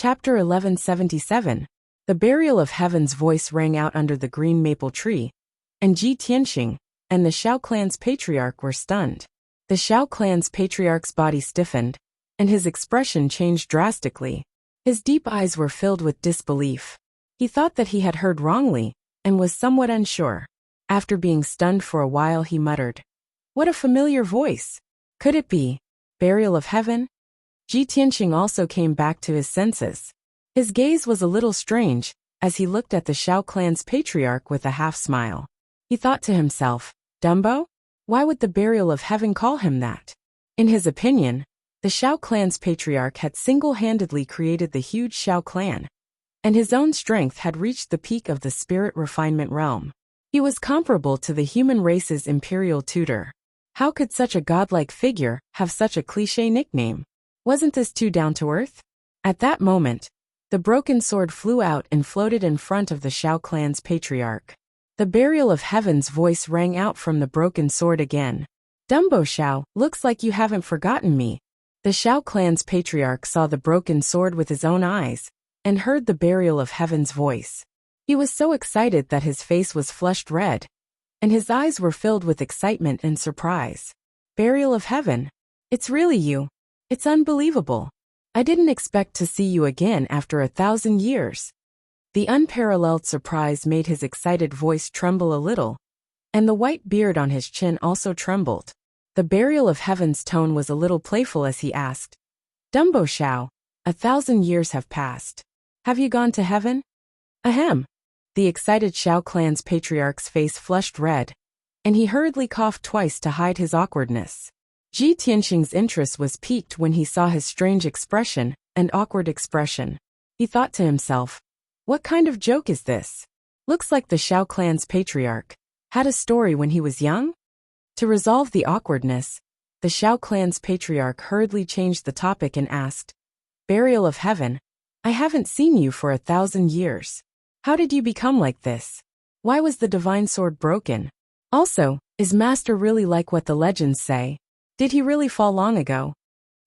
Chapter 1177. The Burial of Heaven's voice rang out under the green maple tree, and Ji Tianxing and the Shao clan's patriarch were stunned. The Shao clan's patriarch's body stiffened, and his expression changed drastically. His deep eyes were filled with disbelief. He thought that he had heard wrongly, and was somewhat unsure. After being stunned for a while, he muttered, "What a familiar voice! Could it be Burial of Heaven?" Ji Tianxing also came back to his senses. His gaze was a little strange, as he looked at the Shao clan's patriarch with a half-smile. He thought to himself, "Dumbo? Why would the Burial of Heaven call him that?" In his opinion, the Shao clan's patriarch had single-handedly created the huge Shao clan, and his own strength had reached the peak of the spirit refinement realm. He was comparable to the human race's imperial tutor. How could such a godlike figure have such a cliché nickname? Wasn't this too down-to-earth? At that moment, the broken sword flew out and floated in front of the Shao clan's patriarch. The Burial of Heaven's voice rang out from the broken sword again. "Dumbo Shao, looks like you haven't forgotten me." The Shao clan's patriarch saw the broken sword with his own eyes, and heard the Burial of Heaven's voice. He was so excited that his face was flushed red, and his eyes were filled with excitement and surprise. "Burial of Heaven? It's really you. It's unbelievable. I didn't expect to see you again after 1,000 years. The unparalleled surprise made his excited voice tremble a little, and the white beard on his chin also trembled. The Burial of Heaven's tone was a little playful as he asked, "Dumbo Shao, 1,000 years have passed. Have you gone to heaven?" "Ahem." The excited Shao clan's patriarch's face flushed red, and he hurriedly coughed twice to hide his awkwardness. Ji Tianxing's interest was piqued when he saw his strange expression and awkward expression. He thought to himself, "What kind of joke is this? Looks like the Shao clan's patriarch had a story when he was young?" To resolve the awkwardness, the Shao clan's patriarch hurriedly changed the topic and asked, "Burial of Heaven, I haven't seen you for 1,000 years. How did you become like this? Why was the divine sword broken? Also, is Master really like what the legends say? Did he really fall long ago?"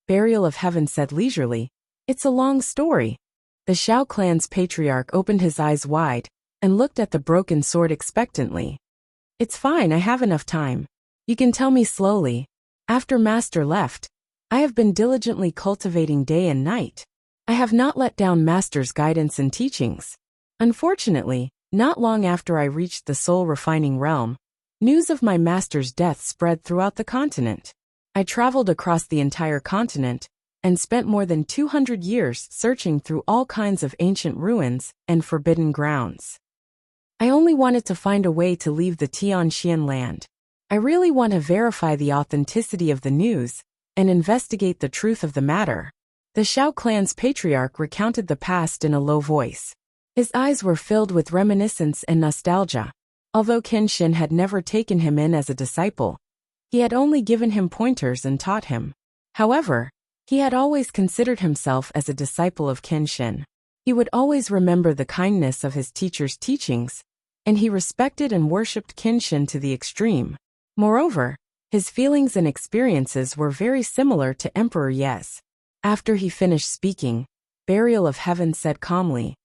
Burial of Heaven said leisurely, "It's a long story." The Shao clan's patriarch opened his eyes wide and looked at the broken sword expectantly. "It's fine, I have enough time. You can tell me slowly. After Master left, I have been diligently cultivating day and night. I have not let down Master's guidance and teachings. Unfortunately, not long after I reached the soul-refining realm, news of my Master's death spread throughout the continent. I traveled across the entire continent and spent more than 200 years searching through all kinds of ancient ruins and forbidden grounds. I only wanted to find a way to leave the Tianxian land. I really want to verify the authenticity of the news and investigate the truth of the matter." The Shao clan's patriarch recounted the past in a low voice. His eyes were filled with reminiscence and nostalgia. Although Kenshin had never taken him in as a disciple, he had only given him pointers and taught him. However, he had always considered himself as a disciple of Kenshin. He would always remember the kindness of his teacher's teachings, and he respected and worshipped Kenshin to the extreme. Moreover, his feelings and experiences were very similar to Emperor Yes. After he finished speaking, Burial of Heaven said calmly,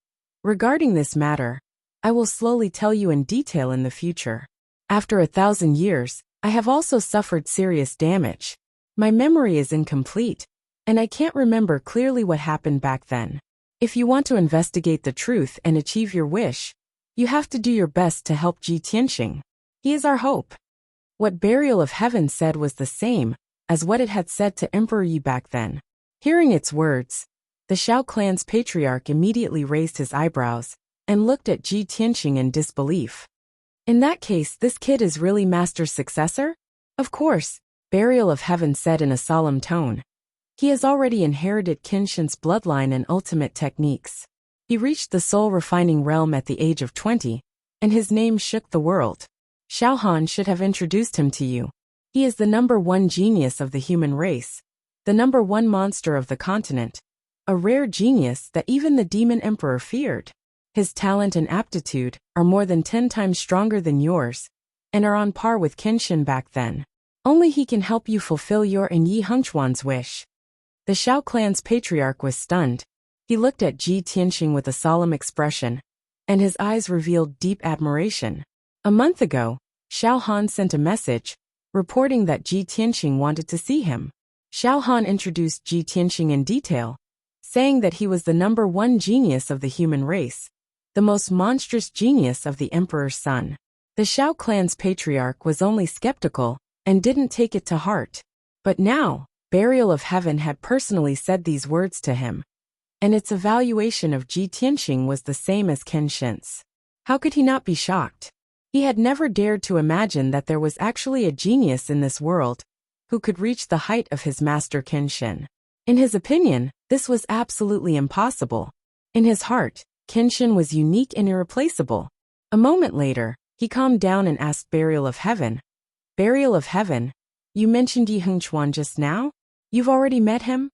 "Regarding this matter, I will slowly tell you in detail in the future. After 1,000 years, I have also suffered serious damage. My memory is incomplete, and I can't remember clearly what happened back then. If you want to investigate the truth and achieve your wish, you have to do your best to help Ji Tianxing. He is our hope." What Burial of Heaven said was the same as what it had said to Emperor Yi back then. Hearing its words, the Shao clan's patriarch immediately raised his eyebrows and looked at Ji Tianxing in disbelief. "In that case, this kid is really Master's successor?" "Of course," Burial of Heaven said in a solemn tone. "He has already inherited Kenshin's bloodline and ultimate techniques. He reached the soul-refining realm at the age of 20, and his name shook the world. Shao Han should have introduced him to you. He is the #1 genius of the human race, the #1 monster of the continent, a rare genius that even the Demon Emperor feared. His talent and aptitude are more than 10 times stronger than yours, and are on par with Kenshin back then. Only he can help you fulfill your and Yi Hengchuan's wish." The Shao clan's patriarch was stunned. He looked at Ji Tianxing with a solemn expression, and his eyes revealed deep admiration. A month ago, Xiao Han sent a message, reporting that Ji Tianxing wanted to see him. Xiao Han introduced Ji Tianxing in detail, saying that he was the #1 genius of the human race, the most monstrous genius of the emperor's son. The Xiao clan's patriarch was only skeptical and didn't take it to heart. But now, Burial of Heaven had personally said these words to him, and its evaluation of Ji Tianxing was the same as Kenshin's. How could he not be shocked? He had never dared to imagine that there was actually a genius in this world who could reach the height of his master Kenshin. In his opinion, this was absolutely impossible. In his heart, Kenshin was unique and irreplaceable. A moment later, he calmed down and asked Burial of Heaven, "Burial of Heaven, you mentioned Yi Hengchuan just now? You've already met him?"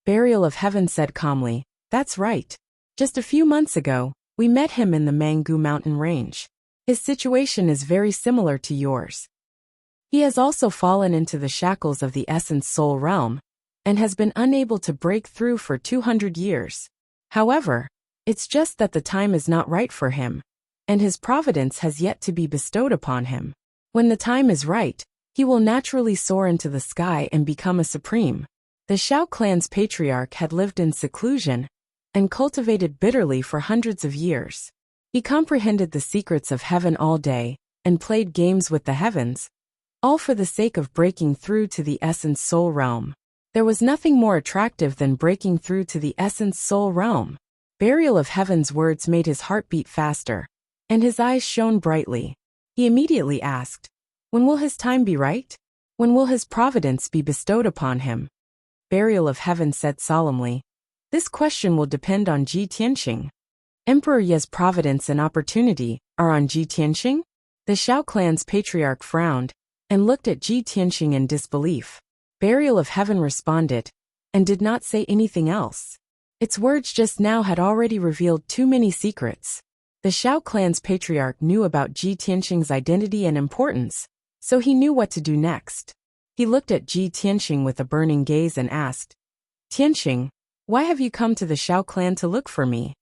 Burial of Heaven said calmly, "That's right. Just a few months ago, we met him in the Mangu mountain range. His situation is very similar to yours. He has also fallen into the shackles of the essence soul realm, and has been unable to break through for 200 years. However, it's just that the time is not right for him, and his providence has yet to be bestowed upon him. When the time is right, he will naturally soar into the sky and become a supreme." The Xiao clan's patriarch had lived in seclusion and cultivated bitterly for hundreds of years. He comprehended the secrets of heaven all day and played games with the heavens, all for the sake of breaking through to the essence soul realm. There was nothing more attractive than breaking through to the essence soul realm. Burial of Heaven's words made his heart beat faster, and his eyes shone brightly. He immediately asked, "When will his time be right? When will his providence be bestowed upon him?" Burial of Heaven said solemnly, "This question will depend on Ji Tianxing. Emperor Ye's providence and opportunity are on Ji Tianxing?" The Xiao clan's patriarch frowned and looked at Ji Tianxing in disbelief. Burial of Heaven responded, and did not say anything else. Its words just now had already revealed too many secrets. The Xiao clan's patriarch knew about Ji Tianxing's identity and importance, so he knew what to do next. He looked at Ji Tianxing with a burning gaze and asked, "Tianxing, why have you come to the Xiao clan to look for me?"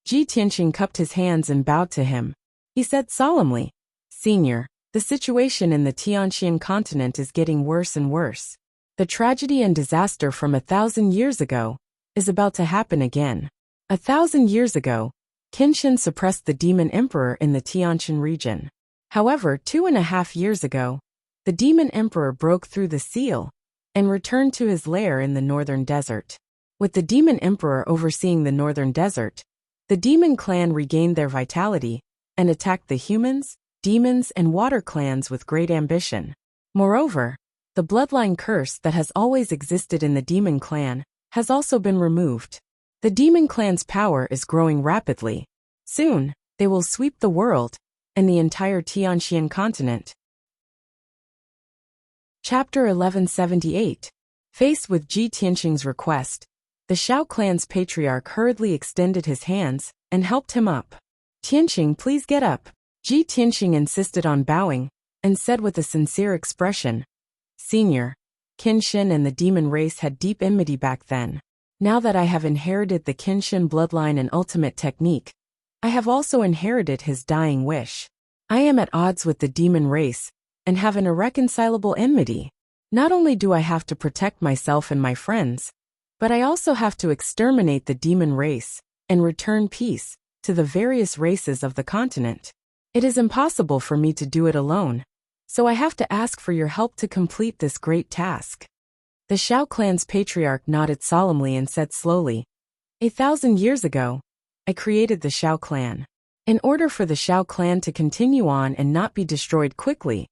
Ji Tianxing cupped his hands and bowed to him. He said solemnly, "Senior, the situation in the Tianxian continent is getting worse and worse. The tragedy and disaster from 1,000 years ago is about to happen again. 1,000 years ago, Kenshin suppressed the demon emperor in the Tianxian region. However, 2.5 years ago, the demon emperor broke through the seal and returned to his lair in the northern desert. With the demon emperor overseeing the northern desert, the demon clan regained their vitality and attacked the humans, demons, and water clans with great ambition. Moreover, the bloodline curse that has always existed in the demon clan has also been removed. The demon clan's power is growing rapidly. Soon, they will sweep the world and the entire Tianxian continent." Chapter 1178. Faced with Ji Tianxing's request, the Xiao clan's patriarch hurriedly extended his hands and helped him up. "Tianxing, please get up." Ji Tianxing insisted on bowing and said with a sincere expression, "Senior, Kenshin and the demon race had deep enmity back then. Now that I have inherited the Kenshin bloodline and ultimate technique, I have also inherited his dying wish. I am at odds with the demon race and have an irreconcilable enmity. Not only do I have to protect myself and my friends, but I also have to exterminate the demon race and return peace to the various races of the continent. It is impossible for me to do it alone, so I have to ask for your help to complete this great task." The Xiao clan's patriarch nodded solemnly and said slowly, 1,000 years ago, I created the Xiao clan. In order for the Xiao clan to continue on and not be destroyed quickly,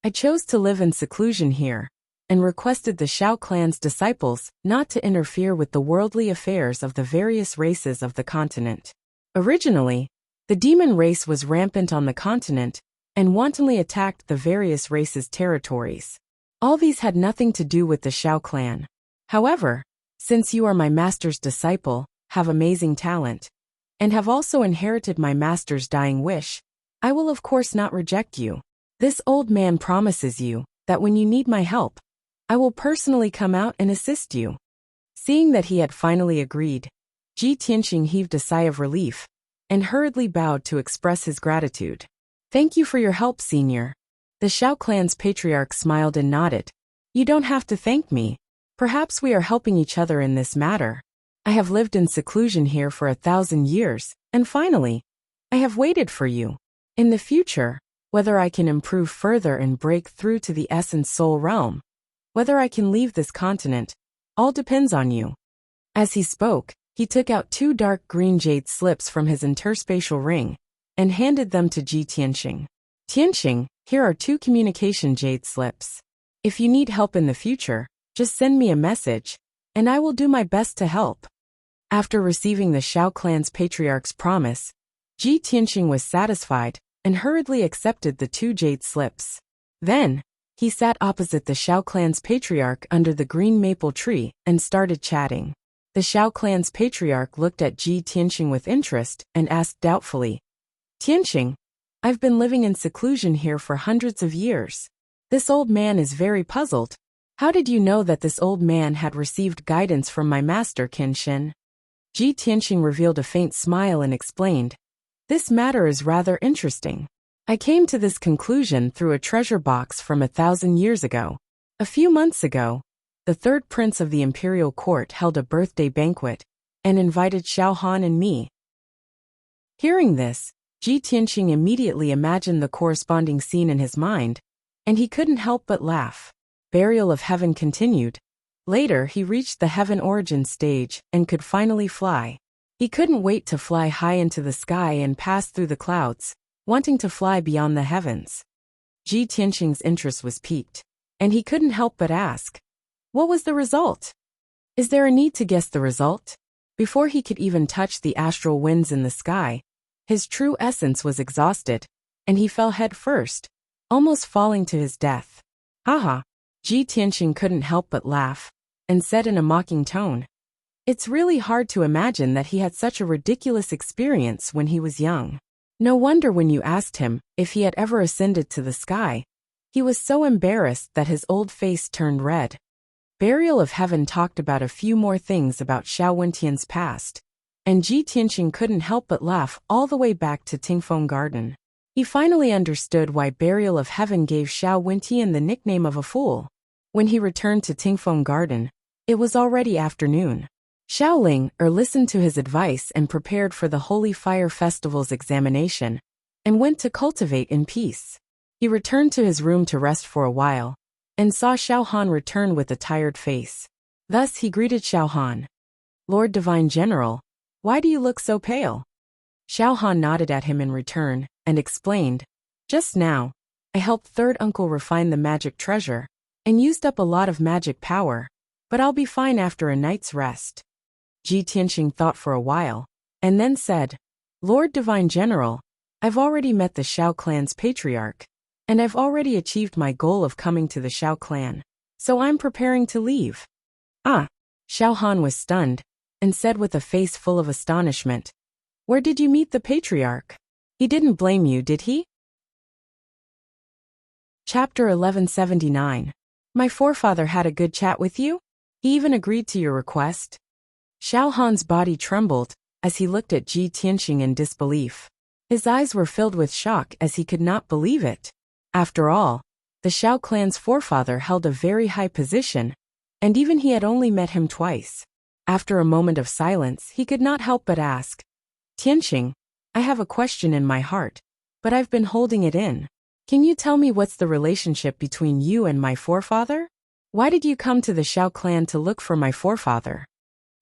I chose to live in seclusion here, and requested the Xiao clan's disciples not to interfere with the worldly affairs of the various races of the continent. Originally, the demon race was rampant on the continent and wantonly attacked the various races' territories. All these had nothing to do with the Xiao clan. However, since you are my master's disciple, have amazing talent, and have also inherited my master's dying wish, I will of course not reject you. This old man promises you that when you need my help, I will personally come out and assist you." Seeing that he had finally agreed, Ji Tianxing heaved a sigh of relief and hurriedly bowed to express his gratitude. Thank you for your help, senior. The Shao clan's patriarch smiled and nodded. You don't have to thank me. Perhaps we are helping each other in this matter. I have lived in seclusion here for 1,000 years, and finally, I have waited for you. In the future, whether I can improve further and break through to the essence soul realm, whether I can leave this continent, all depends on you. As he spoke, he took out 2 dark green jade slips from his interspatial ring and handed them to Ji Tianxing. Tianxing, here are 2 communication jade slips. If you need help in the future, just send me a message, and I will do my best to help. After receiving the Shao clan's patriarch's promise, Ji Tianxing was satisfied and hurriedly accepted the 2 jade slips. Then, he sat opposite the Shao clan's patriarch under the green maple tree and started chatting. The Shao clan's patriarch looked at Ji Tianxing with interest and asked doubtfully, Tianxing, I've been living in seclusion here for hundreds of years. This old man is very puzzled. How did you know that this old man had received guidance from my master Qin Shin? Ji Tianxing revealed a faint smile and explained, this matter is rather interesting. I came to this conclusion through a treasure box from 1,000 years ago. A few months ago, the 3rd prince of the imperial court held a birthday banquet and invited Xiao Han and me. Hearing this, Ji Tianxing immediately imagined the corresponding scene in his mind, and he couldn't help but laugh. Burial of Heaven continued. Later he reached the heaven origin stage and could finally fly. He couldn't wait to fly high into the sky and pass through the clouds, wanting to fly beyond the heavens. Ji Tianxing's interest was piqued, and he couldn't help but ask, what was the result? Is there a need to guess the result? Before he could even touch the astral winds in the sky, his true essence was exhausted, and he fell head first, almost falling to his death. Haha. Ji Tianxing couldn't help but laugh, and said in a mocking tone, it's really hard to imagine that he had such a ridiculous experience when he was young. No wonder when you asked him if he had ever ascended to the sky, he was so embarrassed that his old face turned red. Burial of Heaven talked about a few more things about Xiao Wentian's past, and Ji Tianxing couldn't help but laugh all the way back to Tingfeng Garden. He finally understood why Burial of Heaven gave Xiao Wentian the nickname of a fool. When he returned to Tingfeng Garden, it was already afternoon. Xiaoling listened to his advice and prepared for the Holy Fire Festival's examination, and went to cultivate in peace. He returned to his room to rest for a while, and saw Xiao Han return with a tired face. Thus he greeted Xiao Han. Lord Divine General, why do you look so pale? Xiao Han nodded at him in return, and explained, just now, I helped third uncle refine the magic treasure, and used up a lot of magic power, but I'll be fine after a night's rest. Ji Tianxing thought for a while, and then said, Lord Divine General, I've already met the Shao clan's patriarch, and I've already achieved my goal of coming to the Shao clan, so I'm preparing to leave. Ah! Xiao Han was stunned, and said with a face full of astonishment, where did you meet the patriarch? He didn't blame you, did he? Chapter 1179. My forefather had a good chat with you? He even agreed to your request? Xiao Han's body trembled as he looked at Ji Tianxing in disbelief. His eyes were filled with shock as he could not believe it. After all, the Shao clan's forefather held a very high position, and even he had only met him twice. After a moment of silence, he could not help but ask, Tianxing, I have a question in my heart, but I've been holding it in. Can you tell me what's the relationship between you and my forefather? Why did you come to the Shao clan to look for my forefather?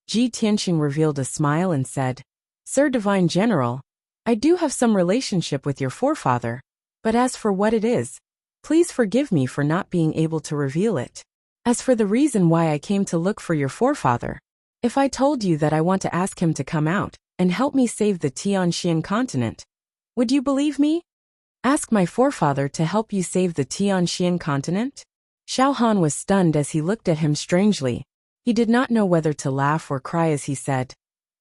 Ji Tianxing revealed a smile and said, Sir Divine General, I do have some relationship with your forefather, but as for what it is, please forgive me for not being able to reveal it. As for the reason why I came to look for your forefather, if I told you that I want to ask him to come out and help me save the Tianxian continent, would you believe me? Ask my forefather to help you save the Tianxian continent? Xiao Han was stunned as he looked at him strangely. He did not know whether to laugh or cry as he said,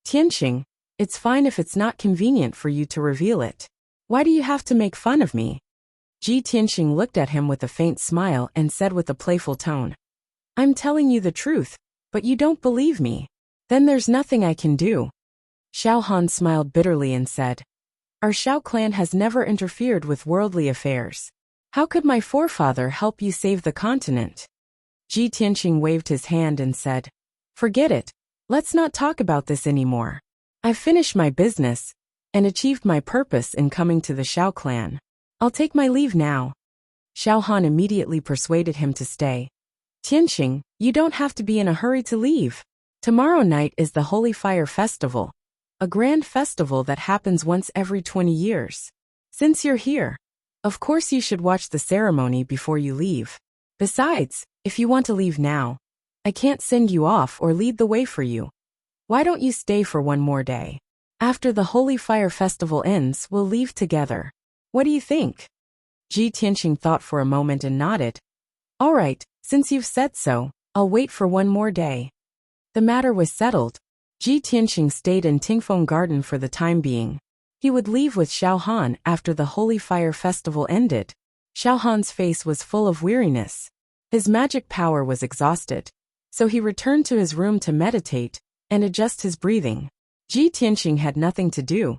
Tianxing, it's fine if it's not convenient for you to reveal it. Why do you have to make fun of me? Ji Tianxing looked at him with a faint smile and said with a playful tone, I'm telling you the truth, but you don't believe me. Then there's nothing I can do. Xiao Han smiled bitterly and said, "Our Xiao clan has never interfered with worldly affairs. How could my forefather help you save the continent?" Ji Tianqing waved his hand and said, "Forget it. Let's not talk about this anymore. I've finished my business and achieved my purpose in coming to the Xiao clan. I'll take my leave now." Xiao Han immediately persuaded him to stay. "Tianqing, you don't have to be in a hurry to leave. Tomorrow night is the Holy Fire Festival, a grand festival that happens once every 20 years. Since you're here, of course you should watch the ceremony before you leave. Besides, if you want to leave now, I can't send you off or lead the way for you. Why don't you stay for one more day? After the Holy Fire Festival ends, we'll leave together. What do you think?" Ji Tianqing thought for a moment and nodded. "All right, since you've said so, I'll wait for one more day." The matter was settled. Ji Tianqing stayed in Tingfeng Garden for the time being. He would leave with Xiao Han after the Holy Fire Festival ended. Xiao Han's face was full of weariness. His magic power was exhausted, so he returned to his room to meditate and adjust his breathing. Ji Tianqing had nothing to do,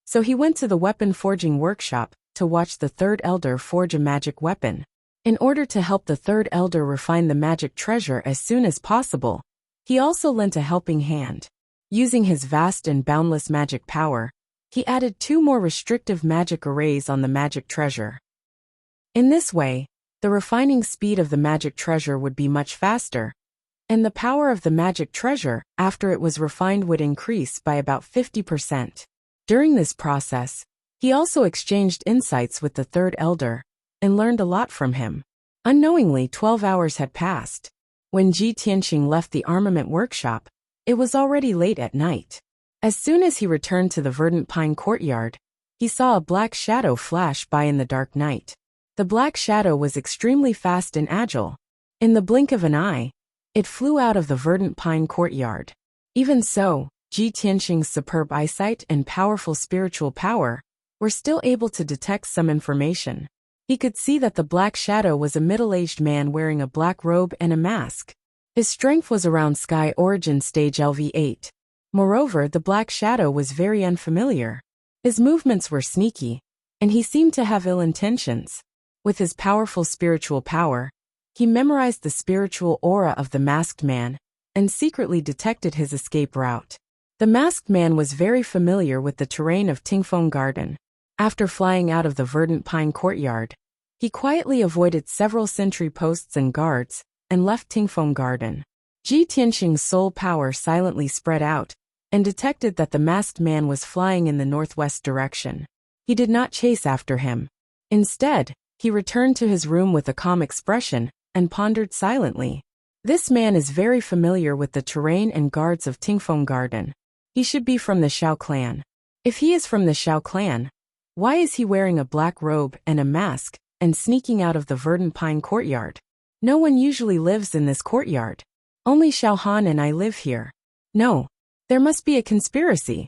so he went to the weapon forging workshop to watch the third elder forge a magic weapon. In order to help the third elder refine the magic treasure as soon as possible, he also lent a helping hand. Using his vast and boundless magic power, he added 2 more restrictive magic arrays on the magic treasure. In this way, the refining speed of the magic treasure would be much faster, and the power of the magic treasure after it was refined would increase by about 50%. During this process, he also exchanged insights with the third elder and learned a lot from him. Unknowingly, 12 hours had passed. When Ji Tianqing left the armament workshop, it was already late at night. As soon as he returned to the verdant pine courtyard, he saw a black shadow flash by in the dark night. The black shadow was extremely fast and agile. In the blink of an eye, it flew out of the verdant pine courtyard. Even so, Ji Tianqing's superb eyesight and powerful spiritual power were still able to detect some information. He could see that the black shadow was a middle-aged man wearing a black robe and a mask. His strength was around Sky Origin Stage LV8. Moreover, the black shadow was very unfamiliar. His movements were sneaky, and he seemed to have ill intentions. With his powerful spiritual power, he memorized the spiritual aura of the masked man and secretly detected his escape route. The masked man was very familiar with the terrain of Tingfeng Garden. After flying out of the verdant pine courtyard, he quietly avoided several sentry posts and guards and left Tingfeng Garden. Ji Tianqing's soul power silently spread out and detected that the masked man was flying in the northwest direction. He did not chase after him. Instead, he returned to his room with a calm expression and pondered silently. This man is very familiar with the terrain and guards of Tingfeng Garden. He should be from the Xiao clan. If he is from the Xiao clan, why is he wearing a black robe and a mask and sneaking out of the verdant pine courtyard? No one usually lives in this courtyard. Only Xiao Han and I live here. No, there must be a conspiracy.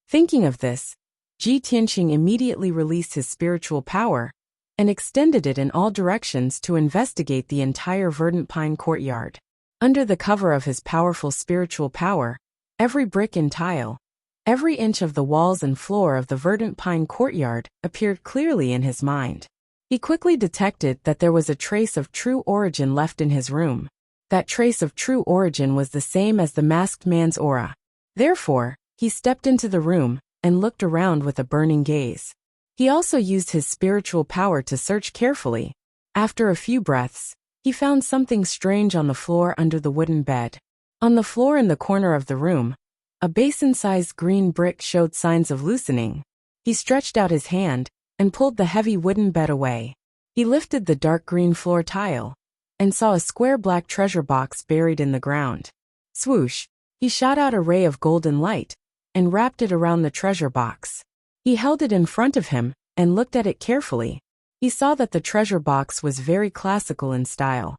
Thinking of this, Ji Tianqing immediately released his spiritual power and extended it in all directions to investigate the entire verdant pine courtyard. Under the cover of his powerful spiritual power, every brick and tile, every inch of the walls and floor of the verdant pine courtyard appeared clearly in his mind. He quickly detected that there was a trace of true origin left in his room. That trace of true origin was the same as the masked man's aura. Therefore, he stepped into the room and looked around with a burning gaze. He also used his spiritual power to search carefully. After a few breaths, he found something strange on the floor under the wooden bed. On the floor in the corner of the room, a basin-sized green brick showed signs of loosening. He stretched out his hand and pulled the heavy wooden bed away. He lifted the dark green floor tile and saw a square black treasure box buried in the ground. Swoosh! He shot out a ray of golden light and wrapped it around the treasure box. He held it in front of him and looked at it carefully. He saw that the treasure box was very classical in style.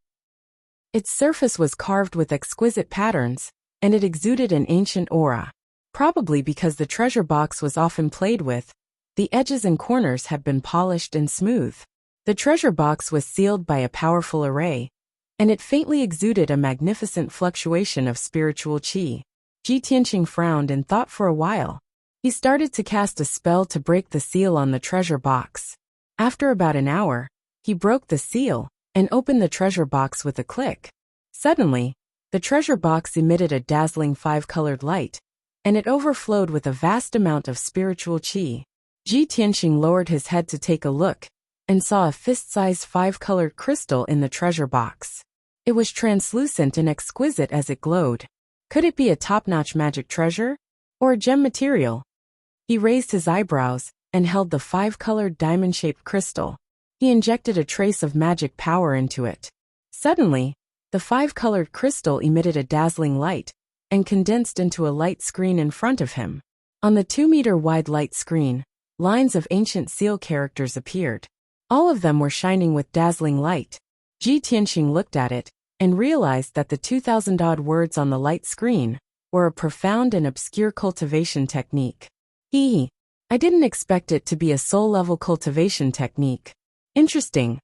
Its surface was carved with exquisite patterns, and it exuded an ancient aura. Probably because the treasure box was often played with, the edges and corners had been polished and smooth. The treasure box was sealed by a powerful array, and it faintly exuded a magnificent fluctuation of spiritual qi. Ji Tianqing frowned and thought for a while. He started to cast a spell to break the seal on the treasure box. After about an hour, he broke the seal and opened the treasure box with a click. Suddenly, the treasure box emitted a dazzling 5-colored light, and it overflowed with a vast amount of spiritual qi. Ji Tianxing lowered his head to take a look, and saw a fist-sized 5-colored crystal in the treasure box. It was translucent and exquisite as it glowed. Could it be a top-notch magic treasure? Or a gem material? He raised his eyebrows and held the 5-colored diamond-shaped crystal. He injected a trace of magic power into it. Suddenly, the 5-colored crystal emitted a dazzling light and condensed into a light screen in front of him. On the 2-meter-wide light screen, lines of ancient seal characters appeared. All of them were shining with dazzling light. Ji Tianxing looked at it and realized that the 2,000-odd words on the light screen were a profound and obscure cultivation technique. I didn't expect it to be a soul-level cultivation technique. Interesting.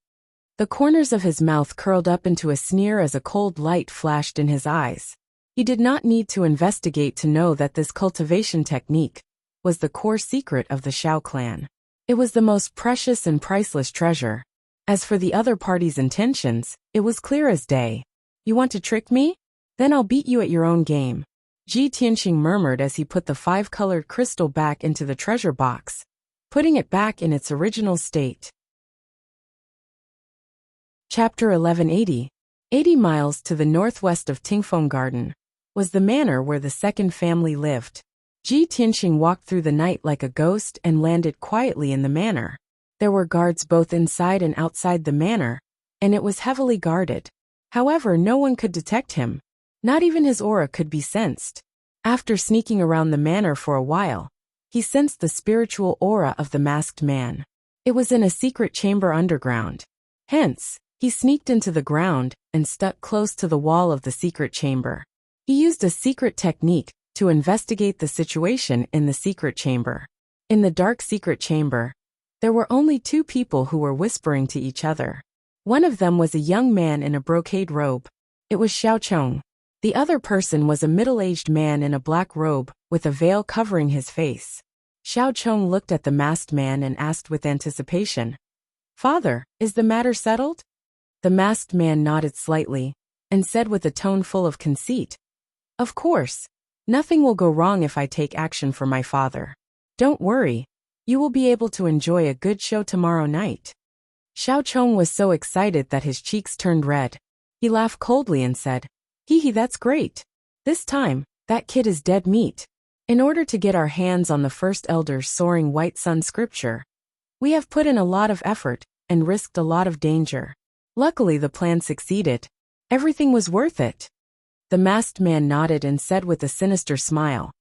The corners of his mouth curled up into a sneer as a cold light flashed in his eyes. He did not need to investigate to know that this cultivation technique was the core secret of the Shao clan. It was the most precious and priceless treasure. As for the other party's intentions, it was clear as day. You want to trick me? Then I'll beat you at your own game. Ji Tianxing murmured as he put the 5-colored crystal back into the treasure box, putting it back in its original state. Chapter 1180. 80 miles to the northwest of Tingfeng Garden was the manor where the second family lived. Ji Tianxing walked through the night like a ghost and landed quietly in the manor. There were guards both inside and outside the manor, and it was heavily guarded. However, no one could detect him. Not even his aura could be sensed. After sneaking around the manor for a while, he sensed the spiritual aura of the masked man. It was in a secret chamber underground. Hence, he sneaked into the ground and stuck close to the wall of the secret chamber. He used a secret technique to investigate the situation in the secret chamber. In the dark secret chamber, there were only 2 people who were whispering to each other. One of them was a young man in a brocade robe. It was Xiao Chong. The other person was a middle-aged man in a black robe with a veil covering his face. Xiao Chong looked at the masked man and asked with anticipation, "Father, is the matter settled?" The masked man nodded slightly and said with a tone full of conceit, "Of course. Nothing will go wrong if I take action for my father. Don't worry. You will be able to enjoy a good show tomorrow night." Xiao Chong was so excited that his cheeks turned red. He laughed coldly and said, That's great. This time, that kid is dead meat. In order to get our hands on the first elder's soaring white sun scripture, we have put in a lot of effort and risked a lot of danger. Luckily, the plan succeeded. Everything was worth it." The masked man nodded and said with a sinister smile,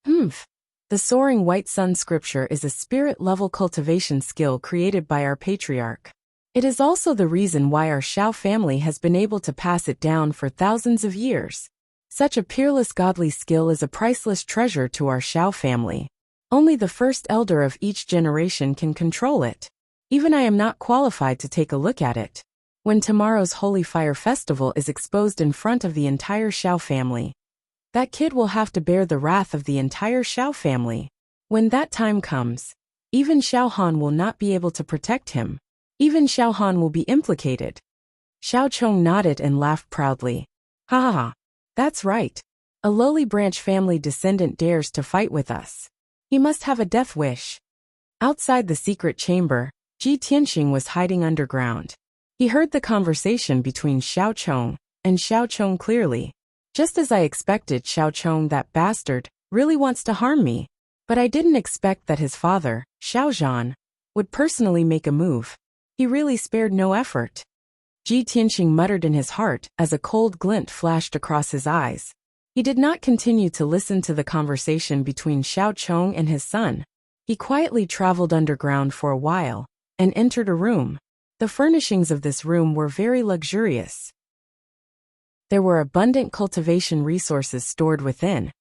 The soaring white sun scripture is a spirit-level cultivation skill created by our patriarch. It is also the reason why our Shao family has been able to pass it down for thousands of years. Such a peerless godly skill is a priceless treasure to our Shao family. Only the first elder of each generation can control it. Even I am not qualified to take a look at it. When tomorrow's Holy Fire Festival is exposed in front of the entire Shao family, that kid will have to bear the wrath of the entire Shao family. When that time comes, even Xiao Han will not be able to protect him. Even Xiao Han will be implicated. Xiao Chong nodded and laughed proudly. Ha! That's right. A lowly branch family descendant dares to fight with us. He must have a death wish. Outside the secret chamber, Ji Tianxing was hiding underground. He heard the conversation between Xiao Chong and Xiao Chong clearly. Just as I expected, Xiao Chong, that bastard, really wants to harm me. But I didn't expect that his father, Xiao Zhan, would personally make a move. He really spared no effort. Ji Tianxing muttered in his heart as a cold glint flashed across his eyes. He did not continue to listen to the conversation between Xiao Chong and his son. He quietly traveled underground for a while and entered a room. The furnishings of this room were very luxurious. There were abundant cultivation resources stored within,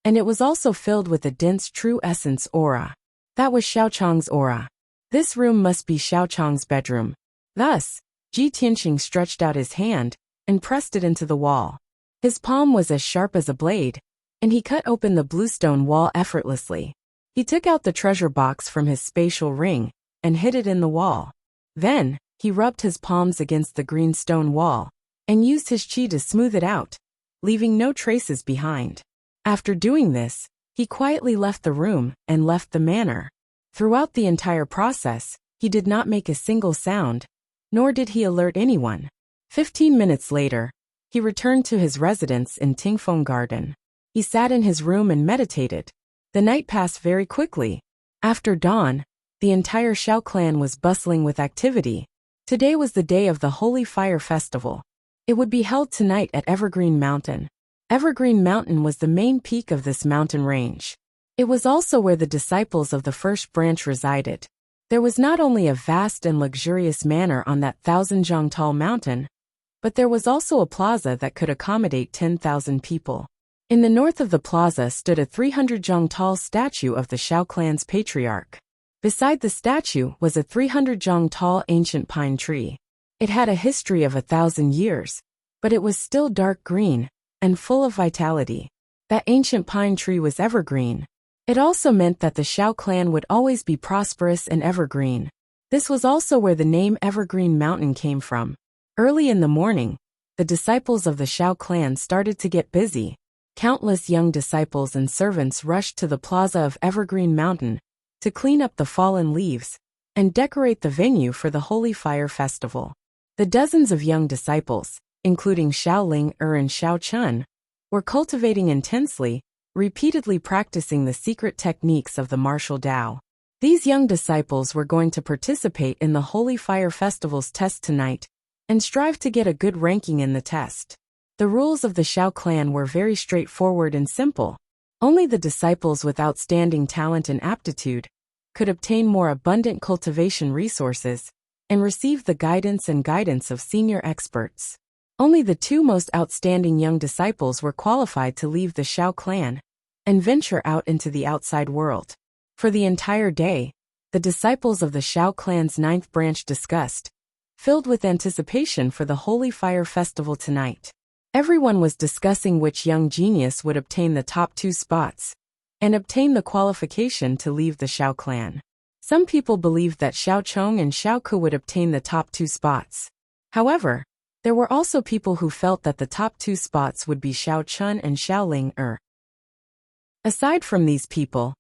and it was also filled with a dense true essence aura. That was Xiao Chong's aura. This room must be Xiao Chong's bedroom. Thus, Ji Tianxing stretched out his hand and pressed it into the wall. His palm was as sharp as a blade, and he cut open the bluestone wall effortlessly. He took out the treasure box from his spatial ring and hid it in the wall. Then, he rubbed his palms against the green stone wall and used his chi to smooth it out, leaving no traces behind. After doing this, he quietly left the room and left the manor. Throughout the entire process, he did not make a single sound, nor did he alert anyone. 15 minutes later, he returned to his residence in Tingfeng Garden. He sat in his room and meditated. The night passed very quickly. After dawn, the entire Shao clan was bustling with activity. Today was the day of the Holy Fire Festival. It would be held tonight at Evergreen Mountain. Evergreen Mountain was the main peak of this mountain range. It was also where the disciples of the first branch resided. There was not only a vast and luxurious manor on that 1,000-zhang tall mountain, but there was also a plaza that could accommodate 10,000 people. In the north of the plaza stood a 300-zhang tall statue of the Shao clan's patriarch. Beside the statue was a 300-zhang tall ancient pine tree. It had a history of 1,000 years, but it was still dark green and full of vitality. That ancient pine tree was evergreen. It also meant that the Shao clan would always be prosperous and evergreen. This was also where the name Evergreen Mountain came from. Early in the morning, the disciples of the Shao clan started to get busy. Countless young disciples and servants rushed to the plaza of Evergreen Mountain to clean up the fallen leaves and decorate the venue for the Holy Fire Festival. The dozens of young disciples, including Xiaoling and Xiaochun, were cultivating intensely, repeatedly practicing the secret techniques of the martial Tao. These young disciples were going to participate in the Holy Fire Festival's test tonight and strive to get a good ranking in the test. The rules of the Shao clan were very straightforward and simple. Only the disciples with outstanding talent and aptitude could obtain more abundant cultivation resources and receive the guidance of senior experts. Only the two most outstanding young disciples were qualified to leave the Shao clan and venture out into the outside world. For the entire day, the disciples of the Shao clan's 9th branch discussed, filled with anticipation for the Holy Fire Festival tonight. Everyone was discussing which young genius would obtain the top 2 spots and obtain the qualification to leave the Shao clan. Some people believed that Xiao Chong and Xiao Ke would obtain the top 2 spots. However, there were also people who felt that the top 2 spots would be Xiao Chun and Xiaoling. Aside from these people,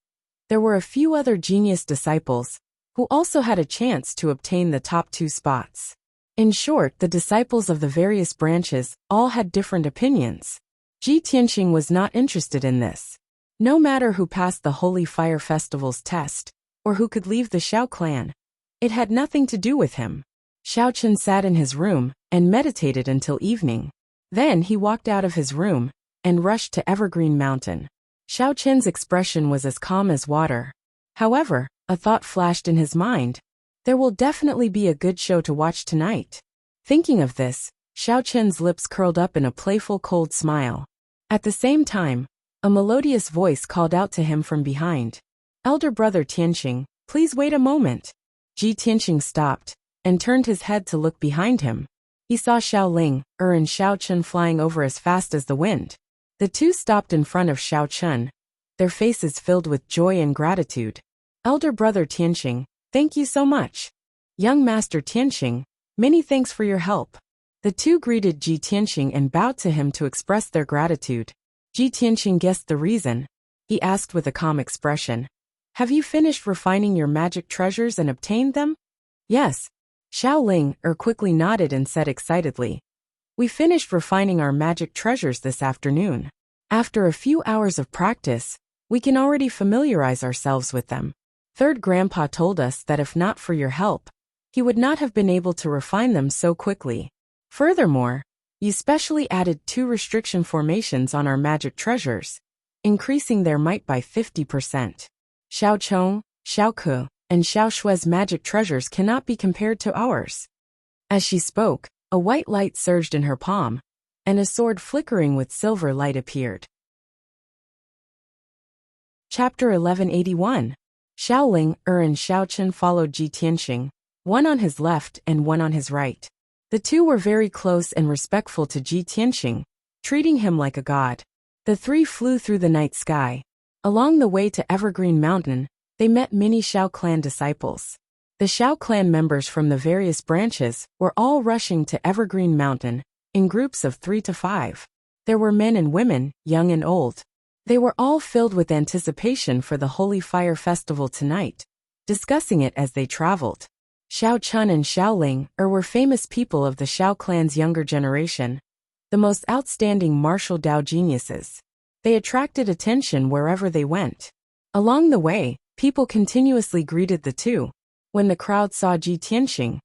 there were a few other genius disciples who also had a chance to obtain the top 2 spots. In short, the disciples of the various branches all had different opinions. Ji Tianxing was not interested in this. No matter who passed the Holy Fire Festival's test, or who could leave the Shao clan, it had nothing to do with him. Xiaochun sat in his room and meditated until evening. Then he walked out of his room and rushed to Evergreen Mountain. Xiaochun's expression was as calm as water. However, a thought flashed in his mind. There will definitely be a good show to watch tonight. Thinking of this, Xiaochun's lips curled up in a playful cold smile. At the same time, a melodious voice called out to him from behind. "Elder brother Tianxing, please wait a moment." Ji Tianxing stopped and turned his head to look behind him. He saw Xiaoling and Xiaochun flying over as fast as the wind. The two stopped in front of Xiaochun, their faces filled with joy and gratitude. "Elder brother Tianxing, thank you so much. Young master Tianxing, many thanks for your help." The two greeted Ji Tianxing and bowed to him to express their gratitude. Ji Tianxing guessed the reason. He asked with a calm expression, "Have you finished refining your magic treasures and obtained them?" "Yes." Xiaoling quickly nodded and said excitedly, "We finished refining our magic treasures this afternoon. After a few hours of practice, we can already familiarize ourselves with them. Third Grandpa told us that if not for your help, he would not have been able to refine them so quickly. Furthermore, you specially added 2 restriction formations on our magic treasures, increasing their might by 50%. Xiao Chong, Xiao Ke, and Xiao Shui's magic treasures cannot be compared to ours." As she spoke, a white light surged in her palm, and a sword flickering with silver light appeared. Chapter 1181. Xiaoling and Xiaochun followed Ji Tianxing, one on his left and one on his right. The two were very close and respectful to Ji Tianxing, treating him like a god. The three flew through the night sky, Along the way to Evergreen Mountain, they met many Shao clan disciples. The Shao clan members from the various branches were all rushing to Evergreen Mountain, in groups of 3 to 5. There were men and women, young and old. They were all filled with anticipation for the Holy Fire Festival tonight, discussing it as they traveled. Shao Chun and Shao Ling were famous people of the Shao clan's younger generation, the most outstanding martial Dao geniuses. They attracted attention wherever they went. Along the way, people continuously greeted the two. When the crowd saw Ji Tianxing,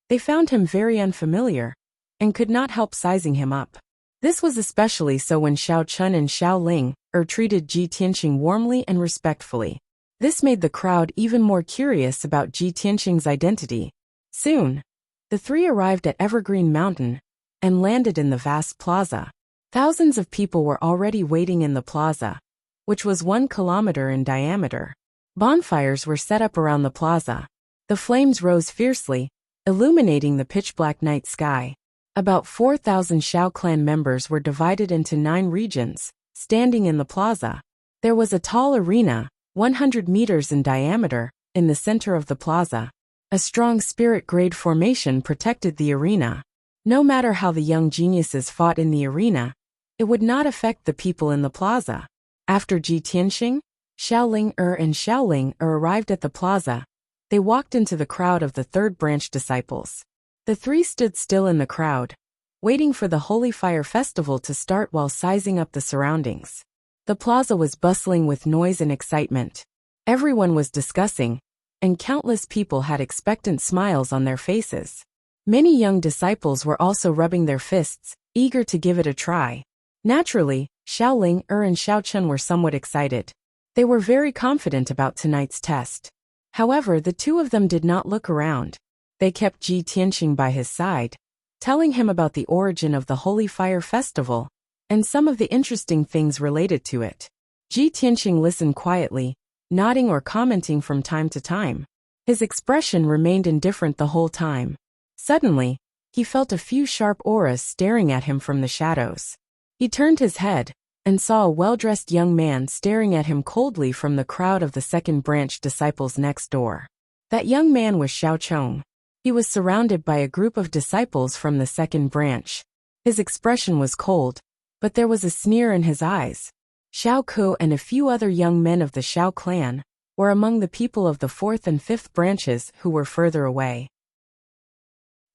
they found him very unfamiliar, and could not help sizing him up. This was especially so when Shao Chun and Shao Ling treated Ji Tianxing warmly and respectfully. This made the crowd even more curious about Ji Tianxing's identity. Soon, the three arrived at Evergreen Mountain and landed in the vast plaza. Thousands of people were already waiting in the plaza, which was 1 kilometer in diameter. Bonfires were set up around the plaza. The flames rose fiercely, illuminating the pitch-black night sky. About 4,000 Shao clan members were divided into 9 regions, standing in the plaza. There was a tall arena, 100 meters in diameter, in the center of the plaza. A strong spirit-grade formation protected the arena. No matter how the young geniuses fought in the arena, it would not affect the people in the plaza. After Ji Tianxing, Shao Ling and Shao Ling arrived at the plaza, they walked into the crowd of the third branch disciples. The three stood still in the crowd, waiting for the Holy Fire Festival to start while sizing up the surroundings. The plaza was bustling with noise and excitement. Everyone was discussing, and countless people had expectant smiles on their faces. Many young disciples were also rubbing their fists, eager to give it a try. Naturally, Shao Ling and Shao Chun were somewhat excited. They were very confident about tonight's test. However, the two of them did not look around. They kept Ji Tianxing by his side, telling him about the origin of the Holy Fire Festival and some of the interesting things related to it. Ji Tianxing listened quietly, nodding or commenting from time to time. His expression remained indifferent the whole time. Suddenly, he felt a few sharp auras staring at him from the shadows. He turned his head and saw a well-dressed young man staring at him coldly from the crowd of the second branch disciples next door. That young man was Shao Chong. He was surrounded by a group of disciples from the second branch. His expression was cold, but there was a sneer in his eyes. Shao Ku and a few other young men of the Shao clan were among the people of the fourth and fifth branches who were further away.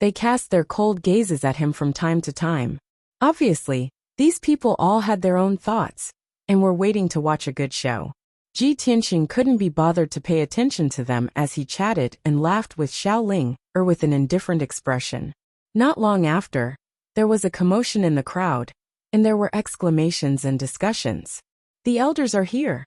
They cast their cold gazes at him from time to time. Obviously, these people all had their own thoughts, and were waiting to watch a good show. Ji Tianxing couldn't be bothered to pay attention to them as he chatted and laughed with Shao Ling, with an indifferent expression. Not long after, there was a commotion in the crowd, and there were exclamations and discussions. The elders are here.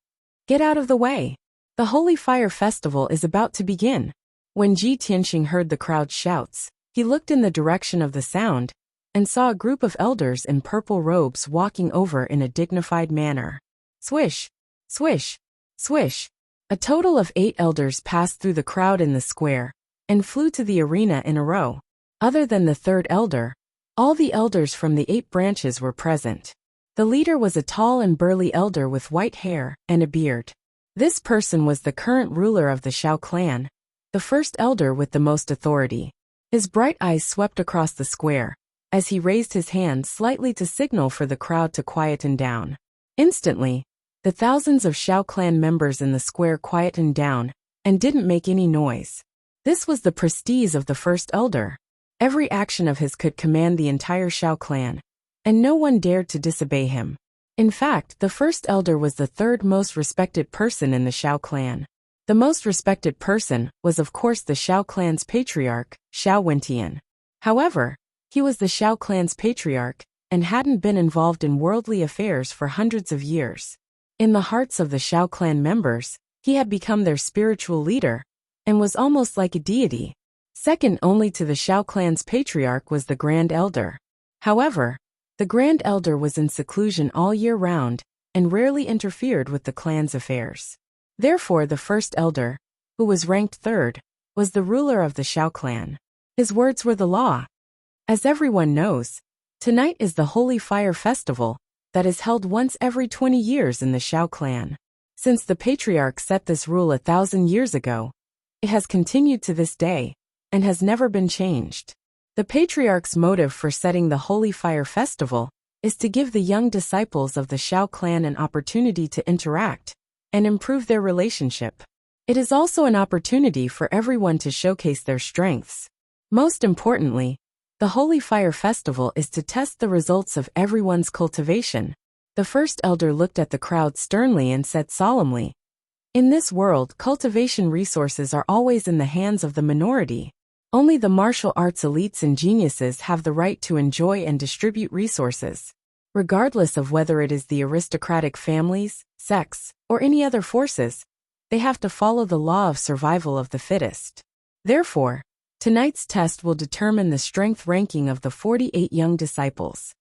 Get out of the way. The Holy Fire Festival is about to begin. When Ji Tianxing heard the crowd's shouts, he looked in the direction of the sound, and saw a group of elders in purple robes walking over in a dignified manner. Swish, swish, swish. A total of 8 elders passed through the crowd in the square, and flew to the arena in a row. Other than the third elder, all the elders from the 8 branches were present. The leader was a tall and burly elder with white hair and a beard. This person was the current ruler of the Shao clan, the first elder with the most authority. His bright eyes swept across the square, as he raised his hand slightly to signal for the crowd to quieten down. Instantly, the thousands of Shao clan members in the square quietened down, and didn't make any noise. This was the prestige of the first elder. Every action of his could command the entire Shao clan, and no one dared to disobey him. In fact, the first elder was the third most respected person in the Shao clan. The most respected person was of course the Shao clan's patriarch, Shao Wentian. However, he was the Shao clan's patriarch, and hadn't been involved in worldly affairs for hundreds of years. In the hearts of the Shao clan members, he had become their spiritual leader, and was almost like a deity. Second only to the Shao clan's patriarch was the Grand Elder. However, the Grand Elder was in seclusion all year round, and rarely interfered with the clan's affairs. Therefore the first elder, who was ranked third, was the ruler of the Shao clan. His words were the law. As everyone knows, tonight is the Holy Fire Festival, that is held once every 20 years in the Shao clan. Since the patriarch set this rule 1,000 years ago, it has continued to this day, and has never been changed. The patriarch's motive for setting the Holy Fire Festival is to give the young disciples of the Shao clan an opportunity to interact and improve their relationship. It is also an opportunity for everyone to showcase their strengths. Most importantly, the Holy Fire Festival is to test the results of everyone's cultivation. The first elder looked at the crowd sternly and said solemnly, "In this world, cultivation resources are always in the hands of the minority. Only the martial arts elites and geniuses have the right to enjoy and distribute resources, regardless of whether it is the aristocratic families, sects, or any other forces. They have to follow the law of survival of the fittest." Therefore, tonight's test will determine the strength ranking of the 48 young disciples.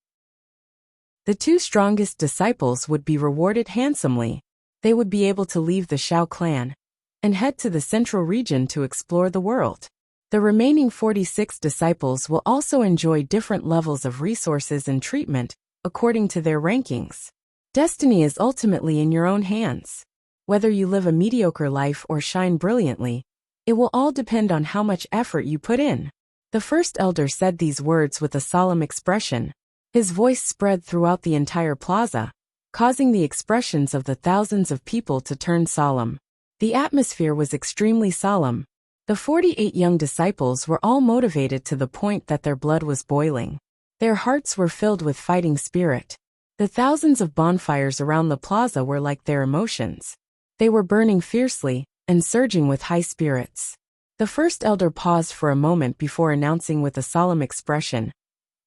The 2 strongest disciples would be rewarded handsomely. They would be able to leave the Shao clan and head to the central region to explore the world. The remaining 46 disciples will also enjoy different levels of resources and treatment according to their rankings. Destiny is ultimately in your own hands. Whether you live a mediocre life or shine brilliantly, it will all depend on how much effort you put in. The first elder said these words with a solemn expression. His voice spread throughout the entire plaza, causing the expressions of the thousands of people to turn solemn. The atmosphere was extremely solemn. The 48 young disciples were all motivated to the point that their blood was boiling. Their hearts were filled with fighting spirit. The thousands of bonfires around the plaza were like their emotions. They were burning fiercely and surging with high spirits. The first elder paused for a moment before announcing with a solemn expression,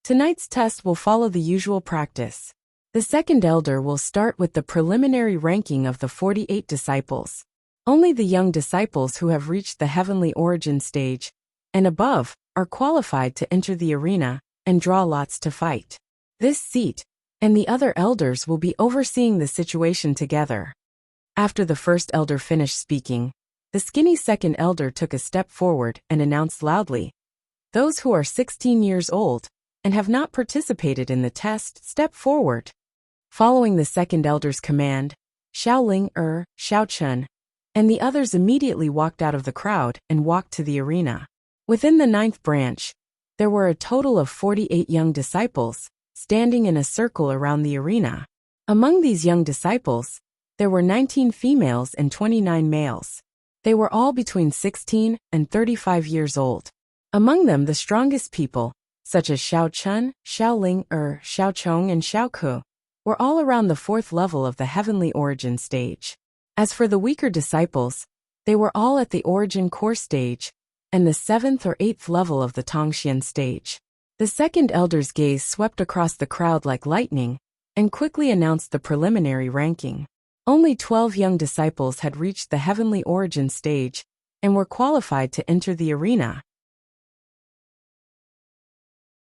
"Tonight's test will follow the usual practice." The second elder will start with the preliminary ranking of the 48 disciples. Only the young disciples who have reached the heavenly origin stage and above are qualified to enter the arena and draw lots to fight. This seat and the other elders will be overseeing the situation together. After the first elder finished speaking, the skinny second elder took a step forward and announced loudly, "Those who are 16 years old and have not participated in the test, step forward." Following the second elder's command, Xiaoling, Xiao Chun, and the others immediately walked out of the crowd and walked to the arena. Within the 9th branch, there were a total of 48 young disciples, standing in a circle around the arena. Among these young disciples, there were 19 females and 29 males. They were all between 16 and 35 years old. Among them, the strongest people, such as Xiao Chun, Xiaoling, Xiao Chong, and Xiao Ku, were all around the 4th level of the heavenly origin stage. As for the weaker disciples, they were all at the origin core stage and the 7th or 8th level of the Tongxian stage. The second elder's gaze swept across the crowd like lightning and quickly announced the preliminary ranking. Only 12 young disciples had reached the heavenly origin stage and were qualified to enter the arena.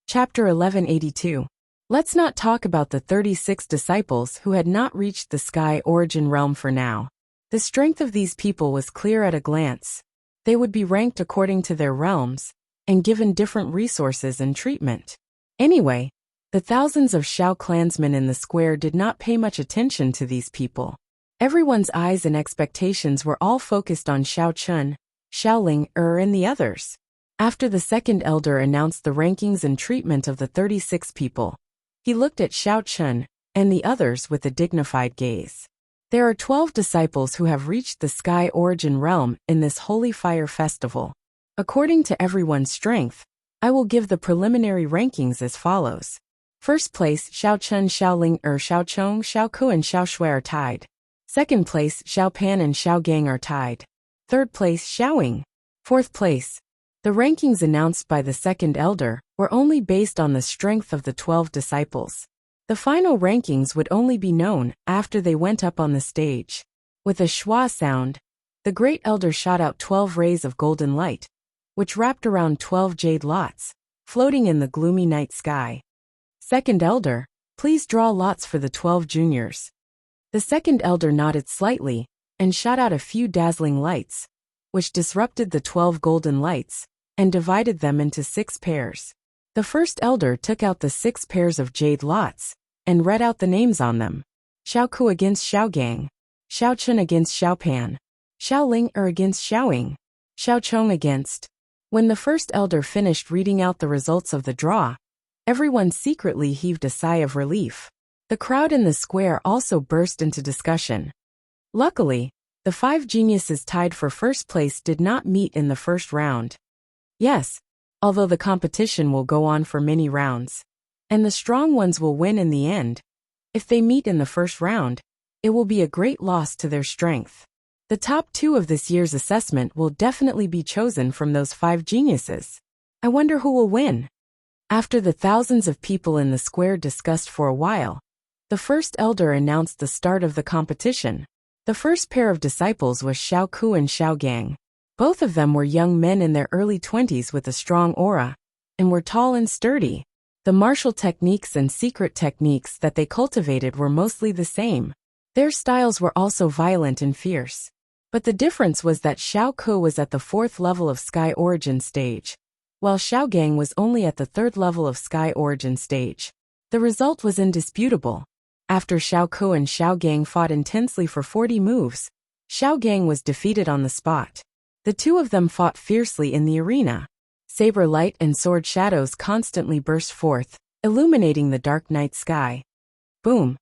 Chapter 1182. Let's not talk about the 36 disciples who had not reached the sky origin realm for now. The strength of these people was clear at a glance. They would be ranked according to their realms and given different resources and treatment. Anyway, the thousands of Shao clansmen in the square did not pay much attention to these people. Everyone's eyes and expectations were all focused on Xiao Chun, Xiaoling, and the others. After the second elder announced the rankings and treatment of the 36 people, he looked at Xiao Chun and the others with a dignified gaze. There are 12 disciples who have reached the sky origin realm in this holy fire festival. According to everyone's strength, I will give the preliminary rankings as follows. First place, Xiao Chun, Xiaoling, Xiao Chong, Xiao Ku, and Xiao Shui are tied. Second place, Xiao Pan and Xiao Gang are tied. Third place, Xiaoing. Fourth place. The rankings announced by the second elder were only based on the strength of the 12 disciples. The final rankings would only be known after they went up on the stage. With a schwa sound, the great elder shot out 12 rays of golden light, which wrapped around 12 jade lots, floating in the gloomy night sky. Second elder, please draw lots for the 12 juniors. The second elder nodded slightly and shot out a few dazzling lights, which disrupted the 12 golden lights and divided them into 6 pairs. The first elder took out the 6 pairs of jade lots and read out the names on them. Xiao Ku against Xiao Gang, Xiao Chun against Xiao Pan. Xiao Ling against Xiao Ying. Xiao Chong against. When the first elder finished reading out the results of the draw, everyone secretly heaved a sigh of relief. The crowd in the square also burst into discussion. Luckily, the 5 geniuses tied for first place did not meet in the first round. Yes, although the competition will go on for many rounds, and the strong ones will win in the end, if they meet in the first round, it will be a great loss to their strength. The top 2 of this year's assessment will definitely be chosen from those 5 geniuses. I wonder who will win. After the thousands of people in the square discussed for a while, the first elder announced the start of the competition. The first pair of disciples was Xiao Ku and Xiao Gang. Both of them were young men in their early 20s with a strong aura, and were tall and sturdy. The martial techniques and secret techniques that they cultivated were mostly the same. Their styles were also violent and fierce. But the difference was that Xiao Ku was at the 4th level of Sky Origin stage, while Xiao Gang was only at the 3rd level of Sky Origin stage. The result was indisputable. After Xiao Ku and Xiao Gang fought intensely for 40 moves, Xiao Gang was defeated on the spot. The 2 of them fought fiercely in the arena. Saber light and sword shadows constantly burst forth, illuminating the dark night sky. Boom!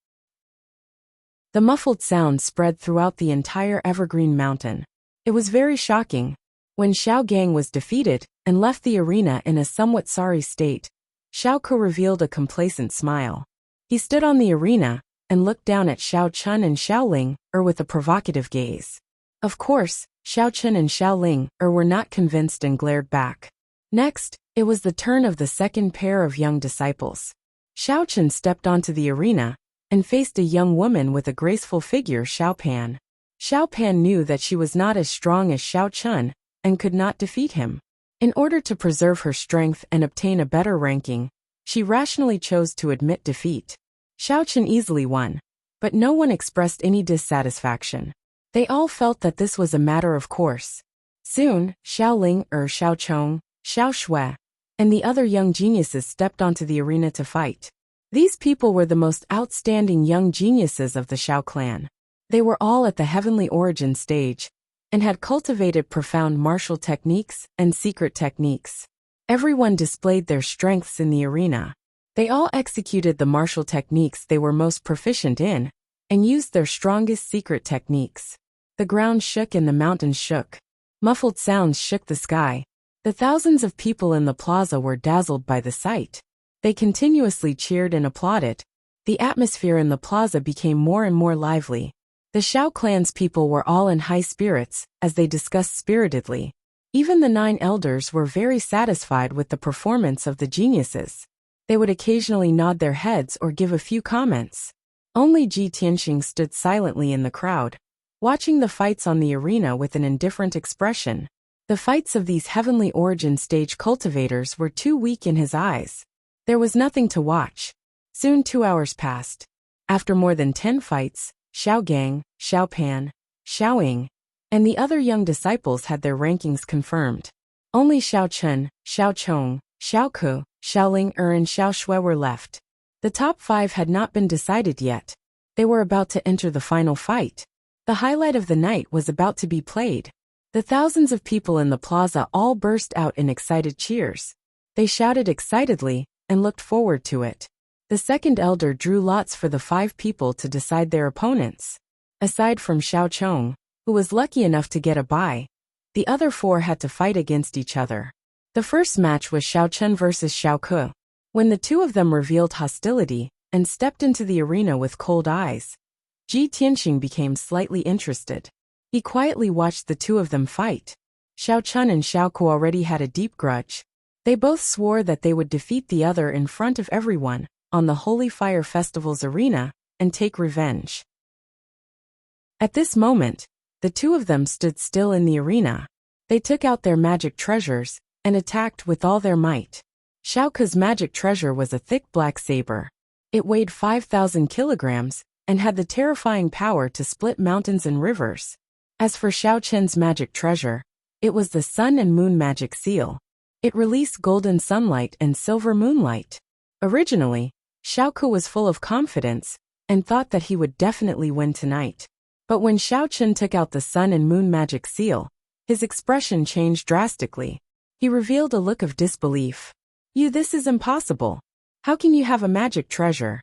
The muffled sound spread throughout the entire evergreen mountain. It was very shocking. When Xiao Gang was defeated and left the arena in a somewhat sorry state, Xiao Ku revealed a complacent smile. He stood on the arena and looked down at Xiao Chun and Xiao Ling with a provocative gaze. Of course, Xiao Chun and Xiao Ling were not convinced and glared back. Next, it was the turn of the second pair of young disciples. Xiao Chun stepped onto the arena and faced a young woman with a graceful figure, Xiao Pan. Xiao Pan knew that she was not as strong as Xiao Chun and could not defeat him. In order to preserve her strength and obtain a better ranking, she rationally chose to admit defeat. Xiao Chun easily won, but no one expressed any dissatisfaction. They all felt that this was a matter of course. Soon, Xiao Ling Xiao Chong, Xiao Shui, and the other young geniuses stepped onto the arena to fight. These people were the most outstanding young geniuses of the Xiao clan. They were all at the heavenly origin stage, and had cultivated profound martial techniques and secret techniques. Everyone displayed their strengths in the arena. They all executed the martial techniques they were most proficient in, and used their strongest secret techniques. The ground shook and the mountains shook. Muffled sounds shook the sky. The thousands of people in the plaza were dazzled by the sight. They continuously cheered and applauded. The atmosphere in the plaza became more and more lively. The Xiao clan's people were all in high spirits, as they discussed spiritedly. Even the 9 elders were very satisfied with the performance of the geniuses. They would occasionally nod their heads or give a few comments. Only Ji Tianxing stood silently in the crowd, watching the fights on the arena with an indifferent expression. The fights of these heavenly origin stage cultivators were too weak in his eyes. There was nothing to watch. Soon 2 hours passed. After more than 10 fights, Xiao Gang, Xiao Pan, Xiao Ying, and the other young disciples had their rankings confirmed. Only Xiao Chun, Xiao Chong, Xiao Ku, Xiao Ling and Xiao Shui were left. The top 5 had not been decided yet. They were about to enter the final fight. The highlight of the night was about to be played. The thousands of people in the plaza all burst out in excited cheers. They shouted excitedly and looked forward to it. The second elder drew lots for the 5 people to decide their opponents. Aside from Xiao Chong, who was lucky enough to get a bye, the other 4 had to fight against each other. The first match was Xiao Chun versus Xiao Ku. When the 2 of them revealed hostility and stepped into the arena with cold eyes, Ji Tianxing became slightly interested. He quietly watched the 2 of them fight. Xiao Chun and Xiao Ku already had a deep grudge. They both swore that they would defeat the other in front of everyone on the Holy Fire Festival's arena and take revenge. At this moment, the 2 of them stood still in the arena. They took out their magic treasures and attacked with all their might. Xiao Ku's magic treasure was a thick black saber. It weighed 5,000 kilograms and had the terrifying power to split mountains and rivers. As for Xiao Chen's magic treasure, it was the sun and moon magic seal. It released golden sunlight and silver moonlight. Originally, Xiao Ku was full of confidence and thought that he would definitely win tonight. But when Xiao Chen took out the sun and moon magic seal, his expression changed drastically. He revealed a look of disbelief. This is impossible. How can you have a magic treasure?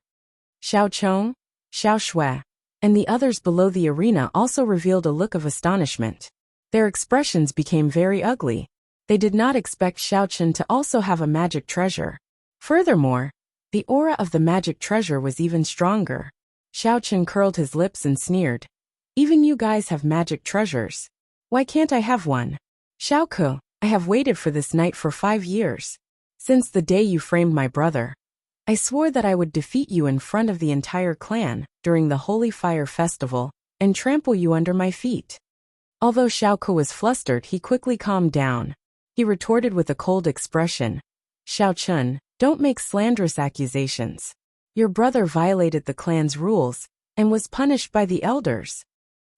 Xiao Chong, Xiao Shui, and the others below the arena also revealed a look of astonishment. Their expressions became very ugly. They did not expect Xiao Chen to also have a magic treasure. Furthermore, the aura of the magic treasure was even stronger. Xiao Chen curled his lips and sneered. Even you guys have magic treasures. Why can't I have one? Xiao Ke, I have waited for this night for 5 years. Since the day you framed my brother. I swore that I would defeat you in front of the entire clan during the Holy Fire Festival and trample you under my feet. Although Xiao Ke was flustered, he quickly calmed down. He retorted with a cold expression. Xiao Chen, don't make slanderous accusations. Your brother violated the clan's rules and was punished by the elders.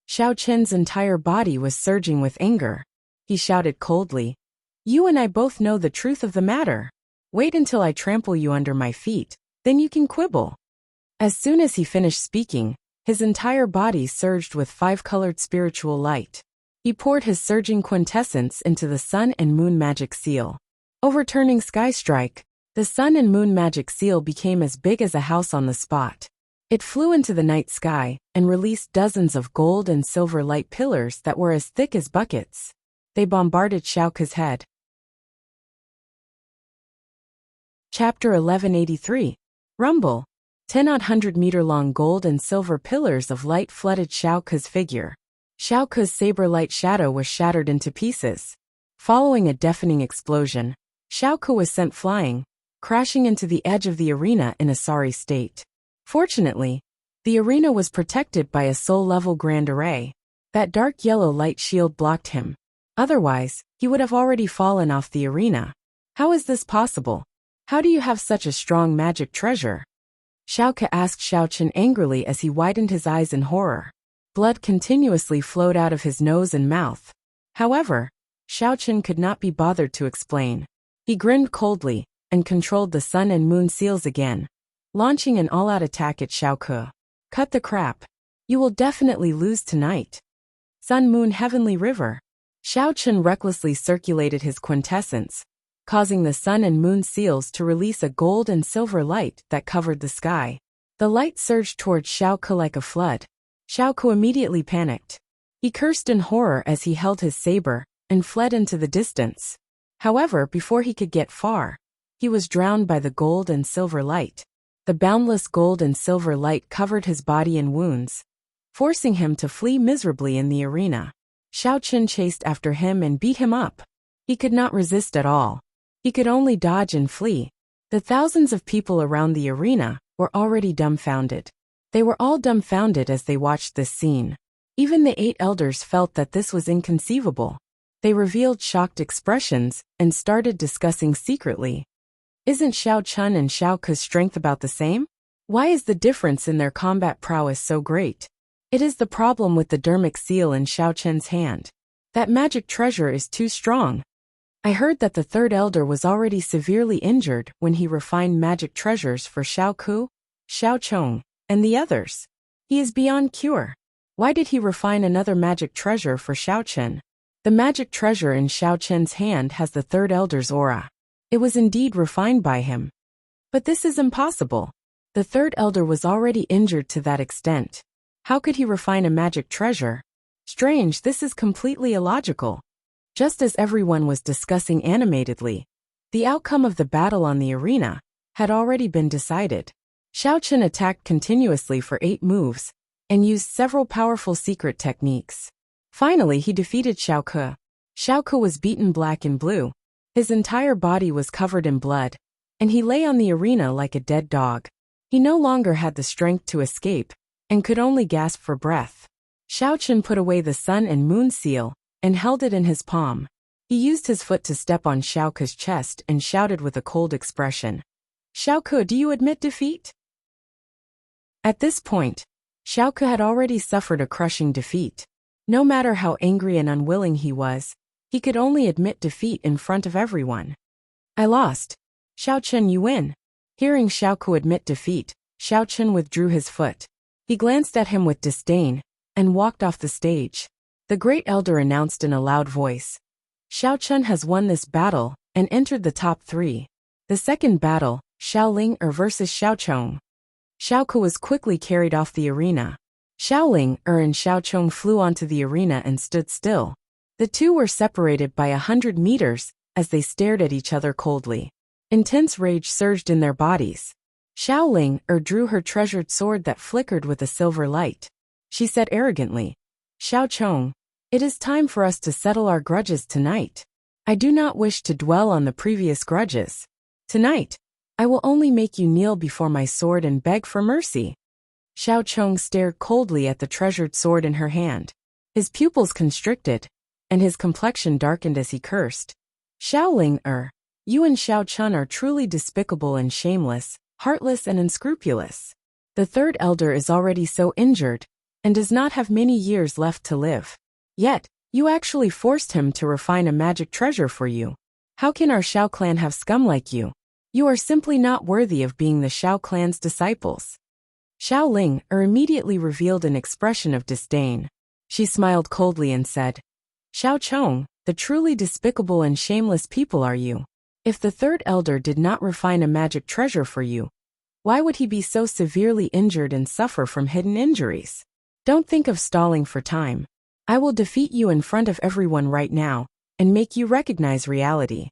Xiao Chen's entire body was surging with anger. He shouted coldly. You and I both know the truth of the matter. Wait until I trample you under my feet, then you can quibble. As soon as he finished speaking, his entire body surged with 5-colored spiritual light. He poured his surging quintessence into the sun and moon magic seal. Overturning Sky Strike, the sun and moon magic seal became as big as a house on the spot. It flew into the night sky and released dozens of gold and silver light pillars that were as thick as buckets. They bombarded Xiao Ke's head. Chapter 1183. Rumble. 10-100-meter-long gold and silver pillars of light flooded Xiao Ke's figure. Xiao Ke's saber-light shadow was shattered into pieces. Following a deafening explosion, Xiao Ke was sent flying, crashing into the edge of the arena in a sorry state. Fortunately, the arena was protected by a soul-level grand array. That dark yellow light shield blocked him. Otherwise, he would have already fallen off the arena. How is this possible? How do you have such a strong magic treasure? Xiao Ke asked Xiao Chen angrily as he widened his eyes in horror. Blood continuously flowed out of his nose and mouth. However, Xiao Chen could not be bothered to explain. He grinned coldly and controlled the sun and moon seals again, launching an all-out attack at Xiao Ke. Cut the crap. You will definitely lose tonight. Sun Moon Heavenly River. Xiao Chen recklessly circulated his quintessence, causing the sun and moon seals to release a gold and silver light that covered the sky. The light surged towards Xiao Ke like a flood. Xiao Ke immediately panicked. He cursed in horror as he held his saber and fled into the distance. However, before he could get far, he was drowned by the gold and silver light. The boundless gold and silver light covered his body in wounds, forcing him to flee miserably in the arena. Xiao Chen chased after him and beat him up. He could not resist at all. He could only dodge and flee. The thousands of people around the arena were already dumbfounded. They were all dumbfounded as they watched this scene. Even the 8 elders felt that this was inconceivable. They revealed shocked expressions and started discussing secretly. Isn't Xiao Chen and Xiao Ke's strength about the same? Why is the difference in their combat prowess so great? It is the problem with the dermic seal in Xiao Chen's hand. That magic treasure is too strong. I heard that the 3rd elder was already severely injured when he refined magic treasures for Xiao Ke, Xiao Chong, and the others. He is beyond cure. Why did he refine another magic treasure for Xiao Chen? The magic treasure in Xiao Chen's hand has the 3rd elder's aura. It was indeed refined by him. But this is impossible. The 3rd elder was already injured to that extent. How could he refine a magic treasure? Strange, this is completely illogical. Just as everyone was discussing animatedly, the outcome of the battle on the arena had already been decided. Xiao Chen attacked continuously for 8 moves and used several powerful secret techniques. Finally, he defeated Xiao Ke. Xiao Ke was beaten black and blue. His entire body was covered in blood, and he lay on the arena like a dead dog. He no longer had the strength to escape and could only gasp for breath. Xiao Chen put away the sun and moon seal and held it in his palm. He used his foot to step on Xiao Ke's chest and shouted with a cold expression. Xiao Ke, do you admit defeat? At this point, Xiao Ke had already suffered a crushing defeat. No matter how angry and unwilling he was, he could only admit defeat in front of everyone. I lost. Xiao Chen, you win. Hearing Xiao Ke admit defeat, Xiao Chen withdrew his foot. He glanced at him with disdain and walked off the stage. The great elder announced in a loud voice, Xiao Chun has won this battle and entered the top 3. The second battle, Xiaoling versus Xiao Chong. Xiao Ke was quickly carried off the arena. Xiaoling and Xiao Chong flew onto the arena and stood still. The two were separated by 100 meters as they stared at each other coldly. Intense rage surged in their bodies. Xiaoling drew her treasured sword that flickered with a silver light. She said arrogantly, Xiao Chong, it is time for us to settle our grudges tonight. I do not wish to dwell on the previous grudges. Tonight, I will only make you kneel before my sword and beg for mercy. Xiao Chong stared coldly at the treasured sword in her hand. His pupils constricted, and his complexion darkened as he cursed. Xiaoling you and Xiao Chun are truly despicable and shameless, heartless and unscrupulous. The third elder is already so injured, and does not have many years left to live. Yet, you actually forced him to refine a magic treasure for you. How can our Xiao clan have scum like you? You are simply not worthy of being the Xiao clan's disciples. Xiaoling immediately revealed an expression of disdain. She smiled coldly and said, Xiao Chong, the truly despicable and shameless people are you. If the third elder did not refine a magic treasure for you, why would he be so severely injured and suffer from hidden injuries? Don't think of stalling for time. I will defeat you in front of everyone right now, and make you recognize reality.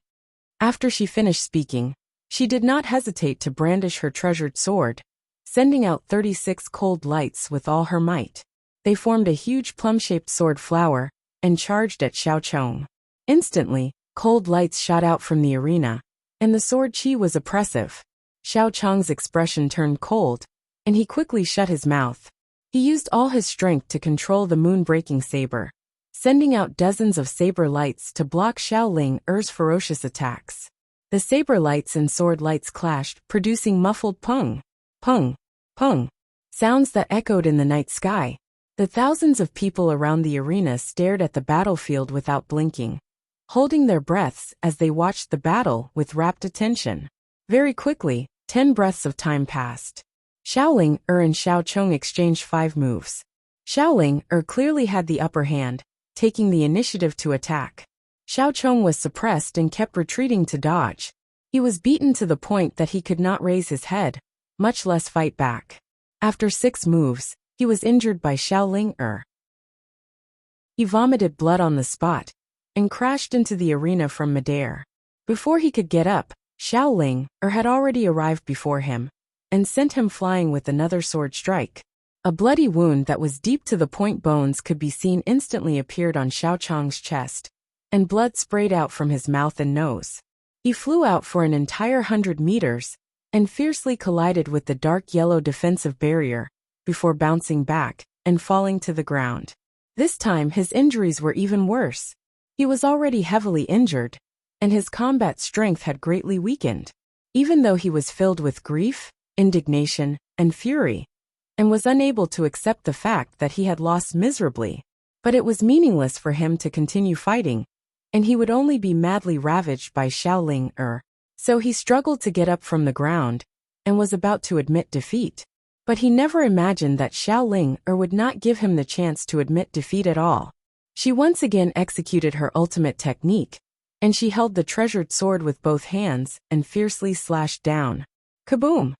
After she finished speaking, she did not hesitate to brandish her treasured sword, sending out 36 cold lights with all her might. They formed a huge plum-shaped sword flower, and charged at Xiao Chong. Instantly, cold lights shot out from the arena, and the sword chi was oppressive. Xiao Chong's expression turned cold, and he quickly shut his mouth. He used all his strength to control the moon-breaking saber, sending out dozens of saber lights to block Xiaoling ferocious attacks. The saber lights and sword lights clashed, producing muffled pung, pung, pung, sounds that echoed in the night sky. The thousands of people around the arena stared at the battlefield without blinking, holding their breaths as they watched the battle with rapt attention. Very quickly, 10 breaths of time passed. Xiaoling and Xiao Chong exchanged 5 moves. Xiaoling clearly had the upper hand, taking the initiative to attack. Xiao Chong was suppressed and kept retreating to dodge. He was beaten to the point that he could not raise his head, much less fight back. After 6 moves, he was injured by Xiaoling. He vomited blood on the spot, and crashed into the arena from midair. Before he could get up, Xiaoling had already arrived before him, and sent him flying with another sword strike. A bloody wound that was deep to the point bones could be seen instantly appeared on Xiao Chong's chest, and blood sprayed out from his mouth and nose. He flew out for an entire 100 meters, and fiercely collided with the dark yellow defensive barrier, before bouncing back and falling to the ground. This time his injuries were even worse. He was already heavily injured, and his combat strength had greatly weakened. Even though he was filled with grief, indignation, and fury, and was unable to accept the fact that he had lost miserably. But it was meaningless for him to continue fighting, and he would only be madly ravaged by Xiaoling. So he struggled to get up from the ground, and was about to admit defeat. But he never imagined that Xiaoling would not give him the chance to admit defeat at all. She once again executed her ultimate technique, and she held the treasured sword with both hands and fiercely slashed down. Kaboom!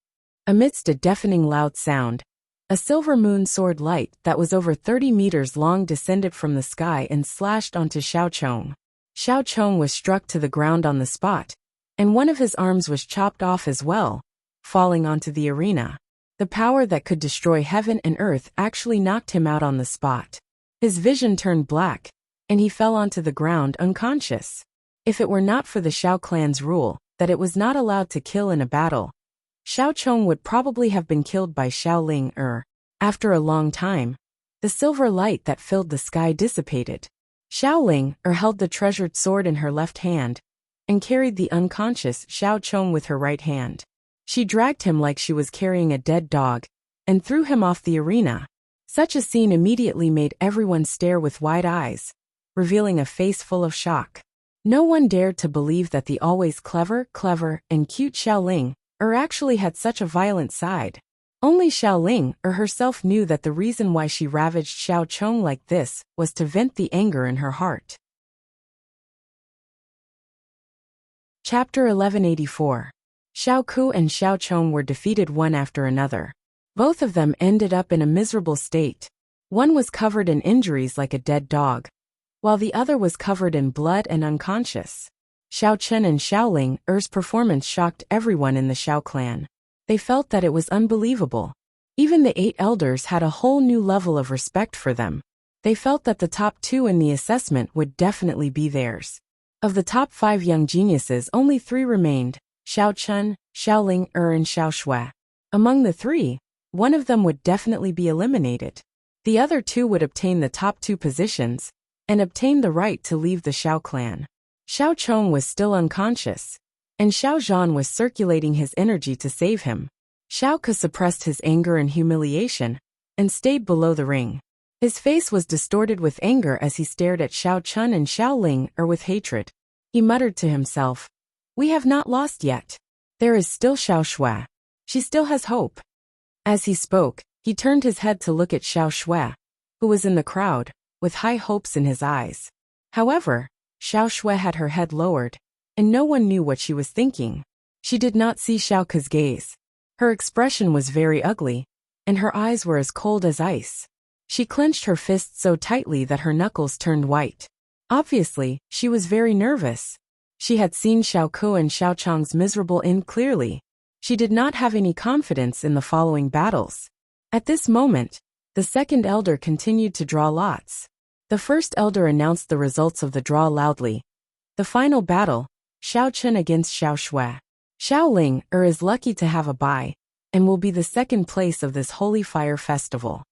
Amidst a deafening loud sound, a silver moon sword light that was over 30 meters long descended from the sky and slashed onto Xiao Chong. Xiao Chong was struck to the ground on the spot, and one of his arms was chopped off as well, falling onto the arena. The power that could destroy heaven and earth actually knocked him out on the spot. His vision turned black, and he fell onto the ground unconscious. If it were not for the Xiao clan's rule that it was not allowed to kill in a battle, Xiao Chong would probably have been killed by Xiaoling. After a long time, the silver light that filled the sky dissipated. Xiaoling held the treasured sword in her left hand, and carried the unconscious Xiao Chong with her right hand. She dragged him like she was carrying a dead dog, and threw him off the arena. Such a scene immediately made everyone stare with wide eyes, revealing a face full of shock. No one dared to believe that the always clever, and cute Xiaoling actually had such a violent side. Only Xiaoling herself knew that the reason why she ravaged Xiao Chong like this was to vent the anger in her heart. Chapter 1184. Xiao Ku and Xiao Chong were defeated one after another. Both of them ended up in a miserable state. One was covered in injuries like a dead dog, while the other was covered in blood and unconscious. Xiao Chen and Xiaoling's performance shocked everyone in the Xiao clan. They felt that it was unbelievable. Even the 8 elders had a whole new level of respect for them. They felt that the top 2 in the assessment would definitely be theirs. Of the top 5 young geniuses, only 3 remained: Xiao Chen, Xiaoling and Xiao Shui. Among the 3, one of them would definitely be eliminated. The other 2 would obtain the top 2 positions and obtain the right to leave the Xiao clan. Xiao Chong was still unconscious, and Xiao Zhan was circulating his energy to save him. Xiao Ke suppressed his anger and humiliation and stayed below the ring. His face was distorted with anger as he stared at Xiao Chen and Xiaoling with hatred. He muttered to himself, "We have not lost yet. There is still Xiao Shui. She still has hope." As he spoke, he turned his head to look at Xiao Shui, who was in the crowd, with high hopes in his eyes. However, Xiao Shui had her head lowered, and no one knew what she was thinking. She did not see Xiao Ke's gaze. Her expression was very ugly, and her eyes were as cold as ice. She clenched her fists so tightly that her knuckles turned white. Obviously, she was very nervous. She had seen Xiao Ku and Xiao Chong's miserable end clearly. She did not have any confidence in the following battles. At this moment, the second elder continued to draw lots. The first elder announced the results of the draw loudly. The final battle, Xiao Chen against Xiao Shui. Xiaoling is lucky to have a bye, and will be the second place of this holy fire festival.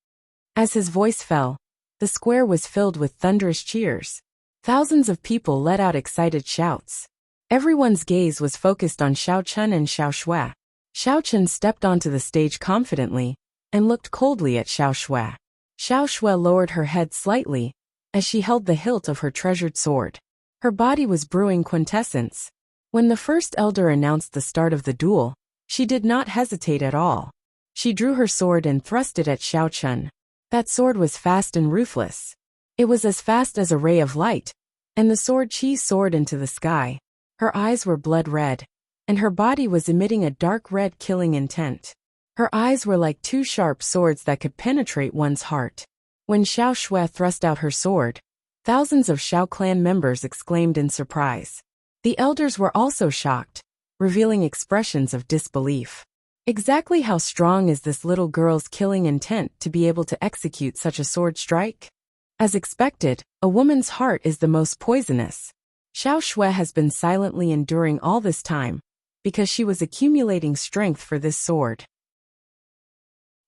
As his voice fell, the square was filled with thunderous cheers. Thousands of people let out excited shouts. Everyone's gaze was focused on Xiao Chen and Xiao Shui. Xiao Chen stepped onto the stage confidently and looked coldly at Xiao Shui. Xiao Shui lowered her head slightly as she held the hilt of her treasured sword. Her body was brewing quintessence. When the first elder announced the start of the duel, she did not hesitate at all. She drew her sword and thrust it at Xiao Chen. That sword was fast and ruthless. It was as fast as a ray of light, and the sword soared into the sky. Her eyes were blood red, and her body was emitting a dark red killing intent. Her eyes were like 2 sharp swords that could penetrate one's heart. When Xiao Shui thrust out her sword, thousands of Xiao clan members exclaimed in surprise. The elders were also shocked, revealing expressions of disbelief. Exactly how strong is this little girl's killing intent to be able to execute such a sword strike? As expected, a woman's heart is the most poisonous. Xiao Shui has been silently enduring all this time, because she was accumulating strength for this sword.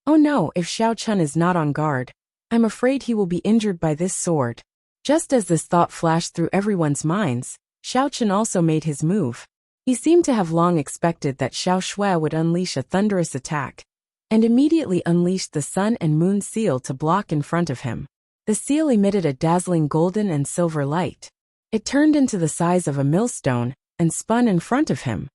Oh no, if Xiao Chen is not on guard, I'm afraid he will be injured by this sword. Just as this thought flashed through everyone's minds, Xiao Chen also made his move. He seemed to have long expected that Xiao Shui would unleash a thunderous attack, and immediately unleashed the sun and moon seal to block in front of him. The seal emitted a dazzling golden and silver light. It turned into the size of a millstone and spun in front of him.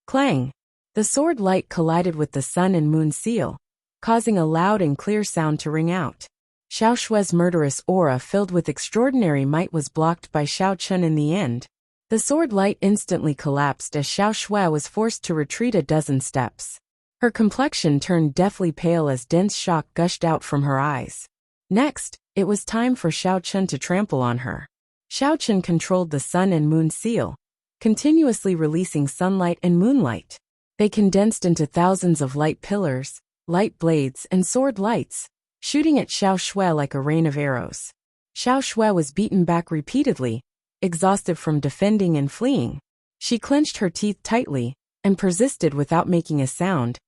Clang! The sword light collided with the sun and moon seal, causing a loud and clear sound to ring out. Xiao Shui's murderous aura filled with extraordinary might was blocked by Xiao Chen in the end. The sword light instantly collapsed as Xiao Shui was forced to retreat a dozen steps. Her complexion turned deathly pale as dense shock gushed out from her eyes. Next, it was time for Xiao Chen to trample on her. Xiao Chen controlled the sun and moon seal, continuously releasing sunlight and moonlight. They condensed into thousands of light pillars, light blades, and sword lights, shooting at Xiao Shui like a rain of arrows. Xiao Shui was beaten back repeatedly, exhausted from defending and fleeing. She clenched her teeth tightly and persisted without making a sound,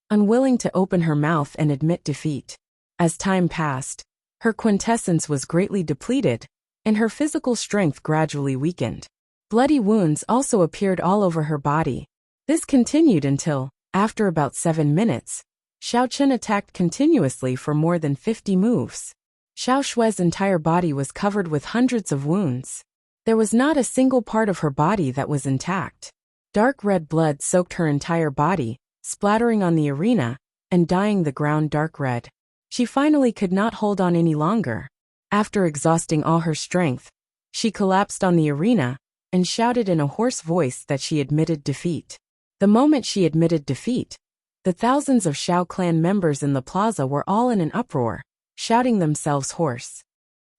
unwilling to open her mouth and admit defeat. As time passed, her quintessence was greatly depleted, and her physical strength gradually weakened. Bloody wounds also appeared all over her body. This continued until, after about 7 minutes, Xiao Chen attacked continuously for more than 50 moves. Xiao Shui's entire body was covered with hundreds of wounds. There was not a single part of her body that was intact. Dark red blood soaked her entire body, splattering on the arena, and dyeing the ground dark red. She finally could not hold on any longer. After exhausting all her strength, she collapsed on the arena and shouted in a hoarse voice that she admitted defeat. The moment she admitted defeat, the thousands of Shao clan members in the plaza were all in an uproar, shouting themselves hoarse.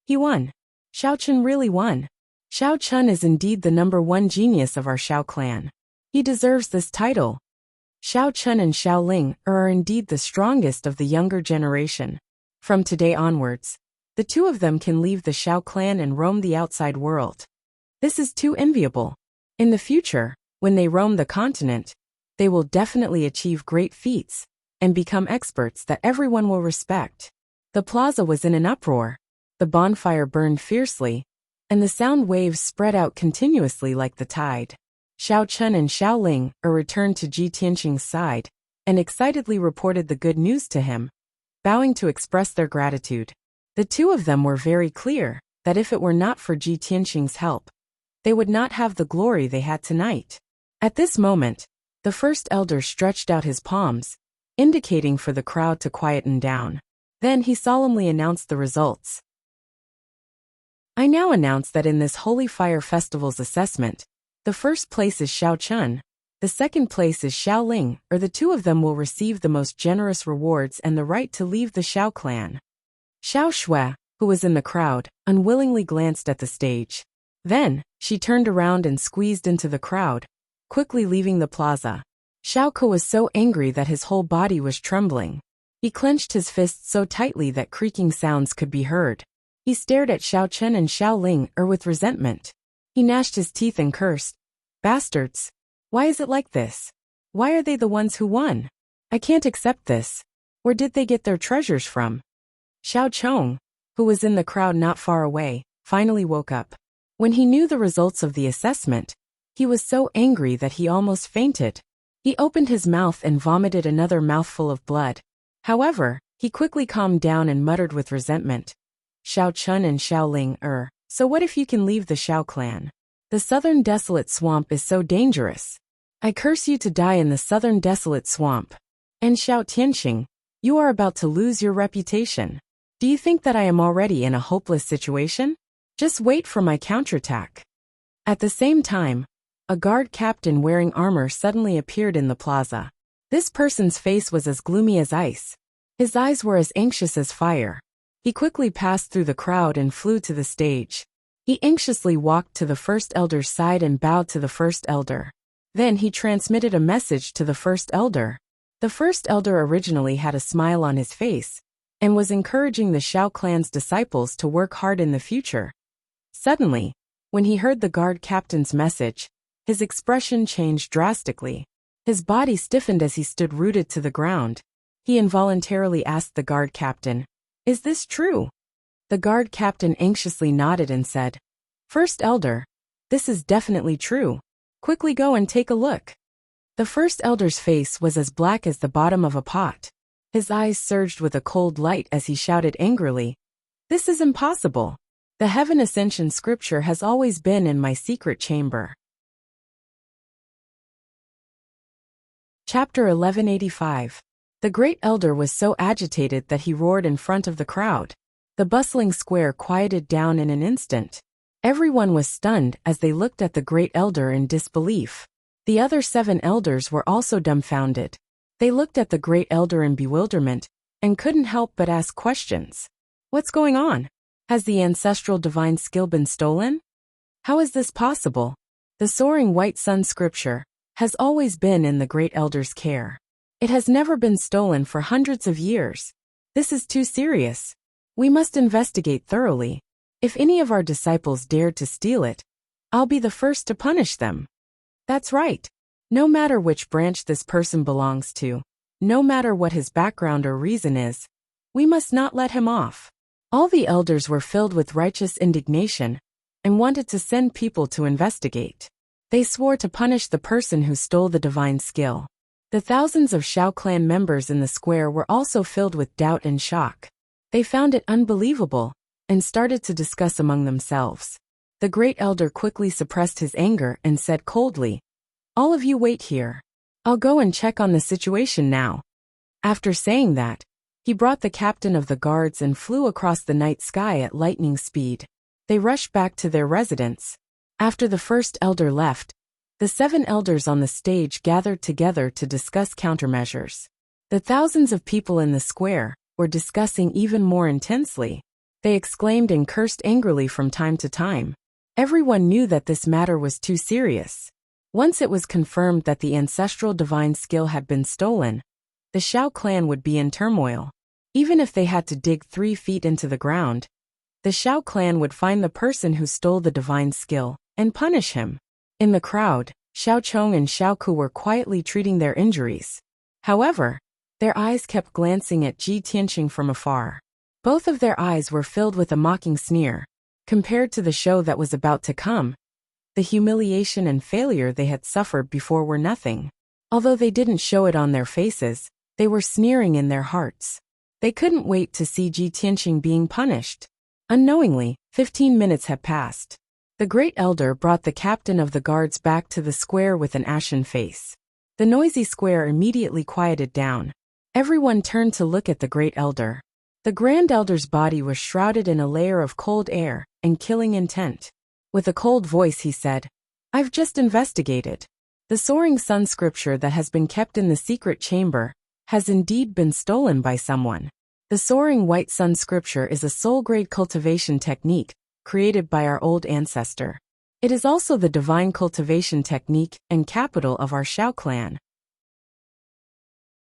He won. Shao Chun really won. Shao Chun is indeed the #1 genius of our Shao clan. He deserves this title. Shao Chun and Shao Ling are indeed the strongest of the younger generation. From today onwards, the two of them can leave the Shao clan and roam the outside world. This is too enviable. In the future, when they roam the continent, they will definitely achieve great feats and become experts that everyone will respect. The plaza was in an uproar. The bonfire burned fiercely, and the sound waves spread out continuously like the tide. Shao Chun and Shao Ling returned to Ji Tianqing's side and excitedly reported the good news to him, bowing to express their gratitude. The two of them were very clear that if it were not for Ji Tianqing's help, they would not have the glory they had tonight. At this moment, the first elder stretched out his palms, indicating for the crowd to quieten down. Then he solemnly announced the results. I now announce that in this Holy Fire Festival's assessment, the first place is Shao Chun, the second place is Shao Ling, the two of them will receive the most generous rewards and the right to leave the Shao clan. Shao Shui, who was in the crowd, unwillingly glanced at the stage. Then, she turned around and squeezed into the crowd, quickly leaving the plaza. Shao Ke was so angry that his whole body was trembling. He clenched his fists so tightly that creaking sounds could be heard. He stared at Shao Chun and Shao Ling with resentment. He gnashed his teeth and cursed, "Bastards! Why is it like this? Why are they the ones who won? I can't accept this. Where did they get their treasures from?" Xiao Chong, who was in the crowd not far away, finally woke up. When he knew the results of the assessment, he was so angry that he almost fainted. He opened his mouth and vomited another mouthful of blood. However, he quickly calmed down and muttered with resentment, "Shao Chun and Shao Ling, so what if you can leave the Shao clan? The southern desolate swamp is so dangerous. I curse you to die in the southern desolate swamp. And Shao Tianqing, you are about to lose your reputation. Do you think that I am already in a hopeless situation? Just wait for my counterattack." At the same time, a guard captain wearing armor suddenly appeared in the plaza. This person's face was as gloomy as ice. His eyes were as anxious as fire. He quickly passed through the crowd and flew to the stage. He anxiously walked to the first elder's side and bowed to the first elder. Then he transmitted a message to the first elder. The first elder originally had a smile on his face and was encouraging the Shao clan's disciples to work hard in the future. Suddenly, when he heard the guard captain's message, his expression changed drastically. His body stiffened as he stood rooted to the ground. He involuntarily asked the guard captain, "Is this true?" The guard captain anxiously nodded and said, "First elder, this is definitely true. Quickly go and take a look." The first elder's face was as black as the bottom of a pot. His eyes surged with a cold light as he shouted angrily, "This is impossible. The Heaven Ascension scripture has always been in my secret chamber." Chapter 1185. The great elder was so agitated that he roared in front of the crowd. The bustling square quieted down in an instant. Everyone was stunned as they looked at the great elder in disbelief. The other 7 elders were also dumbfounded. They looked at the great elder in bewilderment and couldn't help but ask questions. What's going on? Has the ancestral divine skill been stolen? How is this possible? The soaring white sun scripture has always been in the great elder's care. It has never been stolen for hundreds of years. This is too serious. We must investigate thoroughly. If any of our disciples dared to steal it, I'll be the first to punish them. That's right. No matter which branch this person belongs to, no matter what his background or reason is, we must not let him off. All the elders were filled with righteous indignation and wanted to send people to investigate. They swore to punish the person who stole the divine skill. The thousands of Shao clan members in the square were also filled with doubt and shock. They found it unbelievable and started to discuss among themselves. The great elder quickly suppressed his anger and said coldly, "All of you wait here. I'll go and check on the situation now." After saying that, he brought the captain of the guards and flew across the night sky at lightning speed. They rushed back to their residence. After the first elder left, the 7 elders on the stage gathered together to discuss countermeasures. The thousands of people in the square were discussing even more intensely. They exclaimed and cursed angrily from time to time. Everyone knew that this matter was too serious. Once it was confirmed that the ancestral divine skill had been stolen, the Shao clan would be in turmoil. Even if they had to dig 3 feet into the ground, the Shao clan would find the person who stole the divine skill and punish him. In the crowd, Xiao Chong and Xiao Ku were quietly treating their injuries. However, their eyes kept glancing at Ji Tianqing from afar. Both of their eyes were filled with a mocking sneer. Compared to the show that was about to come, the humiliation and failure they had suffered before were nothing. Although they didn't show it on their faces, they were sneering in their hearts. They couldn't wait to see Ji Tianqing being punished. Unknowingly, 15 minutes had passed. The great elder brought the captain of the guards back to the square with an ashen face. The noisy square immediately quieted down. Everyone turned to look at the great elder. The grand elder's body was shrouded in a layer of cold air and killing intent. With a cold voice he said, "I've just investigated. The soaring sun scripture that has been kept in the secret chamber has indeed been stolen by someone. The soaring white sun scripture is a soul-grade cultivation technique created by our old ancestor. It is also the divine cultivation technique and capital of our Shao clan.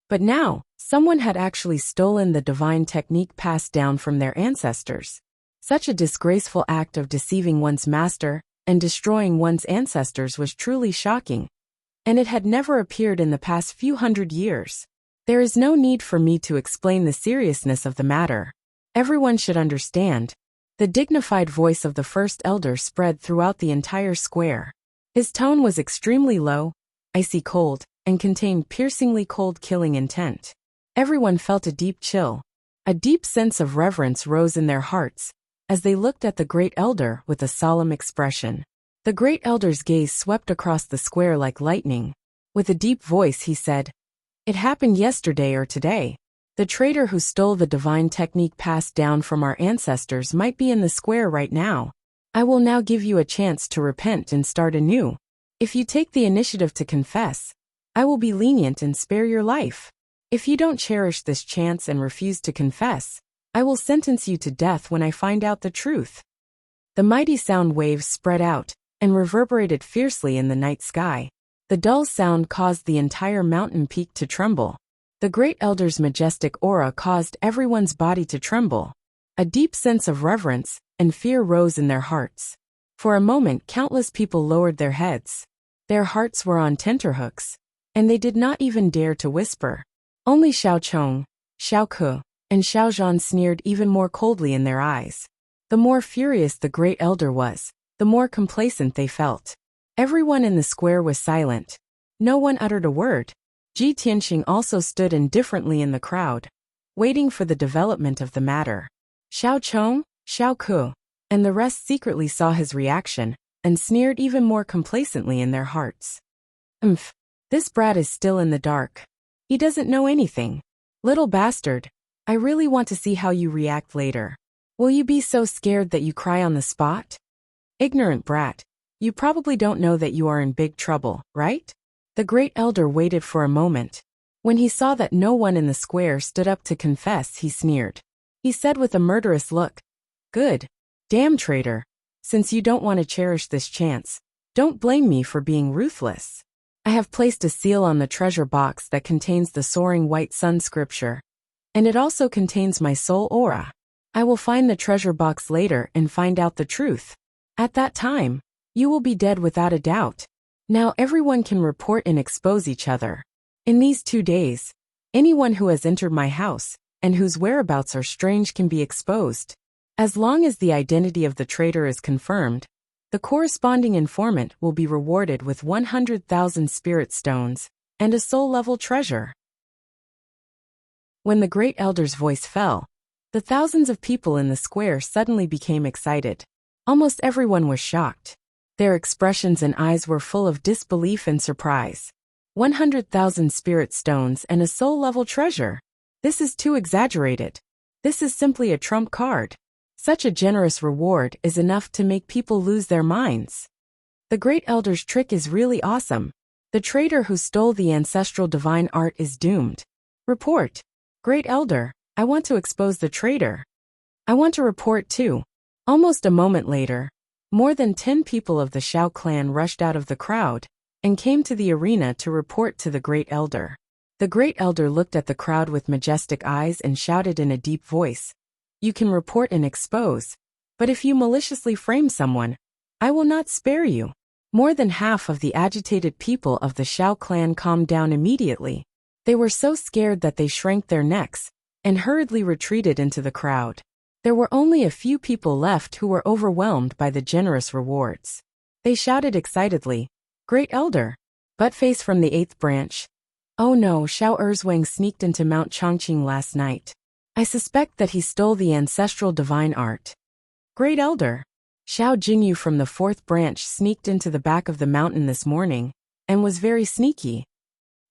But now, someone had actually stolen the divine technique passed down from their ancestors. Such a disgraceful act of deceiving one's master and destroying one's ancestors was truly shocking, and it had never appeared in the past few hundred years. There is no need for me to explain the seriousness of the matter. Everyone should understand." The dignified voice of the first elder spread throughout the entire square. His tone was extremely low, icy cold, and contained piercingly cold killing intent. Everyone felt a deep chill. A deep sense of reverence rose in their hearts as they looked at the great elder with a solemn expression. The great elder's gaze swept across the square like lightning. With a deep voice he said, "It happened yesterday or today. The traitor who stole the divine technique passed down from our ancestors might be in the square right now. I will now give you a chance to repent and start anew. If you take the initiative to confess, I will be lenient and spare your life. If you don't cherish this chance and refuse to confess, I will sentence you to death when I find out the truth." The mighty sound waves spread out and reverberated fiercely in the night sky. The dull sound caused the entire mountain peak to tremble. The great elder's majestic aura caused everyone's body to tremble. A deep sense of reverence and fear rose in their hearts. For a moment, countless people lowered their heads. Their hearts were on tenterhooks, and they did not even dare to whisper. Only Xiao Chong, Xiao Ke, and Xiao Zhan sneered even more coldly in their eyes. The more furious the great elder was, the more complacent they felt. Everyone in the square was silent. No one uttered a word. Ji Tianqing also stood indifferently in the crowd, waiting for the development of the matter. Xiao Chong, Xiao Ke, and the rest secretly saw his reaction and sneered even more complacently in their hearts. This brat is still in the dark. He doesn't know anything. Little bastard, I really want to see how you react later. Will you be so scared that you cry on the spot? Ignorant brat. You probably don't know that you are in big trouble, right? The great elder waited for a moment. When he saw that no one in the square stood up to confess, he sneered. He said with a murderous look, "Good. Damn traitor. Since you don't want to cherish this chance, don't blame me for being ruthless. I have placed a seal on the treasure box that contains the soaring white sun scripture, and it also contains my soul aura. I will find the treasure box later and find out the truth. At that time, you will be dead without a doubt. Now everyone can report and expose each other. In these 2 days, anyone who has entered my house and whose whereabouts are strange can be exposed. As long as the identity of the traitor is confirmed, the corresponding informant will be rewarded with 100,000 spirit stones and a soul-level treasure." When the great elder's voice fell, the thousands of people in the square suddenly became excited. Almost everyone was shocked. Their expressions and eyes were full of disbelief and surprise. 100,000 spirit stones and a soul-level treasure. This is too exaggerated. This is simply a trump card. Such a generous reward is enough to make people lose their minds. The Great Elder's trick is really awesome. The traitor who stole the ancestral divine art is doomed. Report. Great Elder, I want to expose the traitor. I want to report too. Almost a moment later, more than 10 people of the Shao clan rushed out of the crowd and came to the arena to report to the Great Elder. The Great Elder looked at the crowd with majestic eyes and shouted in a deep voice, "You can report and expose, but if you maliciously frame someone, I will not spare you." More than half of the agitated people of the Shao clan calmed down immediately. They were so scared that they shrank their necks and hurriedly retreated into the crowd. There were only a few people left who were overwhelmed by the generous rewards. They shouted excitedly, "Great Elder!" Buttface from the 8th branch. "Oh no, Xiao Erzwang sneaked into Mount Chongqing last night. I suspect that he stole the ancestral divine art." Great Elder. Xiao Jingyu from the 4th branch sneaked into the back of the mountain this morning and was very sneaky.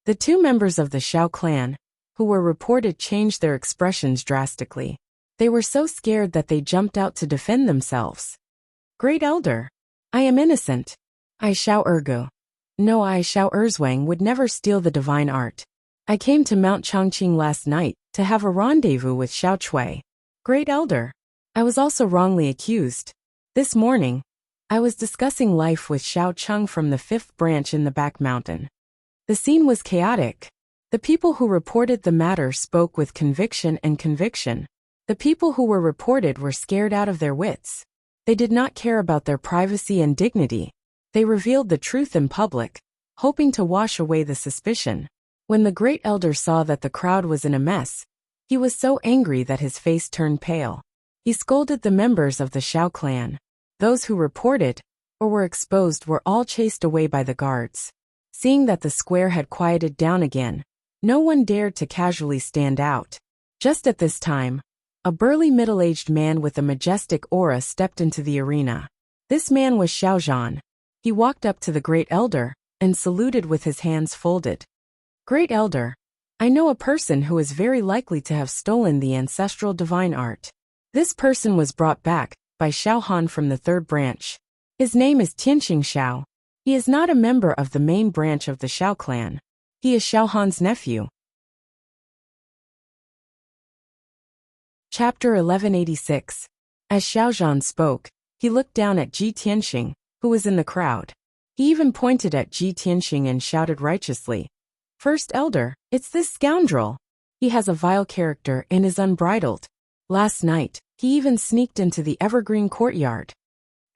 The 2 members of the Shao clan, who were reported, changed their expressions drastically. They were so scared that they jumped out to defend themselves. Great Elder. I am innocent. I Xiao Ergu. No, I Xiao Erzwang would never steal the divine art. I came to Mount Chongqing last night to have a rendezvous with Xiao Chui. Great Elder. I was also wrongly accused. This morning, I was discussing life with Xiao Cheng from the 5th branch in the back mountain. The scene was chaotic. The people who reported the matter spoke with conviction and conviction. The people who were reported were scared out of their wits. They did not care about their privacy and dignity. They revealed the truth in public, hoping to wash away the suspicion. When the Great Elder saw that the crowd was in a mess, he was so angry that his face turned pale. He scolded the members of the Shao clan. Those who reported or were exposed were all chased away by the guards. Seeing that the square had quieted down again, no one dared to casually stand out. Just at this time, a burly middle-aged man with a majestic aura stepped into the arena. This man was Xiao Zhan. He walked up to the Great Elder and saluted with his hands folded. Great Elder, I know a person who is very likely to have stolen the ancestral divine art. This person was brought back by Xiao Han from the 3rd branch. His name is Tianxing Xiao. He is not a member of the main branch of the Shao clan. He is Xiao Han's nephew. Chapter 1186. As Xiao Zhan spoke, he looked down at Ji Tianxing, who was in the crowd. He even pointed at Ji Tianxing and shouted righteously, "First Elder, it's this scoundrel. He has a vile character and is unbridled. Last night, he even sneaked into the evergreen courtyard."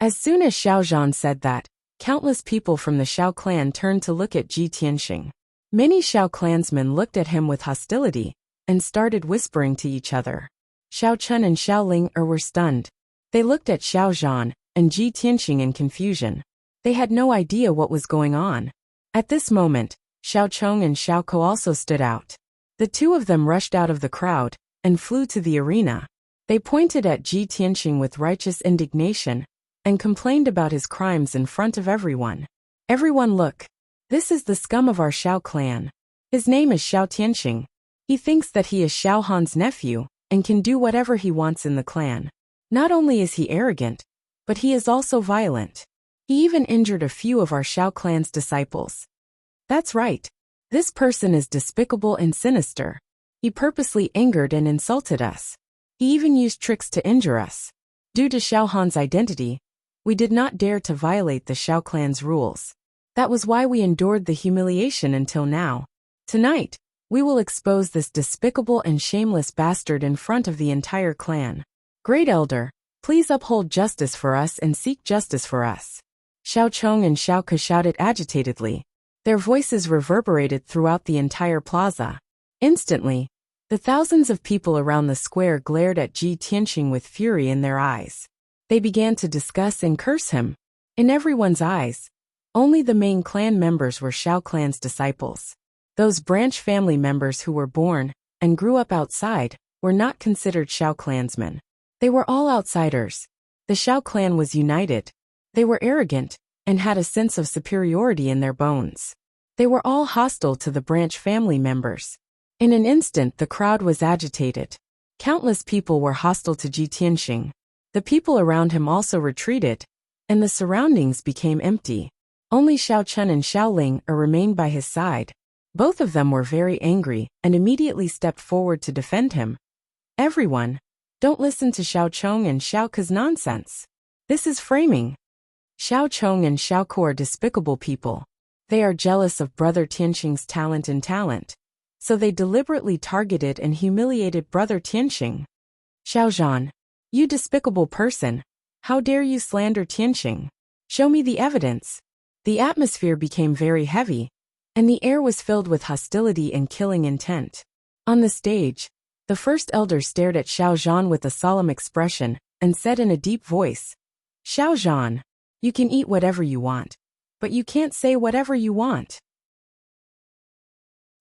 As soon as Xiao Zhan said that, countless people from the Shao clan turned to look at Ji Tianxing. Many Shao clansmen looked at him with hostility and started whispering to each other. Xiao Chun and Xiao Ling were stunned. They looked at Xiao Zhan and Ji Tianxing in confusion. They had no idea what was going on. At this moment, Xiao Chong and Xiao Ko also stood out. The 2 of them rushed out of the crowd and flew to the arena. They pointed at Ji Tianxing with righteous indignation and complained about his crimes in front of everyone. "Everyone look. This is the scum of our Shao clan. His name is Xiao Tianxing. He thinks that he is Xiao Han's nephew and can do whatever he wants in the clan. Not only is he arrogant, but he is also violent. He even injured a few of our Shao clan's disciples. That's right. This person is despicable and sinister. He purposely angered and insulted us. He even used tricks to injure us. Due to Xiao Han's identity, we did not dare to violate the Shao clan's rules. That was why we endured the humiliation until now. Tonight, we will expose this despicable and shameless bastard in front of the entire clan. Great Elder, please uphold justice for us and seek justice for us." Xiao Chong and Xiao Ke shouted agitatedly. Their voices reverberated throughout the entire plaza. Instantly, the thousands of people around the square glared at Ji Tianxing with fury in their eyes. They began to discuss and curse him. In everyone's eyes, only the main clan members were Shao clan's disciples. Those branch family members who were born and grew up outside were not considered Shao clansmen. They were all outsiders. The Shao clan was united. They were arrogant and had a sense of superiority in their bones. They were all hostile to the branch family members. In an instant the crowd was agitated. Countless people were hostile to Ji Tianxing. The people around him also retreated, and the surroundings became empty. Only Xiao Chun and Xiao Ling remained by his side. Both of them were very angry and immediately stepped forward to defend him. Everyone, don't listen to Xiao Chong and Xiao Ke's nonsense. This is framing. Xiao Chong and Xiao Ke are despicable people. They are jealous of Brother Tianxing's talent, so they deliberately targeted and humiliated Brother Tianxing. Xiao Zhan, you despicable person, how dare you slander Tianxing? Show me the evidence. The atmosphere became very heavy, and the air was filled with hostility and killing intent. On the stage, the first elder stared at Xiao Zhan with a solemn expression and said in a deep voice, Xiao Zhan, you can eat whatever you want, but you can't say whatever you want.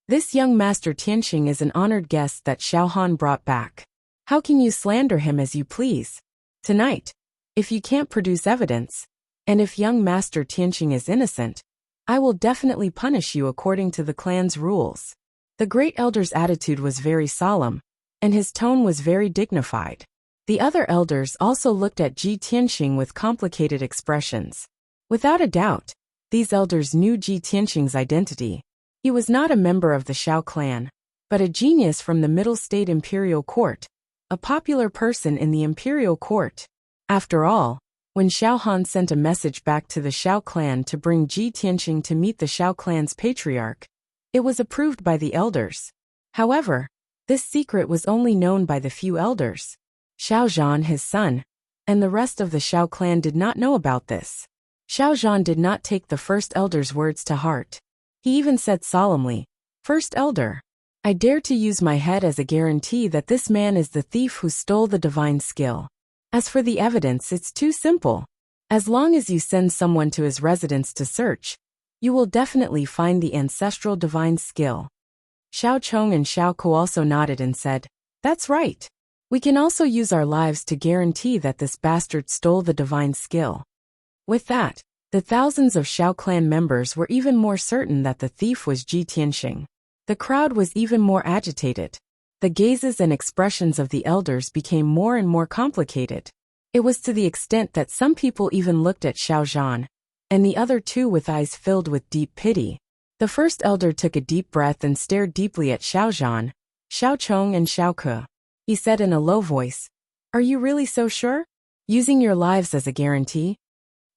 This young master Tianxing is an honored guest that Xiao Han brought back. How can you slander him as you please? Tonight, if you can't produce evidence, and if young master Tianxing is innocent, I will definitely punish you according to the clan's rules. The great elder's attitude was very solemn, and his tone was very dignified. The other elders also looked at Ji Tianxing with complicated expressions. Without a doubt, these elders knew Ji Tianxing's identity. He was not a member of the Xiao clan, but a genius from the Middle State Imperial Court, a popular person in the Imperial Court. After all, when Xiao Han sent a message back to the Xiao clan to bring Ji Tianxing to meet the Xiao clan's patriarch, it was approved by the elders. However, this secret was only known by the few elders. Xiao Zhan, his son, and the rest of the Xiao clan did not know about this. Xiao Zhan did not take the first elder's words to heart. He even said solemnly, First elder, I dare to use my head as a guarantee that this man is the thief who stole the divine skill. As for the evidence, it's too simple. As long as you send someone to his residence to search, you will definitely find the ancestral divine skill. Xiao Chong and Xiao Ke also nodded and said, That's right. We can also use our lives to guarantee that this bastard stole the divine skill. With that, the thousands of Xiao clan members were even more certain that the thief was Ji Tianxing. The crowd was even more agitated. The gazes and expressions of the elders became more and more complicated. It was to the extent that some people even looked at Xiao Zhan, and the other two with eyes filled with deep pity. The first elder took a deep breath and stared deeply at Xiao Zhan, Xiao Chong and Xiao Ke. He said in a low voice, Are you really so sure? Using your lives as a guarantee?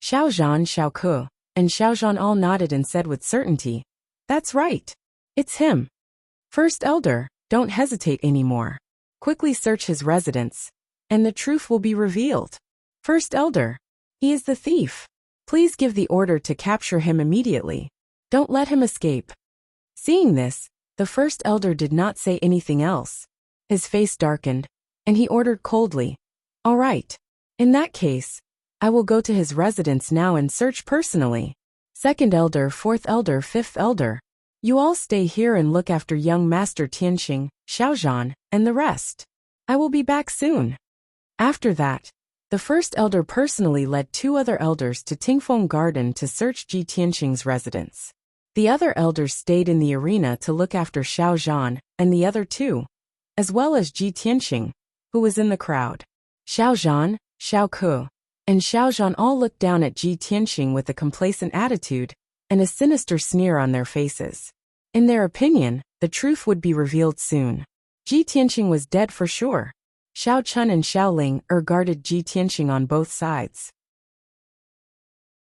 Xiao Zhan, Xiao Ke, and Xiao Zhan all nodded and said with certainty, That's right. It's him. First elder, don't hesitate anymore. Quickly search his residence, and the truth will be revealed. First elder, he is the thief. Please give the order to capture him immediately. Don't let him escape. Seeing this, the first elder did not say anything else. His face darkened, and he ordered coldly, All right. In that case, I will go to his residence now and search personally. Second elder, fourth elder, fifth elder. You all stay here and look after young master Tianxing, Xiao Zhan, and the rest. I will be back soon. After that, the first elder personally led two other elders to Tingfeng Garden to search Ji Tianxing's residence. The other elders stayed in the arena to look after Xiao Zhan and the other two, as well as Ji Tianxing, who was in the crowd. Xiao Zhan, Xiao Ke, and Xiao Zhan all looked down at Ji Tianxing with a complacent attitude and a sinister sneer on their faces. In their opinion, the truth would be revealed soon. Ji Tianxing was dead for sure. Xiao Chun and Xiao Ling guarded Ji Tianxing on both sides.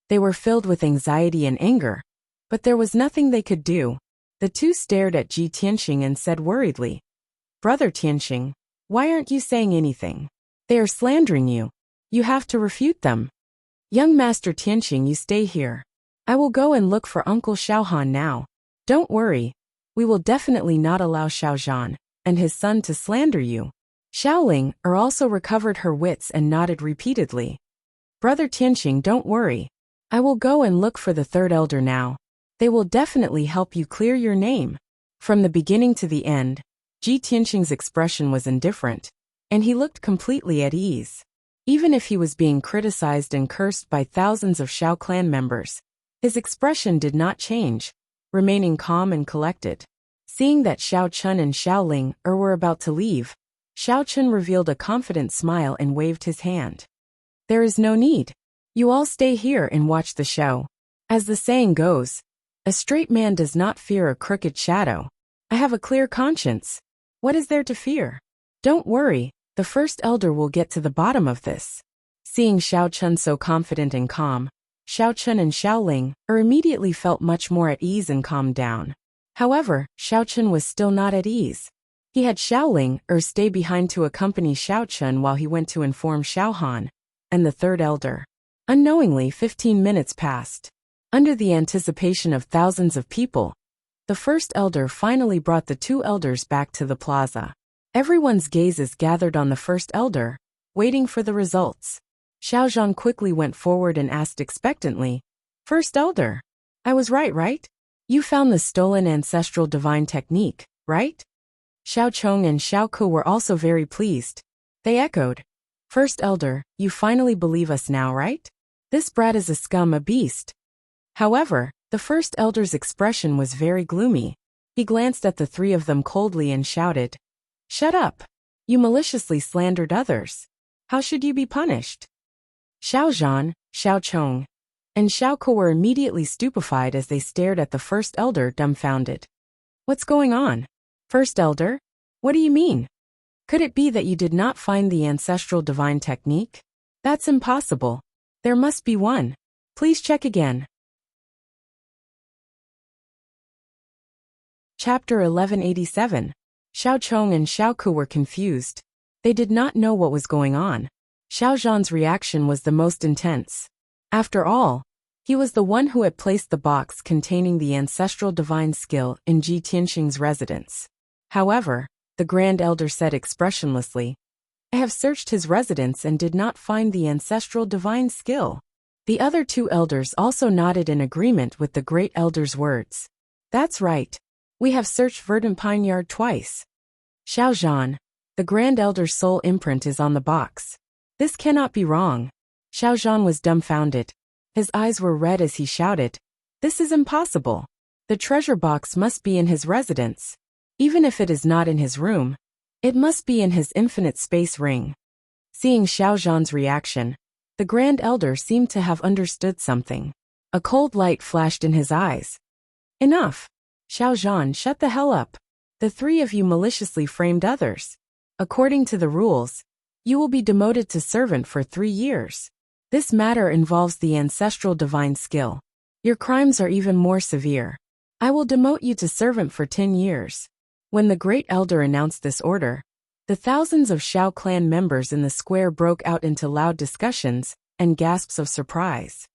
They were filled with anxiety and anger, but there was nothing they could do. The two stared at Ji Tianxing and said worriedly, Brother Tianxing, why aren't you saying anything? They are slandering you. You have to refute them. Young Master Tianxing, you stay here. I will go and look for Uncle Xiao Han now. Don't worry. We will definitely not allow Xiao Zhan and his son to slander you. Xiao Ling also recovered her wits and nodded repeatedly. Brother Tianxing, don't worry. I will go and look for the third elder now. They will definitely help you clear your name. From the beginning to the end, Ji Tianxing's expression was indifferent, and he looked completely at ease. Even if he was being criticized and cursed by thousands of Xiao clan members, his expression did not change. remaining calm and collected. Seeing that Xiao Chun and Xiao Ling were about to leave, Xiao Chun revealed a confident smile and waved his hand. There is no need. You all stay here and watch the show. As the saying goes, a straight man does not fear a crooked shadow. I have a clear conscience. What is there to fear? Don't worry, the first elder will get to the bottom of this. Seeing Xiao Chun so confident and calm, Xiao Chun and Xiao Ling immediately felt much more at ease and calmed down. However, Xiao Chun was still not at ease. He had Xiao Ling stay behind to accompany Xiao Chun while he went to inform Xiao Han and the third elder. Unknowingly, 15 minutes passed. Under the anticipation of thousands of people, the first elder finally brought the two elders back to the plaza. Everyone's gazes gathered on the first elder, waiting for the results. Xiao Zhan quickly went forward and asked expectantly, "First elder, I was right? You found the stolen ancestral divine technique, right?" Xiao Chong and Xiao Ke were also very pleased. They echoed, "First elder, you finally believe us now, right? This brat is a scum, a beast." However, the first elder's expression was very gloomy. He glanced at the three of them coldly and shouted, "Shut up! You maliciously slandered others. How should you be punished?" Xiao Zhan, Xiao Chong, and Xiao Ke were immediately stupefied as they stared at the first elder dumbfounded. "What's going on? First elder? What do you mean? Could it be that you did not find the ancestral divine technique? That's impossible. There must be one. Please check again." Chapter 1187. Xiao Chong and Xiao Ke were confused. They did not know what was going on. Xiao Zhan's reaction was the most intense. After all, he was the one who had placed the box containing the ancestral divine skill in Ji Tianxing's residence. However, the Grand Elder said expressionlessly, "I have searched his residence and did not find the ancestral divine skill." The other two elders also nodded in agreement with the Great Elder's words. "That's right. We have searched Verdant Pine Yard twice." Xiao Zhan, the Grand Elder's sole imprint is on the box. This cannot be wrong. Xiao Zhan was dumbfounded. His eyes were red as he shouted, "This is impossible. The treasure box must be in his residence. Even if it is not in his room, it must be in his infinite space ring." Seeing Xiao Zhan's reaction, the Grand Elder seemed to have understood something. A cold light flashed in his eyes. "Enough. Xiao Zhan, shut the hell up. The three of you maliciously framed others. According to the rules, you will be demoted to servant for 3 years. This matter involves the ancestral divine skill. Your crimes are even more severe. I will demote you to servant for 10 years. When the Great Elder announced this order, the thousands of Xiao clan members in the square broke out into loud discussions and gasps of surprise.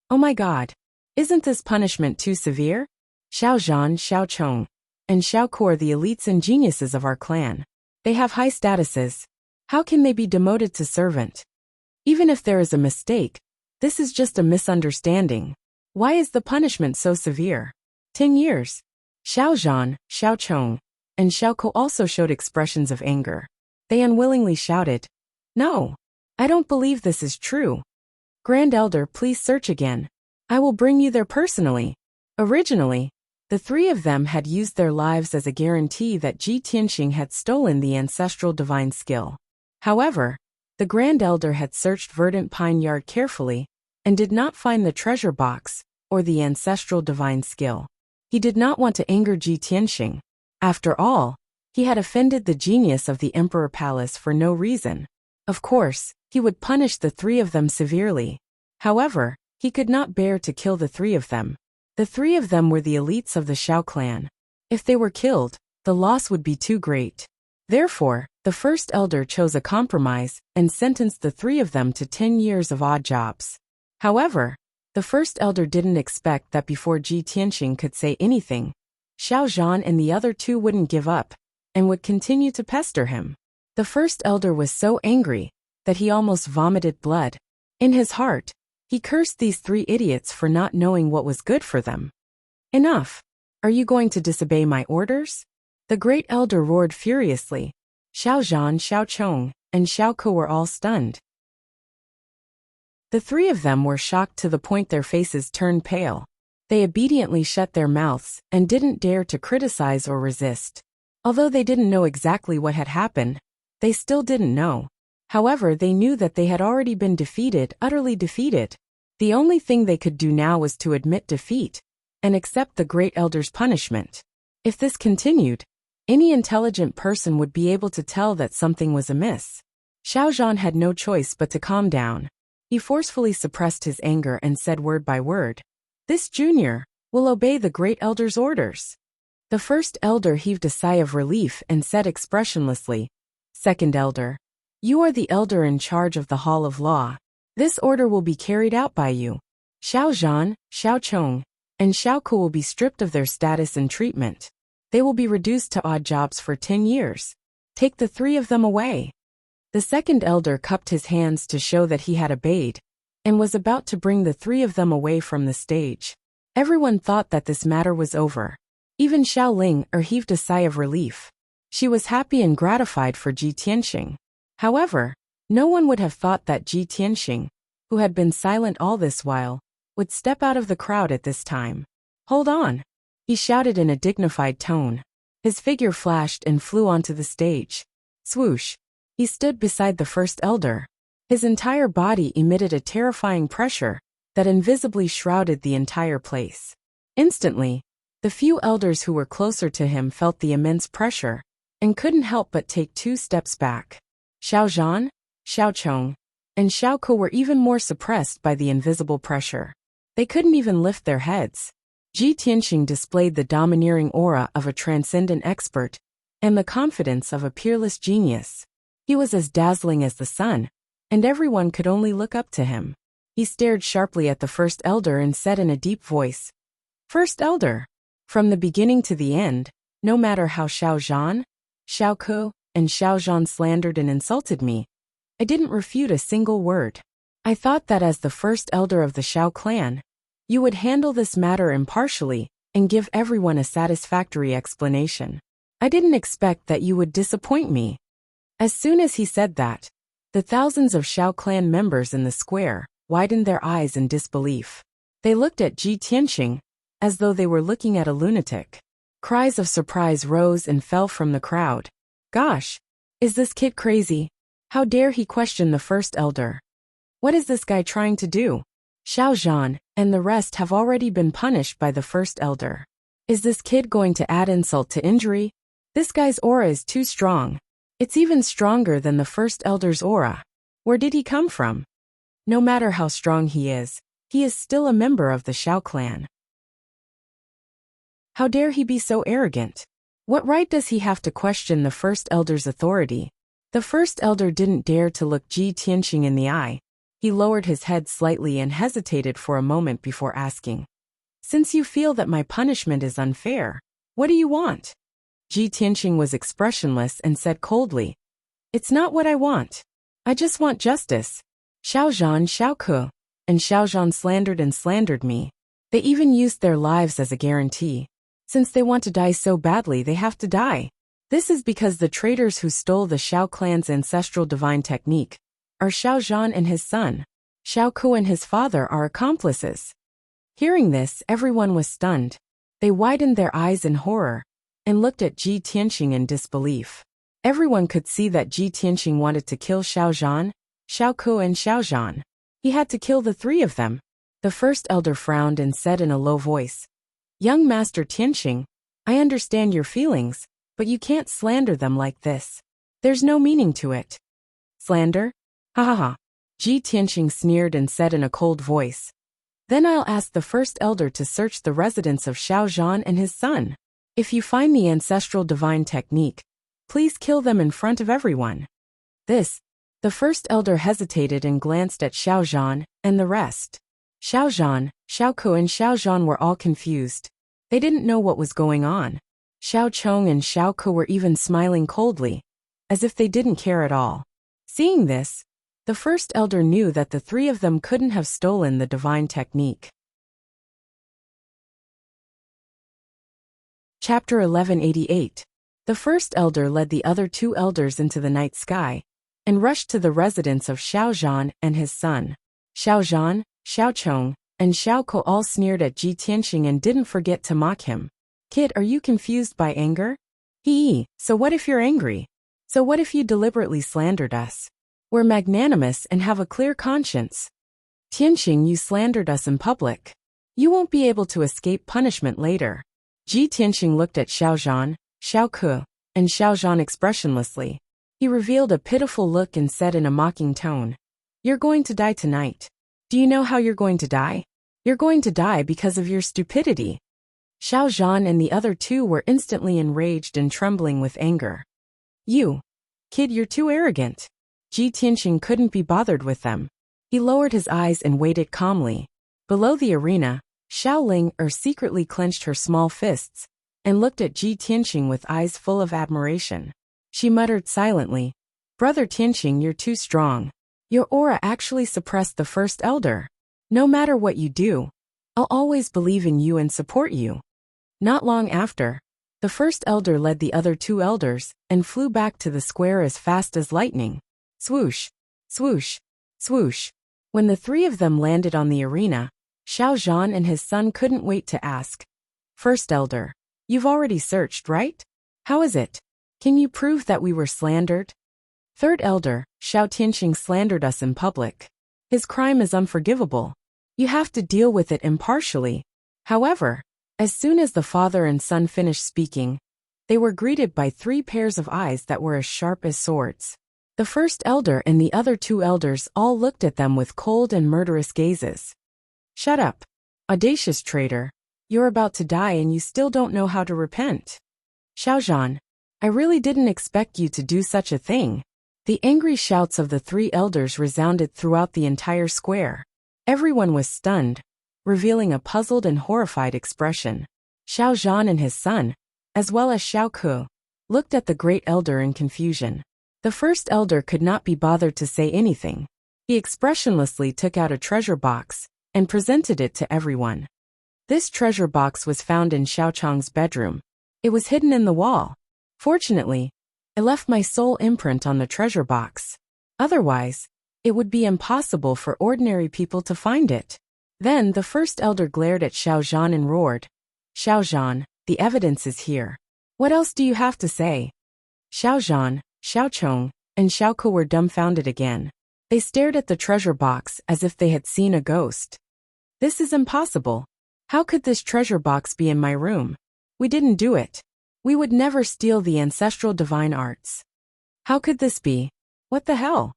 "Oh my God! Isn't this punishment too severe? Xiao Zhan, Xiao Chong, and Xiao Ke are the elites and geniuses of our clan. They have high statuses. How can they be demoted to servant? Even if there is a mistake, this is just a misunderstanding. Why is the punishment so severe? 10 years. Xiao Zhan, Xiao Chong, and Xiao Ke also showed expressions of anger. They unwillingly shouted, "No! I don't believe this is true. Grand Elder, please search again. I will bring you there personally." Originally, the three of them had used their lives as a guarantee that Ji Tianxing had stolen the ancestral divine skill. However, the Grand Elder had searched Verdant Pine Yard carefully and did not find the treasure box or the ancestral divine skill. He did not want to anger Ji Tianxing. After all, he had offended the genius of the Emperor Palace for no reason. Of course, he would punish the three of them severely. However, he could not bear to kill the three of them. The three of them were the elites of the Xiao clan. If they were killed, the loss would be too great. Therefore, the first elder chose a compromise and sentenced the three of them to 10 years of odd jobs. However, the first elder didn't expect that before Ji Tianxing could say anything, Xiao Zhan and the other two wouldn't give up and would continue to pester him. The first elder was so angry that he almost vomited blood. In his heart, he cursed these 3 idiots for not knowing what was good for them. "Enough! Are you going to disobey my orders?" The Great Elder roared furiously. Xiao Zhan, Xiao Chong, and Xiao Ke were all stunned. The 3 of them were shocked to the point their faces turned pale. They obediently shut their mouths and didn't dare to criticize or resist. Although they didn't know exactly what had happened, they still didn't know. However, they knew that they had already been defeated, utterly defeated. The only thing they could do now was to admit defeat and accept the Great Elder's punishment. If this continued, any intelligent person would be able to tell that something was amiss. Xiao Zhan had no choice but to calm down. He forcefully suppressed his anger and said word by word, "This junior will obey the Great Elder's orders." The first elder heaved a sigh of relief and said expressionlessly, "Second elder, you are the elder in charge of the Hall of Law. This order will be carried out by you. Xiao Zhan, Xiao Chong, and Xiao Ke will be stripped of their status and treatment. They will be reduced to odd jobs for 10 years. Take the 3 of them away." The second elder cupped his hands to show that he had obeyed, and was about to bring the 3 of them away from the stage. Everyone thought that this matter was over. Even Xiao Ling heaved a sigh of relief. She was happy and gratified for Ji Tianxing. However, no one would have thought that Ji Tianxing, who had been silent all this while, would step out of the crowd at this time. "Hold on!" he shouted in a dignified tone. His figure flashed and flew onto the stage. Swoosh! He stood beside the first elder. His entire body emitted a terrifying pressure that invisibly shrouded the entire place. Instantly, the few elders who were closer to him felt the immense pressure and couldn't help but take 2 steps back. Xiao Zhan, Xiao Chong, and Xiao Ke were even more suppressed by the invisible pressure. They couldn't even lift their heads. Ji Tianxing displayed the domineering aura of a transcendent expert and the confidence of a peerless genius. He was as dazzling as the sun, and everyone could only look up to him. He stared sharply at the first elder and said in a deep voice, "First elder, from the beginning to the end, no matter how Xiao Zhan, Xiao Ke, and Xiao Zhan slandered and insulted me, I didn't refute a single word. I thought that as the first elder of the Xiao clan, you would handle this matter impartially and give everyone a satisfactory explanation. I didn't expect that you would disappoint me." As soon as he said that, the thousands of Xiao clan members in the square widened their eyes in disbelief. They looked at Ji Tianxing as though they were looking at a lunatic. Cries of surprise rose and fell from the crowd. "Gosh! Is this kid crazy? How dare he question the first elder? What is this guy trying to do? Xiao Zhan and the rest have already been punished by the first elder. Is this kid going to add insult to injury? This guy's aura is too strong. It's even stronger than the first elder's aura. Where did he come from? No matter how strong he is still a member of the Xiao clan. How dare he be so arrogant? What right does he have to question the first elder's authority?" The first elder didn't dare to look Ji Tianxing in the eye. He lowered his head slightly and hesitated for a moment before asking, "Since you feel that my punishment is unfair, what do you want?" Ji Tianxing was expressionless and said coldly, "It's not what I want. I just want justice. Xiao Zhan, Xiao Ke, and Xiao Zhan slandered me. They even used their lives as a guarantee. Since they want to die so badly, they have to die. This is because the traitors who stole the Xiao clan's ancestral divine technique are Xiao Zhan and his son. Xiao Ke and his father are accomplices." Hearing this, everyone was stunned. They widened their eyes in horror and looked at Ji Tianxing in disbelief. Everyone could see that Ji Tianxing wanted to kill Xiao Zhan, Xiao Ke and Xiao Zhan. He had to kill the 3 of them. The first elder frowned and said in a low voice, "Young Master Tianxing, I understand your feelings, but you can't slander them like this. There's no meaning to it." "Slander? Ha ha ha." Ji Tianxing sneered and said in a cold voice, "Then I'll ask the first elder to search the residence of Xiao Zhan and his son. If you find the ancestral divine technique, please kill them in front of everyone." The first elder hesitated and glanced at Xiao Zhan and the rest. Xiao Zhan, Xiao Ke and Xiao Zhan were all confused. They didn't know what was going on. Xiao Chong and Xiao Ke were even smiling coldly, as if they didn't care at all. Seeing this, the first elder knew that the 3 of them couldn't have stolen the divine technique. Chapter 1188. The first elder led the other 2 elders into the night sky and rushed to the residence of Xiao Zhan and his son. Xiao Zhan, Xiao Chong, and Xiaoko all sneered at Ji Tianxing and didn't forget to mock him. Kid, are you confused by anger? So what if you're angry? So what if you deliberately slandered us? We're magnanimous and have a clear conscience. Tianxing, you slandered us in public. You won't be able to escape punishment later. Ji Tianxing looked at Xiaozhan, Xiaoke, and Xiaozhan expressionlessly. He revealed a pitiful look and said in a mocking tone, "You're going to die tonight. Do you know how you're going to die? You're going to die because of your stupidity." Xiaozhan and the other two were instantly enraged and trembling with anger. "You, kid, you're too arrogant." Ji Tianxing couldn't be bothered with them. He lowered his eyes and waited calmly. Below the arena, Xiaoling secretly clenched her small fists and looked at Ji Tianxing with eyes full of admiration. She muttered silently, "Brother Tianxing, you're too strong. Your aura actually suppressed the first elder. No matter what you do, I'll always believe in you and support you." Not long after, the first elder led the other two elders and flew back to the square as fast as lightning. Swoosh, swoosh, swoosh. When the three of them landed on the arena, Xiaozhan and his son couldn't wait to ask, "First elder, you've already searched, right? How is it? Can you prove that we were slandered?" "Third elder, Xiao Tianxing slandered us in public. His crime is unforgivable. You have to deal with it impartially." However, as soon as the father and son finished speaking, they were greeted by 3 pairs of eyes that were as sharp as swords. The first elder and the other 2 elders all looked at them with cold and murderous gazes. "Shut up, audacious traitor. You're about to die and you still don't know how to repent. Xiaozhan, I really didn't expect you to do such a thing." The angry shouts of the 3 elders resounded throughout the entire square. Everyone was stunned, revealing a puzzled and horrified expression. Xiaozhan and his son, as well as Xiaoke, looked at the great elder in confusion. The first elder could not be bothered to say anything. He expressionlessly took out a treasure box and presented it to everyone. This treasure box was found in Xiaochang's bedroom. It was hidden in the wall. Fortunately, I left my soul imprint on the treasure box. Otherwise, it would be impossible for ordinary people to find it. Then the first elder glared at Xiaozhan and roared, "Xiaozhan, the evidence is here. What else do you have to say?" Xiaozhan, Xiaochong, and Xiaoke were dumbfounded again. They stared at the treasure box as if they had seen a ghost. "This is impossible. How could this treasure box be in my room? We didn't do it. We would never steal the ancestral divine arts. How could this be? What the hell?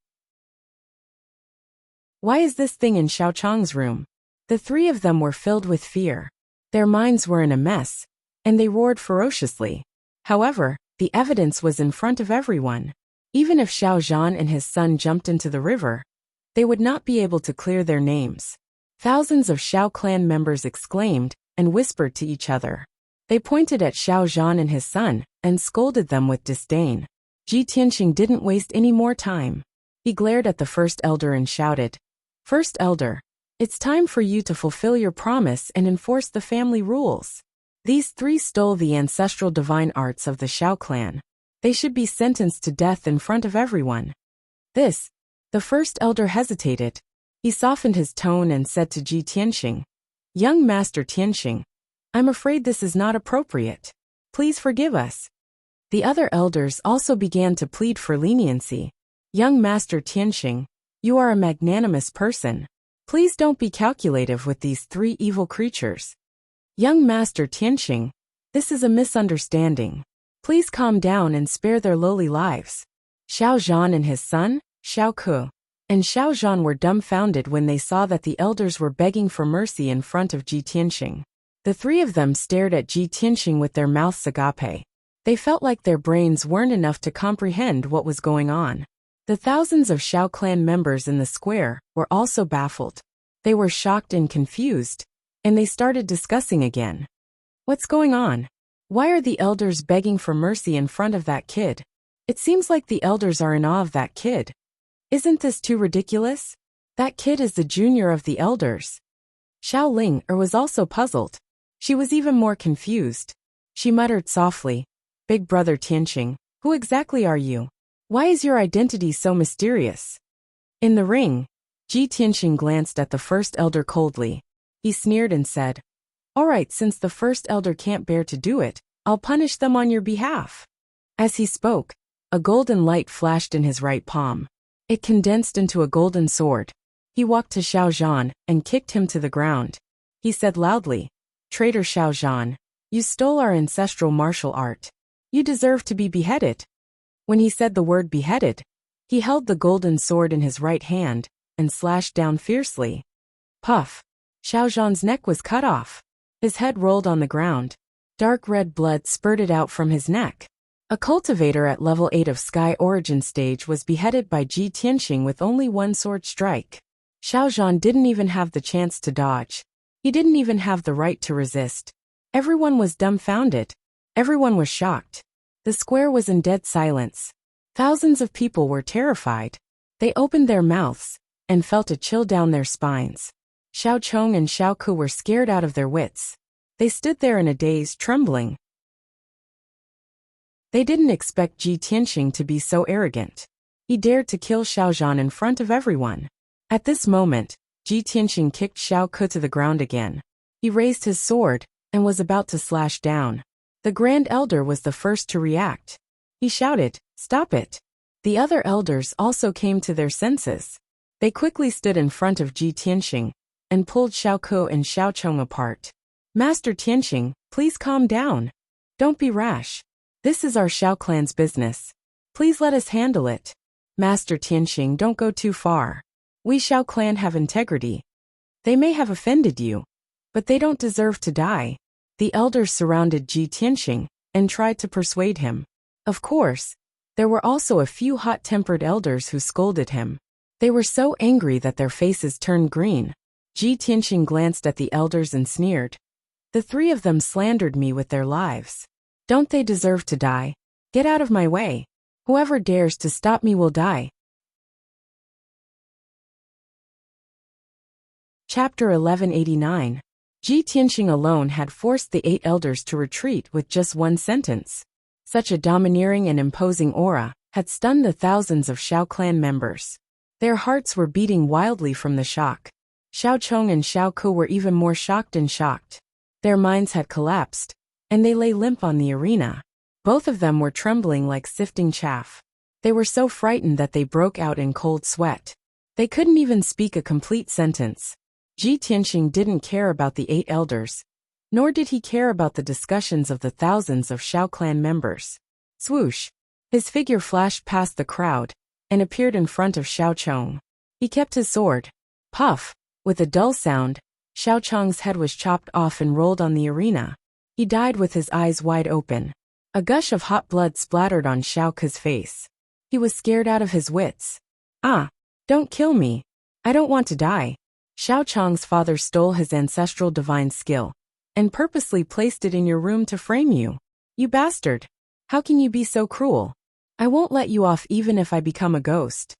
Why is this thing in Xiaochang's room?" The 3 of them were filled with fear. Their minds were in a mess, and they roared ferociously. However, the evidence was in front of everyone. Even if Xiaozhan and his son jumped into the river, they would not be able to clear their names. Thousands of Xiao clan members exclaimed and whispered to each other. They pointed at Xiaozhan and his son and scolded them with disdain. Ji Tianxing didn't waste any more time. He glared at the first elder and shouted, "First elder, it's time for you to fulfill your promise and enforce the family rules. These 3 stole the ancestral divine arts of the Xiao clan. They should be sentenced to death in front of everyone." The first elder hesitated. He softened his tone and said to Ji Tianxing, "Young Master Tianxing, I'm afraid this is not appropriate. Please forgive us." The other elders also began to plead for leniency. "Young Master Tianxing, you are a magnanimous person. Please don't be calculative with these 3 evil creatures." "Young Master Tianxing, this is a misunderstanding. Please calm down and spare their lowly lives." Xiaozhan and his son, Xiaoke, and Xiaozhan were dumbfounded when they saw that the elders were begging for mercy in front of Ji Tianxing. The 3 of them stared at Ji Tianxing with their mouths agape. They felt like their brains weren't enough to comprehend what was going on. The thousands of Xiao clan members in the square were also baffled. They were shocked and confused, and they started discussing again. "What's going on? Why are the elders begging for mercy in front of that kid? It seems like the elders are in awe of that kid. Isn't this too ridiculous? That kid is the junior of the elders." Xiao Ling was also puzzled. She was even more confused. She muttered softly, "Big brother Tianxing, who exactly are you? Why is your identity so mysterious?" In the ring, Ji Tianxing glanced at the first elder coldly. He sneered and said, "All right, since the first elder can't bear to do it, I'll punish them on your behalf." As he spoke, a golden light flashed in his right palm. It condensed into a golden sword. He walked to Xiao Zhan and kicked him to the ground. He said loudly, "Traitor Xiao Zhan, you stole our ancestral martial art. You deserve to be beheaded." When he said the word beheaded, he held the golden sword in his right hand and slashed down fiercely. Puff! Xiao Zhan's neck was cut off. His head rolled on the ground. Dark red blood spurted out from his neck. A cultivator at level 8 of Sky Origin stage was beheaded by Ji Tianxing with only one sword strike. Xiao Zhan didn't even have the chance to dodge. He didn't even have the right to resist. Everyone was dumbfounded. Everyone was shocked. The square was in dead silence. Thousands of people were terrified. They opened their mouths and felt a chill down their spines. Xiao Chong and Xiao Ku were scared out of their wits. They stood there in a daze, trembling. They didn't expect Ji Tianxing to be so arrogant. He dared to kill Xiao Zhan in front of everyone. At this moment, Ji Tianxing kicked Xiao Ku to the ground again. He raised his sword and was about to slash down. The Grand Elder was the first to react. He shouted, "Stop it!" The other elders also came to their senses. They quickly stood in front of Ji Tianxing and pulled Xiao Ku and Xiao Chong apart. "Master Tianxing, please calm down. Don't be rash. This is our Xiao clan's business. Please let us handle it. Master Tianxing, don't go too far. We Xiao clan have integrity. They may have offended you, but they don't deserve to die." The elders surrounded Ji Tianxing and tried to persuade him. Of course, there were also a few hot-tempered elders who scolded him. They were so angry that their faces turned green. Ji Tianxing glanced at the elders and sneered. "The three of them slandered me with their lives. Don't they deserve to die? Get out of my way. Whoever dares to stop me will die." Chapter 1189. Ji Tianxing alone had forced the 8 elders to retreat with just one sentence. Such a domineering and imposing aura had stunned the thousands of Xiao clan members. Their hearts were beating wildly from the shock. Xiao Chong and Xiao Ku were even more shocked and shocked. Their minds had collapsed, and they lay limp on the arena. Both of them were trembling like sifting chaff. They were so frightened that they broke out in cold sweat. They couldn't even speak a complete sentence. Ji Tianxing didn't care about the 8 elders, nor did he care about the discussions of the thousands of Xiao clan members. Swoosh! His figure flashed past the crowd and appeared in front of Xiao Chong. He kept his sword. Puff! With a dull sound, Xiao Chong's head was chopped off and rolled on the arena. He died with his eyes wide open. A gush of hot blood splattered on Xiao Ku's face. He was scared out of his wits. "Ah! Don't kill me. I don't want to die." Xiao Chong's father stole his ancestral divine skill and purposely placed it in your room to frame you. "You bastard! How can you be so cruel? I won't let you off even if I become a ghost."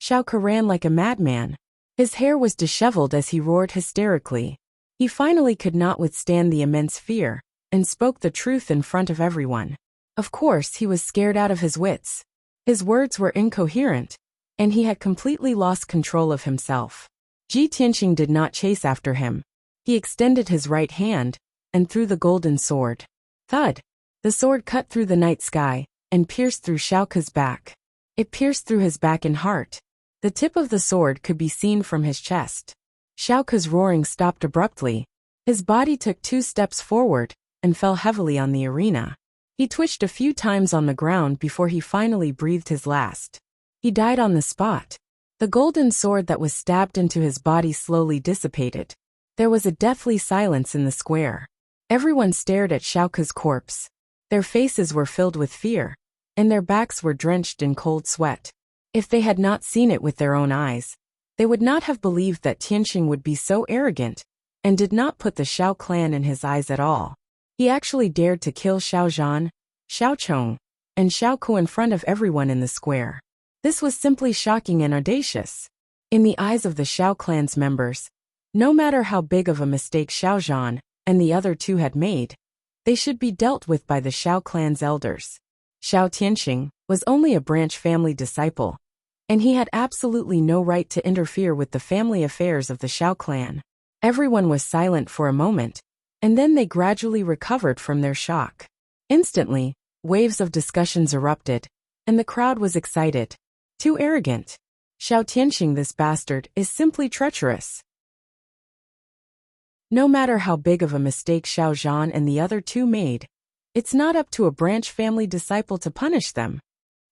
Xiao Ku ran like a madman. His hair was disheveled as he roared hysterically. He finally could not withstand the immense fear and spoke the truth in front of everyone. Of course, he was scared out of his wits. His words were incoherent, and he had completely lost control of himself. Ji Tianxing did not chase after him. He extended his right hand and threw the golden sword. Thud! The sword cut through the night sky and pierced through Xiao Ku's back. It pierced through his back and heart. The tip of the sword could be seen from his chest. Xiao Ku's roaring stopped abruptly. His body took 2 steps forward and fell heavily on the arena. He twitched a few times on the ground before he finally breathed his last. He died on the spot. The golden sword that was stabbed into his body slowly dissipated. There was a deathly silence in the square. Everyone stared at Xiao Ku's corpse. Their faces were filled with fear, and their backs were drenched in cold sweat. If they had not seen it with their own eyes, they would not have believed that Tianxing would be so arrogant and did not put the Xiao clan in his eyes at all. He actually dared to kill Xiao Zhan, Xiao Chong, and Xiao Ku in front of everyone in the square. This was simply shocking and audacious. In the eyes of the Xiao clan's members, no matter how big of a mistake Xiao Zhan and the other 2 had made, they should be dealt with by the Xiao clan's elders. Xiao Tianxing was only a branch family disciple, and he had absolutely no right to interfere with the family affairs of the Xiao clan. Everyone was silent for a moment, and then they gradually recovered from their shock. Instantly, waves of discussions erupted, and the crowd was excited. Too arrogant. Xiao Tianxing, this bastard, is simply treacherous. No matter how big of a mistake Xiao Zhan and the other two made, it's not up to a branch family disciple to punish them.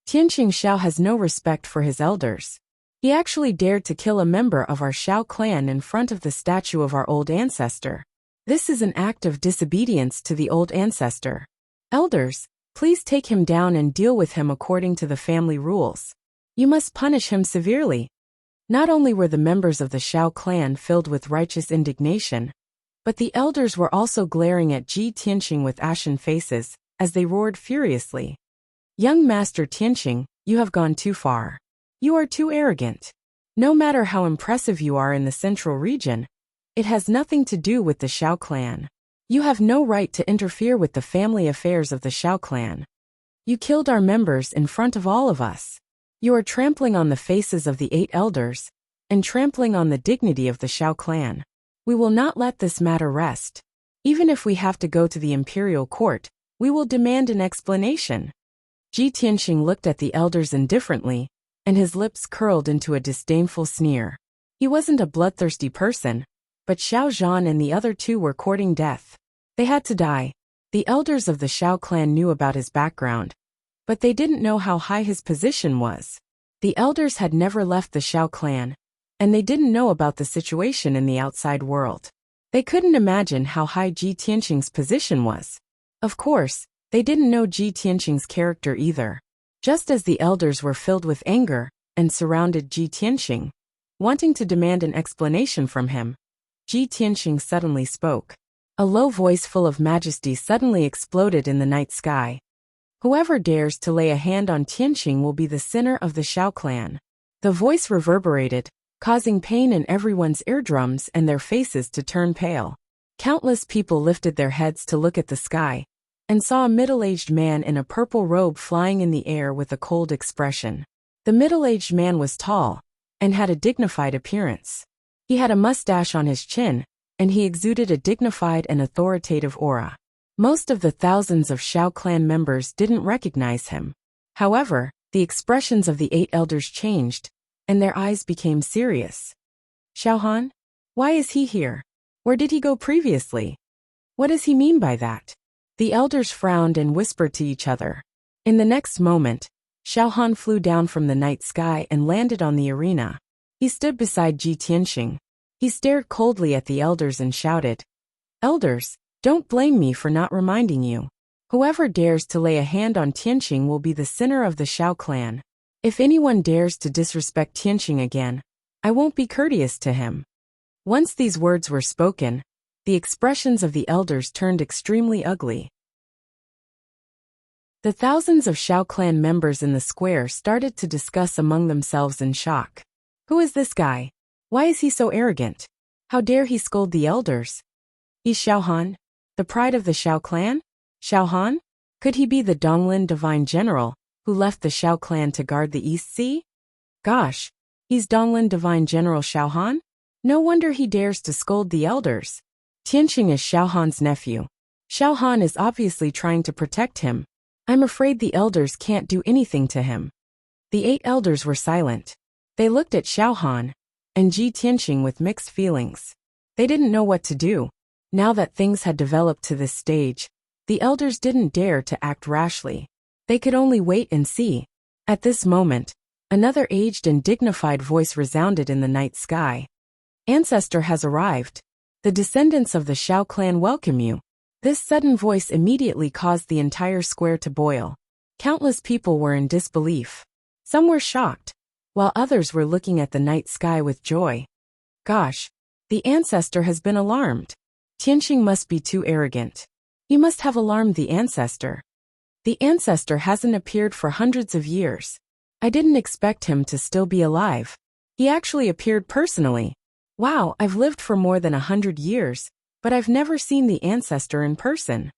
Tianxing Xiao has no respect for his elders. He actually dared to kill a member of our Xiao clan in front of the statue of our old ancestor. This is an act of disobedience to the old ancestor. Elders, please take him down and deal with him according to the family rules. You must punish him severely. Not only were the members of the Xiao clan filled with righteous indignation, but the elders were also glaring at Ji Tianxing with ashen faces, as they roared furiously. Young Master Tianxing, you have gone too far. You are too arrogant. No matter how impressive you are in the central region, it has nothing to do with the Xiao clan. You have no right to interfere with the family affairs of the Xiao clan. You killed our members in front of all of us. You are trampling on the faces of the 8 elders, and trampling on the dignity of the Xiao clan. We will not let this matter rest. Even if we have to go to the imperial court, we will demand an explanation. Ji Tianxing looked at the elders indifferently, and his lips curled into a disdainful sneer. He wasn't a bloodthirsty person, but Xiao Zhan and the other two were courting death. They had to die. The elders of the Xiao clan knew about his background, but they didn't know how high his position was. The elders had never left the Xiao clan, and they didn't know about the situation in the outside world. They couldn't imagine how high Ji Tianxing's position was. Of course, they didn't know Ji Tianxing's character either. Just as the elders were filled with anger and surrounded Ji Tianxing, wanting to demand an explanation from him, Ji Tianxing suddenly spoke. A low voice full of majesty suddenly exploded in the night sky. Whoever dares to lay a hand on Tianxing will be the sinner of the Xiao clan. The voice reverberated, causing pain in everyone's eardrums and their faces to turn pale. Countless people lifted their heads to look at the sky, and saw a middle-aged man in a purple robe flying in the air with a cold expression. The middle-aged man was tall, and had a dignified appearance. He had a mustache on his chin, and he exuded a dignified and authoritative aura. Most of the thousands of Xiao clan members didn't recognize him. However, the expressions of the 8 elders changed, and their eyes became serious. Xiao Han? Why is he here? Where did he go previously? What does he mean by that? The elders frowned and whispered to each other. In the next moment, Xiao Han flew down from the night sky and landed on the arena. He stood beside Ji Tianxing. He stared coldly at the elders and shouted, "Elders, don't blame me for not reminding you. Whoever dares to lay a hand on Tianxing will be the sinner of the Xiao clan. If anyone dares to disrespect Tianxing again, I won't be courteous to him." Once these words were spoken, the expressions of the elders turned extremely ugly. The thousands of Xiao clan members in the square started to discuss among themselves in shock. Who is this guy? Why is he so arrogant? How dare he scold the elders? He's Xiao Han, the pride of the Xiao clan? Xiao Han? Could he be the Donglin divine general, who left the Xiao clan to guard the East Sea? Gosh, he's Donglin divine general Xiao Han? No wonder he dares to scold the elders. Tianxing is Xiao Han's nephew. Xiao Han is obviously trying to protect him. I'm afraid the elders can't do anything to him. The 8 elders were silent. They looked at Xiao Han and Ji Tianxing with mixed feelings. They didn't know what to do. Now that things had developed to this stage, the elders didn't dare to act rashly. They could only wait and see. At this moment, another aged and dignified voice resounded in the night sky. Ancestor has arrived. The descendants of the Xiao clan welcome you. This sudden voice immediately caused the entire square to boil. Countless people were in disbelief. Some were shocked, while others were looking at the night sky with joy. Gosh, the ancestor has been alarmed. Tianxing must be too arrogant. He must have alarmed the ancestor. The ancestor hasn't appeared for hundreds of years. I didn't expect him to still be alive. He actually appeared personally. Wow, I've lived for more than 100 years, but I've never seen the ancestor in person.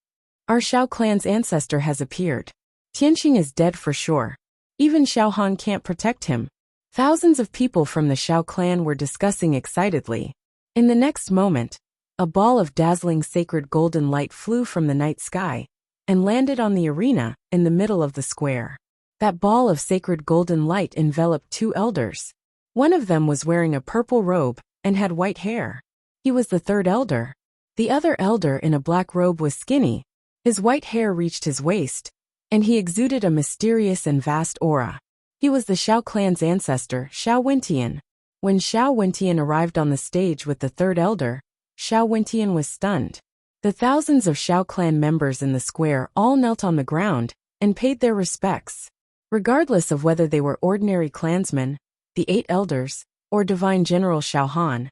Our Xiao clan's ancestor has appeared. Tianxing is dead for sure. Even Xiao Han can't protect him. Thousands of people from the Xiao clan were discussing excitedly. In the next moment, a ball of dazzling sacred golden light flew from the night sky and landed on the arena in the middle of the square. That ball of sacred golden light enveloped two elders. One of them was wearing a purple robe and had white hair. He was the third elder. The other elder in a black robe was skinny. His white hair reached his waist, and he exuded a mysterious and vast aura. He was the Shao clan's ancestor, Shao Wentian. When Shao Wentian arrived on the stage with the third elder, Shao Wentian was stunned. The thousands of Shao clan members in the square all knelt on the ground and paid their respects. Regardless of whether they were ordinary clansmen, the 8 elders, or divine general Shao Han,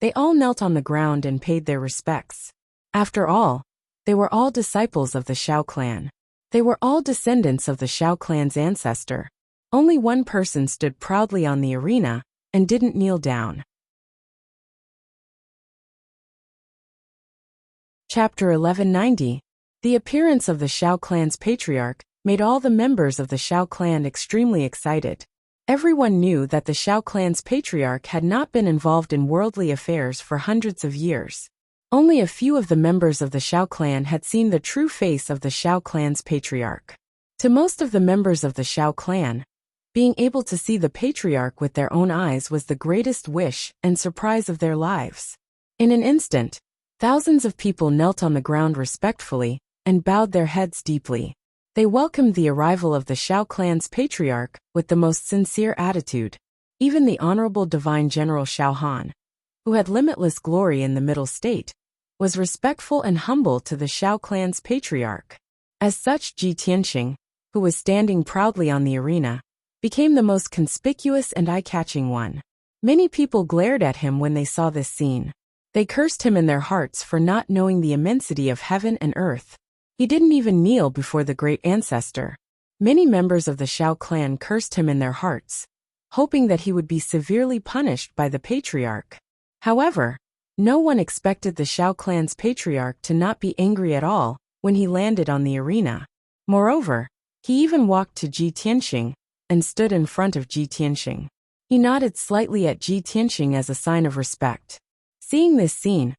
they all knelt on the ground and paid their respects. After all, they were all disciples of the Shao clan. They were all descendants of the Shao clan's ancestor. Only one person stood proudly on the arena and didn't kneel down. Chapter 1190. The appearance of the Shao clan's patriarch made all the members of the Shao clan extremely excited. Everyone knew that the Shao clan's patriarch had not been involved in worldly affairs for hundreds of years. Only a few of the members of the Shao clan had seen the true face of the Shao clan's patriarch. To most of the members of the Shao clan, being able to see the patriarch with their own eyes was the greatest wish and surprise of their lives. In an instant, thousands of people knelt on the ground respectfully and bowed their heads deeply. They welcomed the arrival of the Shao clan's patriarch with the most sincere attitude. Even the Honorable Divine General Shao Han, who had limitless glory in the middle state, was respectful and humble to the Shao clan's patriarch. As such, Ji Tianxing, who was standing proudly on the arena, became the most conspicuous and eye-catching one. Many people glared at him when they saw this scene. They cursed him in their hearts for not knowing the immensity of heaven and earth. He didn't even kneel before the great ancestor. Many members of the Shao clan cursed him in their hearts, hoping that he would be severely punished by the patriarch. However, no one expected the Shao clan's patriarch to not be angry at all when he landed on the arena. Moreover, he even walked to Ji Tianxing and stood in front of Ji Tianxing. He nodded slightly at Ji Tianxing as a sign of respect. Seeing this scene,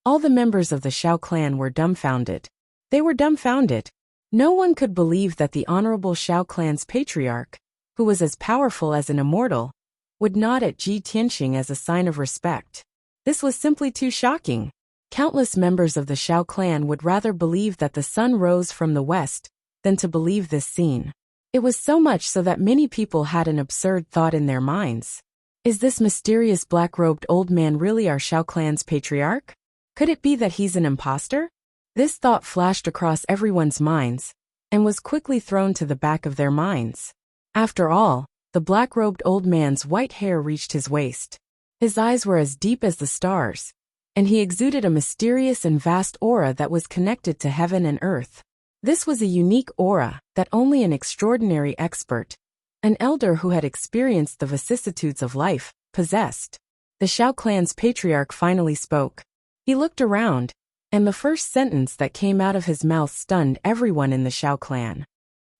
all the members of the Shao clan were dumbfounded. They were dumbfounded. No one could believe that the Honorable Shao clan's patriarch, who was as powerful as an immortal, would nod at Ji Tianxing as a sign of respect. This was simply too shocking. Countless members of the Shao clan would rather believe that the sun rose from the west than to believe this scene. It was so much so that many people had an absurd thought in their minds. Is this mysterious black-robed old man really our Shao clan's patriarch? Could it be that he's an imposter? This thought flashed across everyone's minds and was quickly thrown to the back of their minds. After all, the black-robed old man's white hair reached his waist. His eyes were as deep as the stars, and he exuded a mysterious and vast aura that was connected to heaven and earth. This was a unique aura that only an extraordinary expert, an elder who had experienced the vicissitudes of life, possessed. The Shao clan's patriarch finally spoke. He looked around, and the first sentence that came out of his mouth stunned everyone in the Shao clan.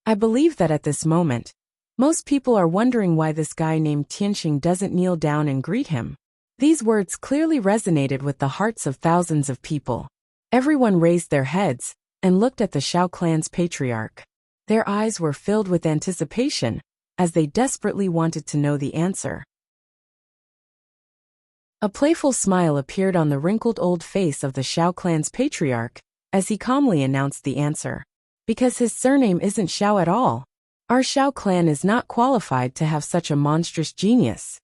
I believe that at this moment, most people are wondering why this guy named Tianxing doesn't kneel down and greet him. These words clearly resonated with the hearts of thousands of people. Everyone raised their heads and looked at the Shao clan's patriarch. Their eyes were filled with anticipation, as they desperately wanted to know the answer. A playful smile appeared on the wrinkled old face of the Shao clan's patriarch as he calmly announced the answer. Because his surname isn't Shao at all. Our Shao clan is not qualified to have such a monstrous genius.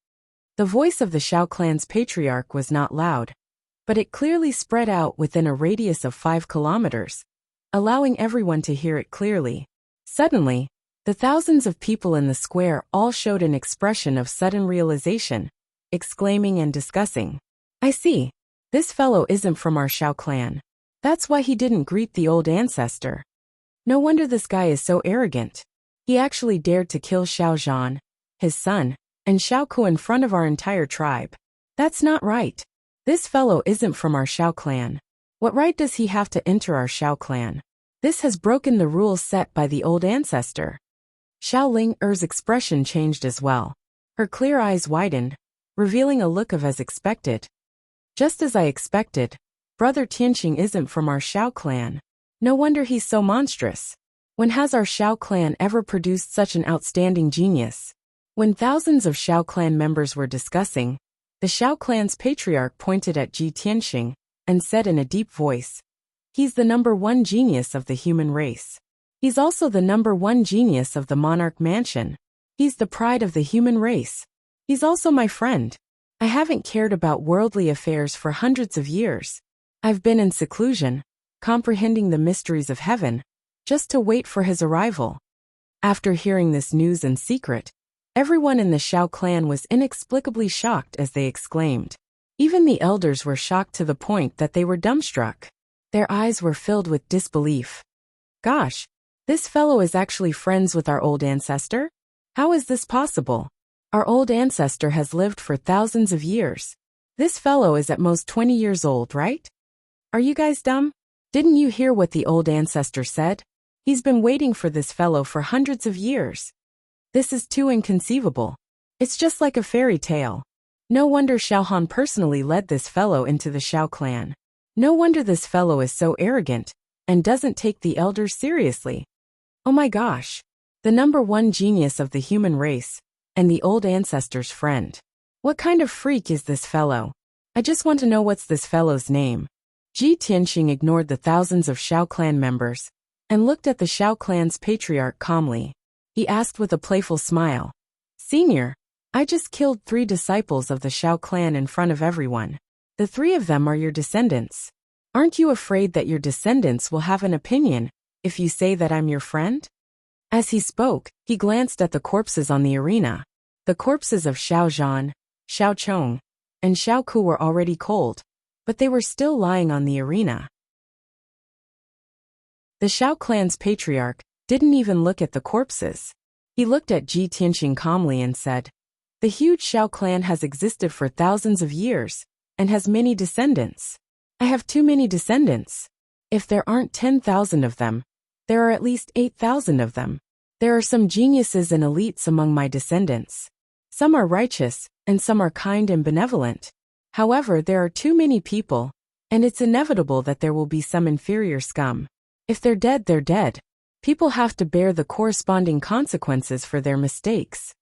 The voice of the Shao clan's patriarch was not loud, but it clearly spread out within a radius of 5 kilometers, allowing everyone to hear it clearly. Suddenly, the thousands of people in the square all showed an expression of sudden realization, exclaiming and discussing. I see. This fellow isn't from our Shao clan. That's why he didn't greet the old ancestor. No wonder this guy is so arrogant. He actually dared to kill Shao Zhan, his son, and Shao Ku in front of our entire tribe. That's not right. This fellow isn't from our Shao clan. What right does he have to enter our Shao clan? This has broken the rules set by the old ancestor. Xiao Ling-er's expression changed as well. Her clear eyes widened, revealing a look of as expected. Just as I expected, Brother Tianqing isn't from our Shao clan. No wonder he's so monstrous. When has our Shao clan ever produced such an outstanding genius? When thousands of Shao clan members were discussing, the Shao clan's patriarch pointed at Ji Tianqing and said in a deep voice, "He's the #1 genius of the human race. He's also the #1 genius of the monarch mansion. He's the pride of the human race. He's also my friend. I haven't cared about worldly affairs for hundreds of years. I've been in seclusion, comprehending the mysteries of heaven, just to wait for his arrival." After hearing this news in secret, everyone in the Shao clan was inexplicably shocked as they exclaimed. Even the elders were shocked to the point that they were dumbstruck. Their eyes were filled with disbelief. Gosh, this fellow is actually friends with our old ancestor? How is this possible? Our old ancestor has lived for thousands of years. This fellow is at most 20 years old, right? Are you guys dumb? Didn't you hear what the old ancestor said? He's been waiting for this fellow for hundreds of years. This is too inconceivable. It's just like a fairy tale. No wonder Xiaohan personally led this fellow into the Shao clan. No wonder this fellow is so arrogant and doesn't take the elders seriously. Oh my gosh. The #1 genius of the human race and the old ancestor's friend. What kind of freak is this fellow? I just want to know what's this fellow's name. Ji Tianqing ignored the thousands of Shao clan members and looked at the Shao clan's patriarch calmly. He asked with a playful smile, "Senior, I just killed 3 disciples of the Shao clan in front of everyone. The 3 of them are your descendants. Aren't you afraid that your descendants will have an opinion if you say that I'm your friend?" As he spoke, he glanced at the corpses on the arena. The corpses of Xiao Zhan, Xiao Chong, and Xiao Ku were already cold, but they were still lying on the arena. The Shao clan's patriarch didn't even look at the corpses. He looked at Ji Tianqing calmly and said, "The huge Shao clan has existed for thousands of years and has many descendants. I have too many descendants. If there aren't 10,000 of them, there are at least 8,000 of them. There are some geniuses and elites among my descendants. Some are righteous, and some are kind and benevolent. However, there are too many people, and it's inevitable that there will be some inferior scum. If they're dead, they're dead. People have to bear the corresponding consequences for their mistakes."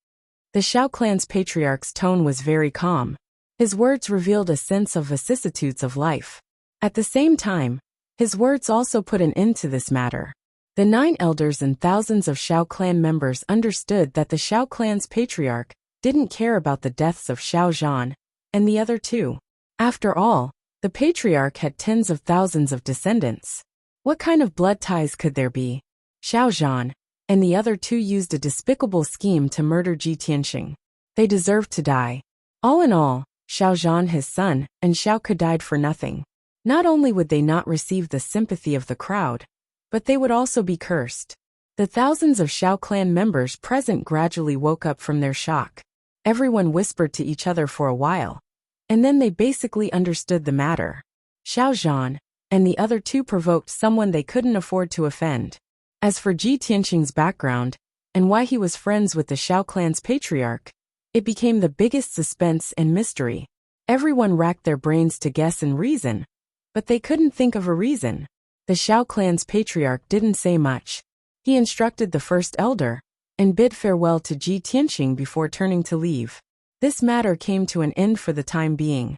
The Shao clan's patriarch's tone was very calm. His words revealed a sense of vicissitudes of life. At the same time, his words also put an end to this matter. The 9 elders and thousands of Shao clan members understood that the Shao clan's patriarch didn't care about the deaths of Xiao Zhan and the other 2. After all, the patriarch had tens of thousands of descendants. What kind of blood ties could there be? Xiao Zhan and the other 2 used a despicable scheme to murder Ji Tianqing. They deserved to die. All in all, Xiao Zhan, his son, and Xiao Ke died for nothing. Not only would they not receive the sympathy of the crowd, but they would also be cursed. The thousands of Shao clan members present gradually woke up from their shock. Everyone whispered to each other for a while, and then they basically understood the matter. Xiao Zhan and the other 2 provoked someone they couldn't afford to offend. As for Ji Tianqing's background and why he was friends with the Shao clan's patriarch, it became the biggest suspense and mystery. Everyone racked their brains to guess and reason, but they couldn't think of a reason. The Shao clan's patriarch didn't say much. He instructed the first elder and bid farewell to Ji Tianqing before turning to leave. This matter came to an end for the time being.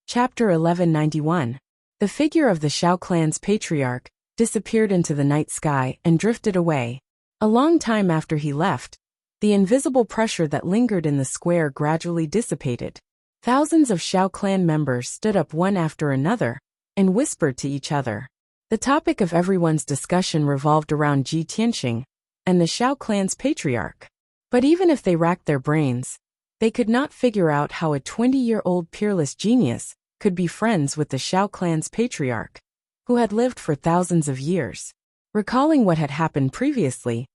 Chapter 1191. The figure of the Shao clan's patriarch disappeared into the night sky and drifted away. A long time after he left, the invisible pressure that lingered in the square gradually dissipated. Thousands of Shao clan members stood up one after another and whispered to each other. The topic of everyone's discussion revolved around Ji Tianqing and the Shao clan's patriarch. But even if they racked their brains, they could not figure out how a 20-year-old peerless genius could be friends with the Shao clan's patriarch, who had lived for thousands of years. Recalling what had happened previously,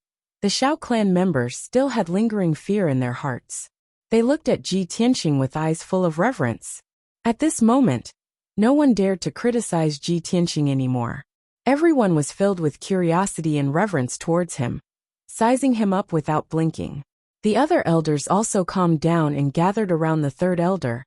the Shao clan members still had lingering fear in their hearts. They looked at Ji Tianqing with eyes full of reverence. At this moment, no one dared to criticize Ji Tianqing anymore. Everyone was filled with curiosity and reverence towards him, sizing him up without blinking. The other elders also calmed down and gathered around the third elder,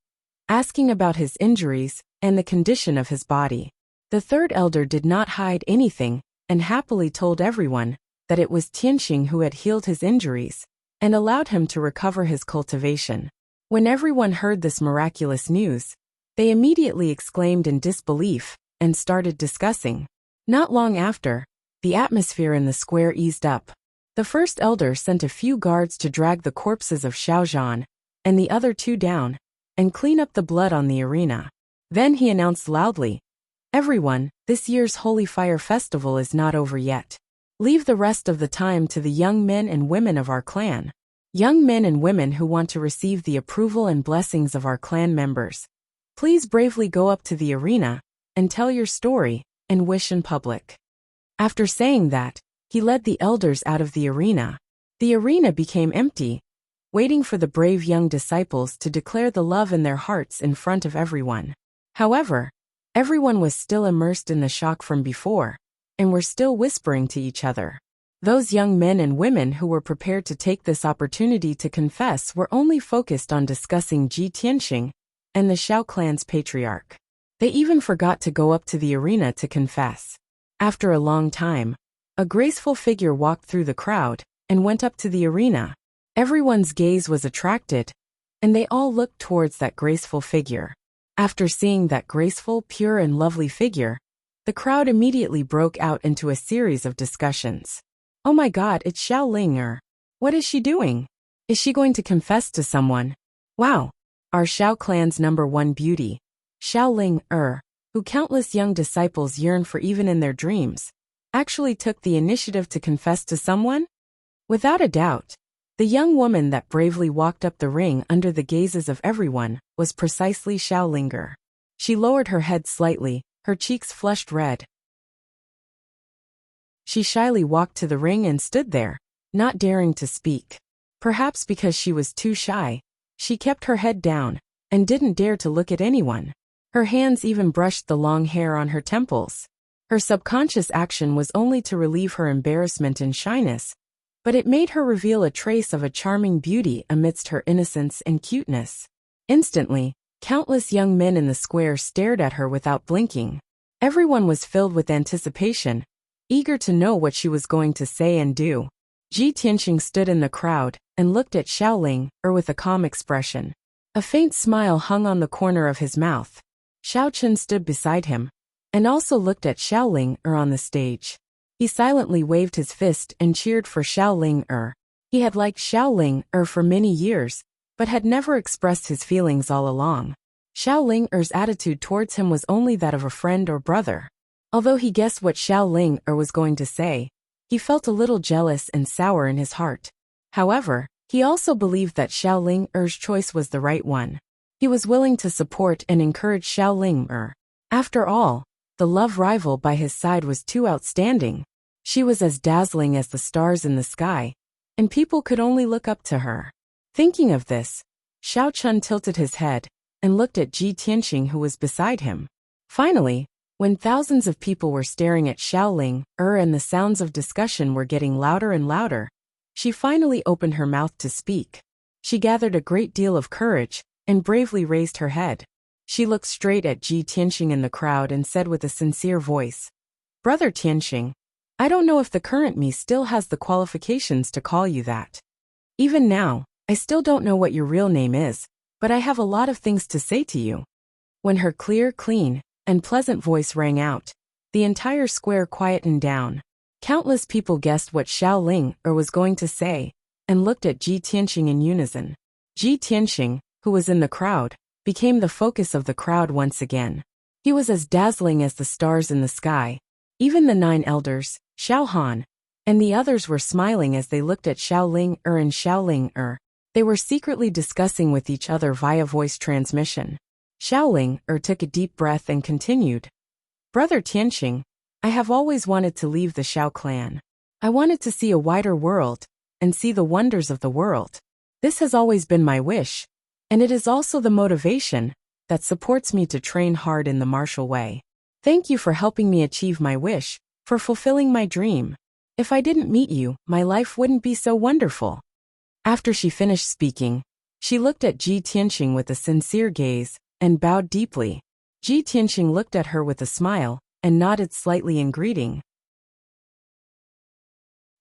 asking about his injuries and the condition of his body. The third elder did not hide anything and happily told everyone that it was Tianxing who had healed his injuries and allowed him to recover his cultivation. When everyone heard this miraculous news, they immediately exclaimed in disbelief and started discussing. Not long after, the atmosphere in the square eased up. The first elder sent a few guards to drag the corpses of Xiaozhan and the other two down and clean up the blood on the arena. Then he announced loudly, "Everyone, this year's Holy Fire Festival is not over yet. Leave the rest of the time to the young men and women of our clan. Young men and women who want to receive the approval and blessings of our clan members. Please bravely go up to the arena and tell your story and wish in public." After saying that, he led the elders out of the arena. The arena became empty, waiting for the brave young disciples to declare the love in their hearts in front of everyone. However, everyone was still immersed in the shock from before, and were still whispering to each other. Those young men and women who were prepared to take this opportunity to confess were only focused on discussing Ji Tianxing and the Xiao clan's patriarch. They even forgot to go up to the arena to confess. After a long time, a graceful figure walked through the crowd and went up to the arena. Everyone's gaze was attracted, and they all looked towards that graceful figure. After seeing that graceful, pure and lovely figure, the crowd immediately broke out into a series of discussions. "Oh my God, it's Xiao Ling. What is she doing? Is she going to confess to someone? Wow! Our Xiao clan's #1 beauty, Xiao Ling, who countless young disciples yearn for even in their dreams, actually took the initiative to confess to someone?" Without a doubt, the young woman that bravely walked up the ring under the gazes of everyone was precisely Xiao Linger. She lowered her head slightly, her cheeks flushed red. She shyly walked to the ring and stood there, not daring to speak. Perhaps because she was too shy, she kept her head down and didn't dare to look at anyone. Her hands even brushed the long hair on her temples. Her subconscious action was only to relieve her embarrassment and shyness, but it made her reveal a trace of a charming beauty amidst her innocence and cuteness. Instantly, countless young men in the square stared at her without blinking. Everyone was filled with anticipation, eager to know what she was going to say and do. Ji Tianxing stood in the crowd and looked at Xiao Ling with a calm expression. A faint smile hung on the corner of his mouth. Xiao Chen stood beside him and also looked at Xiao Ling on the stage. He silently waved his fist and cheered for Xiao Ling. He had liked Xiao Ling for many years, but had never expressed his feelings all along. Xiao Ling's attitude towards him was only that of a friend or brother. Although he guessed what Xiao Ling was going to say, he felt a little jealous and sour in his heart. However, he also believed that Xiao Ling's choice was the right one. He was willing to support and encourage Xiao Ling. After all, the love rival by his side was too outstanding. She was as dazzling as the stars in the sky, and people could only look up to her. Thinking of this, Xiao Chun tilted his head and looked at Ji Tianxing who was beside him. Finally, when thousands of people were staring at Xiao Ling and the sounds of discussion were getting louder and louder, she finally opened her mouth to speak. She gathered a great deal of courage and bravely raised her head. She looked straight at Ji Tianxing in the crowd and said with a sincere voice, "Brother Tianxing, I don't know if the current me still has the qualifications to call you that. Even now, I still don't know what your real name is, but I have a lot of things to say to you." When her clear, clean, and pleasant voice rang out, the entire square quietened down. Countless people guessed what Xiao Ling was going to say, and looked at Ji Tianxing in unison. Ji Tianxing, who was in the crowd, became the focus of the crowd once again. He was as dazzling as the stars in the sky. Even the 9 elders, Xiao Han, and the others were smiling as they looked at Xiao Ling and Xiao Ling. They were secretly discussing with each other via voice transmission. Xiao Ling took a deep breath and continued, "Brother Tianxing, I have always wanted to leave the Xiao clan. I wanted to see a wider world and see the wonders of the world. This has always been my wish, and it is also the motivation that supports me to train hard in the martial way. Thank you for helping me achieve my wish, for fulfilling my dream. If I didn't meet you, my life wouldn't be so wonderful." After she finished speaking, she looked at Ji Tianqing with a sincere gaze and bowed deeply. Ji Tianqing looked at her with a smile and nodded slightly in greeting.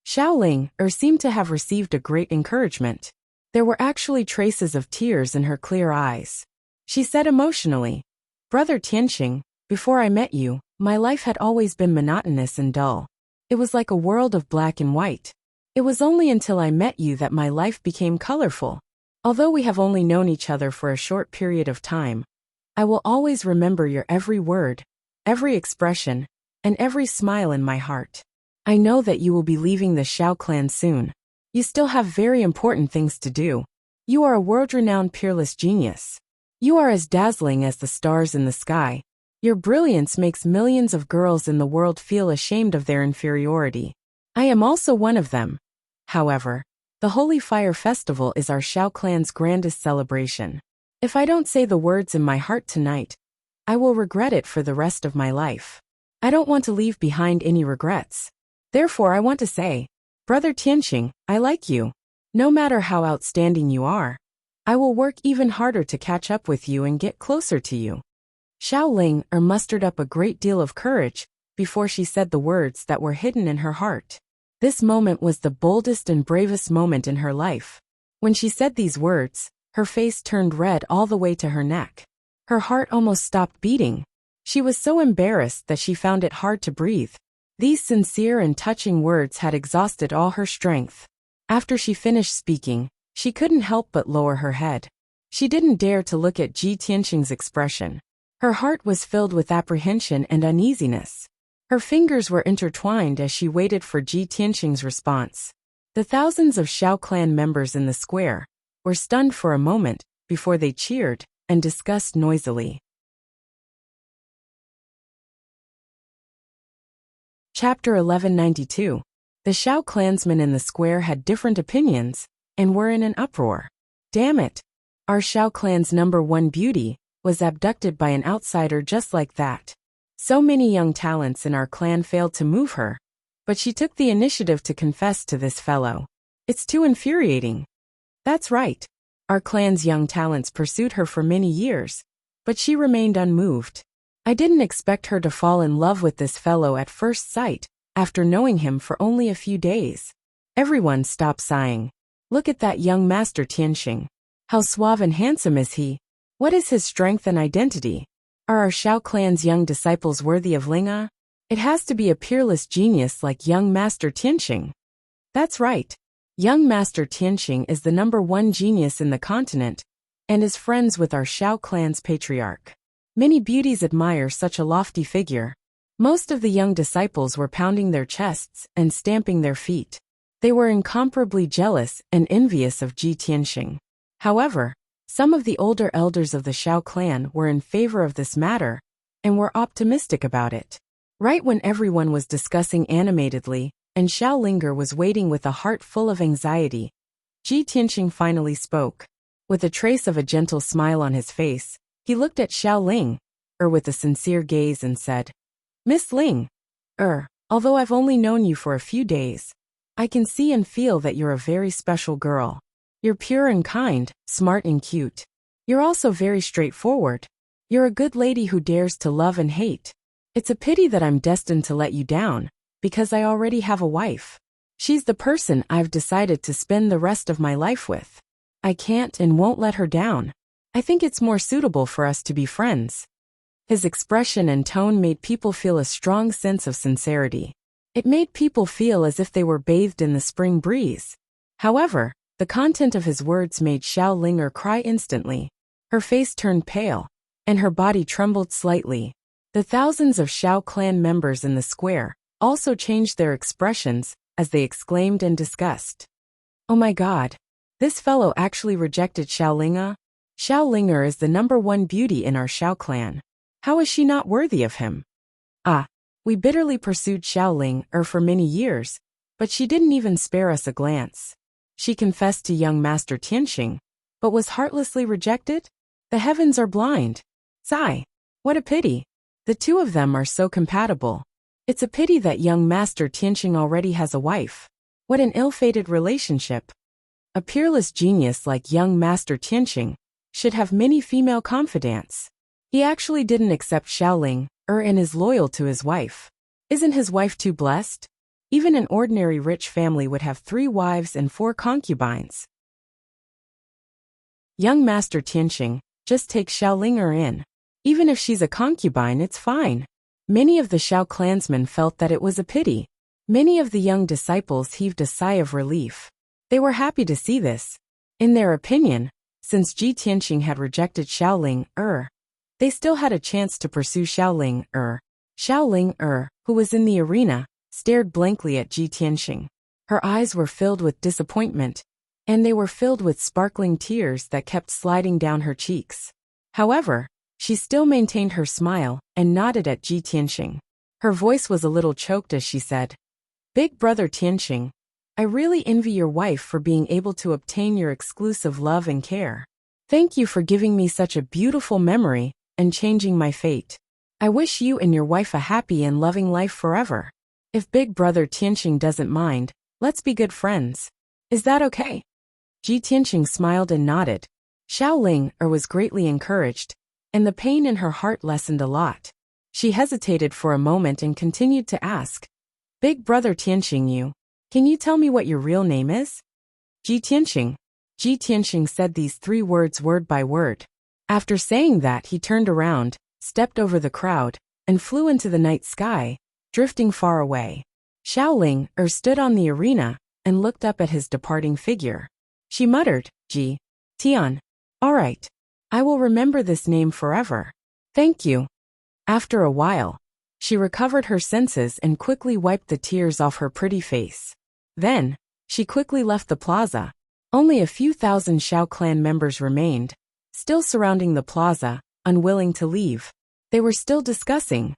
Xiaoling seemed to have received a great encouragement. There were actually traces of tears in her clear eyes. She said emotionally, "Brother Tianqing, before I met you, my life had always been monotonous and dull. It was like a world of black and white. It was only until I met you that my life became colorful. Although we have only known each other for a short period of time, I will always remember your every word, every expression, and every smile in my heart. I know that you will be leaving the Xiao clan soon. You still have very important things to do. You are a world-renowned peerless genius. You are as dazzling as the stars in the sky. Your brilliance makes millions of girls in the world feel ashamed of their inferiority. I am also one of them. However, the Holy Fire Festival is our Xiao clan's grandest celebration. If I don't say the words in my heart tonight, I will regret it for the rest of my life. I don't want to leave behind any regrets. Therefore I want to say, Brother Tianqing, I like you. No matter how outstanding you are, I will work even harder to catch up with you and get closer to you." Xiaoling mustered up a great deal of courage before she said the words that were hidden in her heart. This moment was the boldest and bravest moment in her life. When she said these words, her face turned red all the way to her neck. Her heart almost stopped beating. She was so embarrassed that she found it hard to breathe. These sincere and touching words had exhausted all her strength. After she finished speaking, she couldn't help but lower her head. She didn't dare to look at Ji Tianqing's expression. Her heart was filled with apprehension and uneasiness. Her fingers were intertwined as she waited for Ji Tianqing's response. The thousands of Xiao clan members in the square were stunned for a moment before they cheered and discussed noisily. Chapter 1192. The Xiao clansmen in the square had different opinions and were in an uproar. Damn it! Our Xiao clan's #1 beauty was abducted by an outsider just like that. So many young talents in our clan failed to move her, but she took the initiative to confess to this fellow. It's too infuriating. That's right. Our clan's young talents pursued her for many years, but she remained unmoved. I didn't expect her to fall in love with this fellow at first sight, after knowing him for only a few days. Everyone stopped sighing. Look at that young master Tianqing. How suave and handsome is he? What is his strength and identity? Are our Xiao clan's young disciples worthy of Linga? It has to be a peerless genius like young master Tianqing. That's right. Young master Tianqing is the #1 genius in the continent, and is friends with our Xiao clan's patriarch. Many beauties admire such a lofty figure. Most of the young disciples were pounding their chests and stamping their feet. They were incomparably jealous and envious of Ji Tianqing. However, some of the older elders of the Xiao clan were in favor of this matter and were optimistic about it. Right when everyone was discussing animatedly and Xiao Linger was waiting with a heart full of anxiety, Ji Tianqing finally spoke. With a trace of a gentle smile on his face, he looked at Xiao Ling, with a sincere gaze and said, "Miss Ling, although I've only known you for a few days, I can see and feel that you're a very special girl. You're pure and kind, smart and cute. You're also very straightforward. You're a good lady who dares to love and hate. It's a pity that I'm destined to let you down, because I already have a wife. She's the person I've decided to spend the rest of my life with. I can't and won't let her down. I think it's more suitable for us to be friends." His expression and tone made people feel a strong sense of sincerity. It made people feel as if they were bathed in the spring breeze. However, the content of his words made Xiao Linger cry instantly. Her face turned pale, and her body trembled slightly. The thousands of Xiao clan members in the square also changed their expressions as they exclaimed and discussed. "Oh my God! This fellow actually rejected Xiao Linga? Xiao Linger is the #1 beauty in our Xiao clan. How is she not worthy of him? We bitterly pursued Xiao Ling for many years, but she didn't even spare us a glance. She confessed to young master Tianqing, but was heartlessly rejected? The heavens are blind. Sigh. What a pity. The two of them are so compatible. It's a pity that young master Tianqing already has a wife. What an ill-fated relationship." A peerless genius like young Master Tianqing should have many female confidants. He actually didn't accept Xiaoling, and is loyal to his wife. Isn't his wife too blessed? Even an ordinary rich family would have 3 wives and 4 concubines. Young Master Tianqing, just take Xiaoling in. Even if she's a concubine, it's fine. Many of the Xiao clansmen felt that it was a pity. Many of the young disciples heaved a sigh of relief. They were happy to see this. In their opinion, since Ji Tianqing had rejected Xiaoling, they still had a chance to pursue Xiaoling, Xiaoling, who was in the arena, stared blankly at Ji Tianqing. Her eyes were filled with disappointment, and they were filled with sparkling tears that kept sliding down her cheeks. However, she still maintained her smile and nodded at Ji Tianqing. Her voice was a little choked as she said, "Big brother Tianqing, I really envy your wife for being able to obtain your exclusive love and care. Thank you for giving me such a beautiful memory and changing my fate. I wish you and your wife a happy and loving life forever. If big brother Tianqing doesn't mind, let's be good friends. Is that okay?" Ji Tianqing smiled and nodded. Xiaoling was greatly encouraged, and the pain in her heart lessened a lot. She hesitated for a moment and continued to ask, "Big brother Tianqing, can you tell me what your real name is?" Ji Tianqing. Ji Tianqing said these 3 words word by word. After saying that, he turned around, stepped over the crowd, and flew into the night sky, drifting far away. Xiaoling stood on the arena and looked up at his departing figure. She muttered, "Ji Tian. All right. I will remember this name forever. Thank you." After a while, she recovered her senses and quickly wiped the tears off her pretty face. Then, she quickly left the plaza. Only a few thousand Xiao clan members remained, still surrounding the plaza, unwilling to leave. They were still discussing.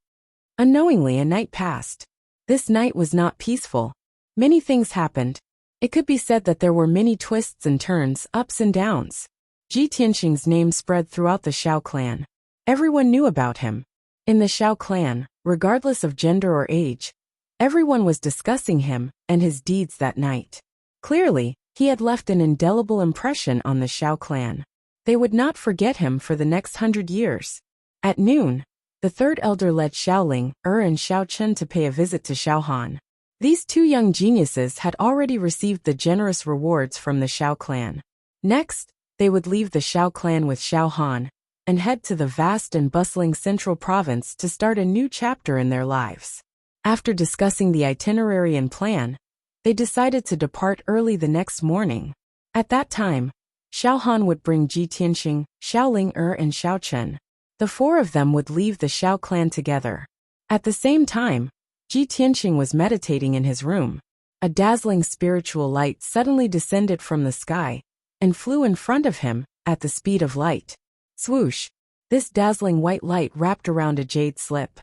Unknowingly, a night passed. This night was not peaceful. Many things happened. It could be said that there were many twists and turns, ups and downs. Ji Tianqing's name spread throughout the Xiao clan. Everyone knew about him. In the Xiao clan, regardless of gender or age, everyone was discussing him and his deeds that night. Clearly, he had left an indelible impression on the Xiao clan. They would not forget him for the next 100 years. At noon, the 3rd elder led Xiaoling, and Xiao Chen to pay a visit to Xiaohan. These 2 young geniuses had already received the generous rewards from the Xiao clan. Next, they would leave the Xiao clan with Xiaohan and head to the vast and bustling central province to start a new chapter in their lives. After discussing the itinerary and plan, they decided to depart early the next morning. At that time, Xiaohan would bring Ji Tianqing, Xiaoling and Xiao Chen. The 4 of them would leave the Xiao clan together. At the same time, Ji Tianqing was meditating in his room. A dazzling spiritual light suddenly descended from the sky and flew in front of him at the speed of light. Swoosh! This dazzling white light wrapped around a jade slip.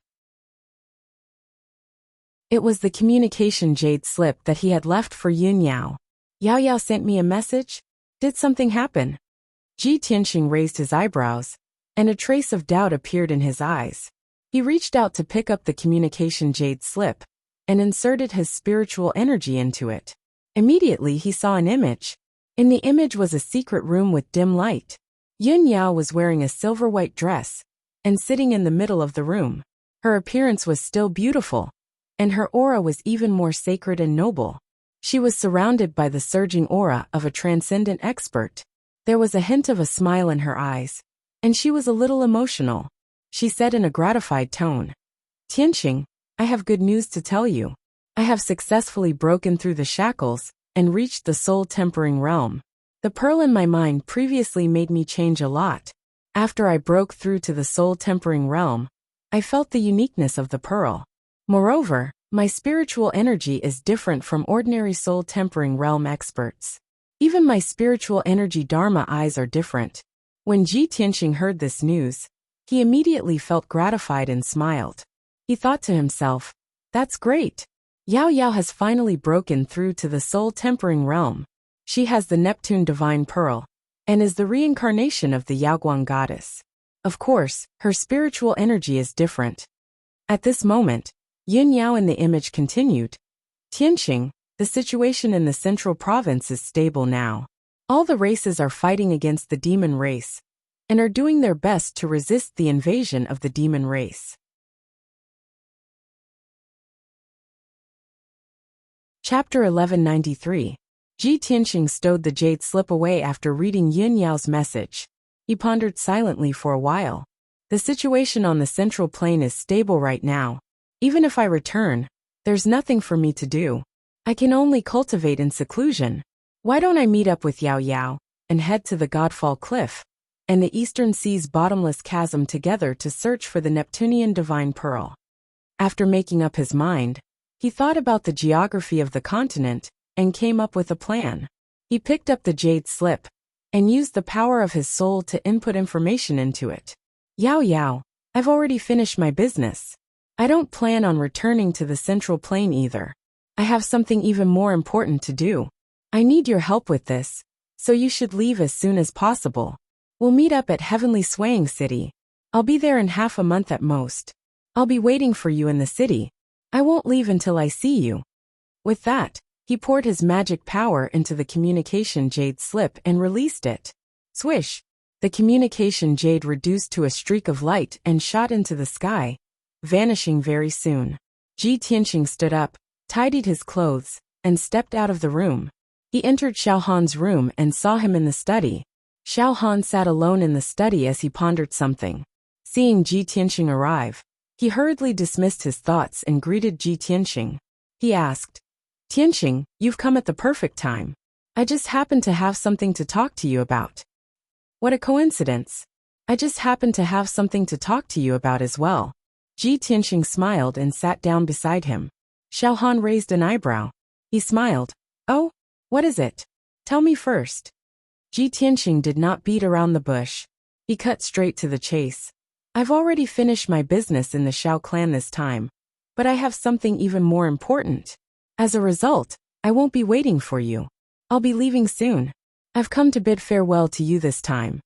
It was the communication jade slip that he had left for Yun Yao. "Yao Yao sent me a message? Did something happen?" Ji Tianqing raised his eyebrows, and a trace of doubt appeared in his eyes. He reached out to pick up the communication jade slip and inserted his spiritual energy into it. Immediately he saw an image. In the image was a secret room with dim light. Yun Yao was wearing a silver-white dress and sitting in the middle of the room. Her appearance was still beautiful, and her aura was even more sacred and noble. She was surrounded by the surging aura of a transcendent expert. There was a hint of a smile in her eyes, and she was a little emotional. She said in a gratified tone, "Tianqing, I have good news to tell you. I have successfully broken through the shackles and reached the soul-tempering realm. The pearl in my mind previously made me change a lot. After I broke through to the soul-tempering realm, I felt the uniqueness of the pearl. Moreover, my spiritual energy is different from ordinary soul-tempering realm experts. Even my spiritual energy Dharma eyes are different." When Ji Tianqing heard this news, he immediately felt gratified and smiled. He thought to himself, "That's great. Yao Yao has finally broken through to the soul-tempering realm. She has the Neptune divine pearl, and is the reincarnation of the Yaoguang goddess. Of course, her spiritual energy is different." At this moment, Yun Yao in the image continued, "Tianqing, the situation in the central province is stable now. All the races are fighting against the demon race and are doing their best to resist the invasion of the demon race. Chapter 1193. Ji Tianxing stowed the jade slip away after reading Yin Yao's message. He pondered silently for a while. The situation on the central plain is stable right now. Even if I return, there's nothing for me to do. I can only cultivate in seclusion. Why don't I meet up with Yao Yao and head to the Godfall Cliff and the Eastern Sea's bottomless chasm together to search for the Neptunian divine pearl? After making up his mind, he thought about the geography of the continent and came up with a plan. He picked up the jade slip and used the power of his soul to input information into it. Yao Yao, I've already finished my business. I don't plan on returning to the central plain either. I have something even more important to do. I need your help with this, so you should leave as soon as possible. We'll meet up at Heavenly Swaying City. I'll be there in half a month at most. I'll be waiting for you in the city. I won't leave until I see you. With that, he poured his magic power into the communication jade slip and released it. Swish! The communication jade reduced to a streak of light and shot into the sky, vanishing very soon. Ji Tianxing stood up, tidied his clothes, and stepped out of the room. He entered Xiao Han's room and saw him in the study. Xiao Han sat alone in the study as he pondered something. Seeing Ji Tianxing arrive, he hurriedly dismissed his thoughts and greeted Ji Tianxing. He asked, Tianxing, you've come at the perfect time. I just happened to have something to talk to you about. What a coincidence. I just happened to have something to talk to you about as well. Ji Tianxing smiled and sat down beside him. Xiao Han raised an eyebrow. He smiled. Oh, what is it? Tell me first. Ji Tianxing did not beat around the bush. He cut straight to the chase. I've already finished my business in the Shao clan this time, but I have something even more important. As a result, I won't be waiting for you. I'll be leaving soon. I've come to bid farewell to you this time.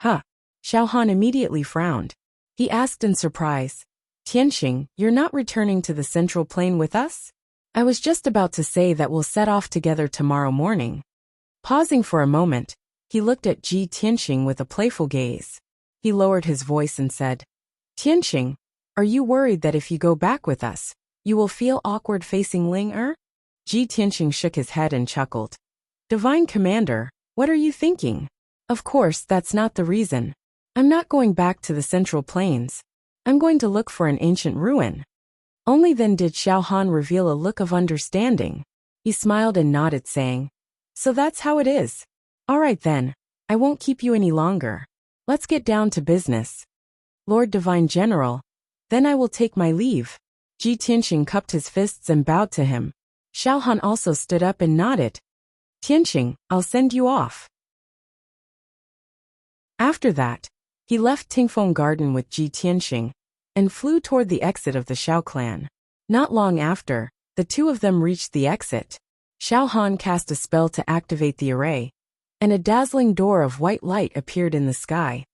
Huh. Xiao Han immediately frowned. He asked in surprise, Tianxing, you're not returning to the central plain with us? I was just about to say that we'll set off together tomorrow morning. Pausing for a moment, he looked at Ji Tianxing with a playful gaze. He lowered his voice and said, Tianxing, are you worried that if you go back with us, you will feel awkward facing Ling? Ji Tianxing shook his head and chuckled. Divine Commander, what are you thinking? Of course, that's not the reason. I'm not going back to the Central Plains. I'm going to look for an ancient ruin. Only then did Xiao Han reveal a look of understanding. He smiled and nodded, saying, So that's how it is. All right then, I won't keep you any longer. Let's get down to business. Lord Divine General, then I will take my leave. Ji Tianxing cupped his fists and bowed to him. Xiao Han also stood up and nodded. Tianxing, I'll send you off. After that, he left Tingfeng Garden with Ji Tianxing and flew toward the exit of the Shao clan. Not long after, the two of them reached the exit. Xiao Han cast a spell to activate the array, and a dazzling door of white light appeared in the sky.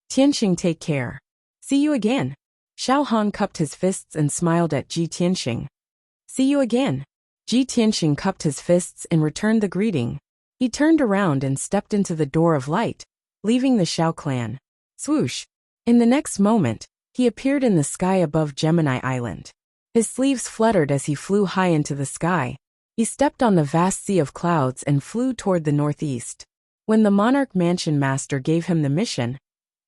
Tianxing, take care. See you again. Xiao Han cupped his fists and smiled at Ji Tianxing. See you again. Ji Tianxing cupped his fists and returned the greeting. He turned around and stepped into the door of light, leaving the Shao clan. Swoosh! In the next moment, he appeared in the sky above Gemini Island. His sleeves fluttered as he flew high into the sky. He stepped on the vast sea of clouds and flew toward the northeast. When the Monarch Mansion Master gave him the mission,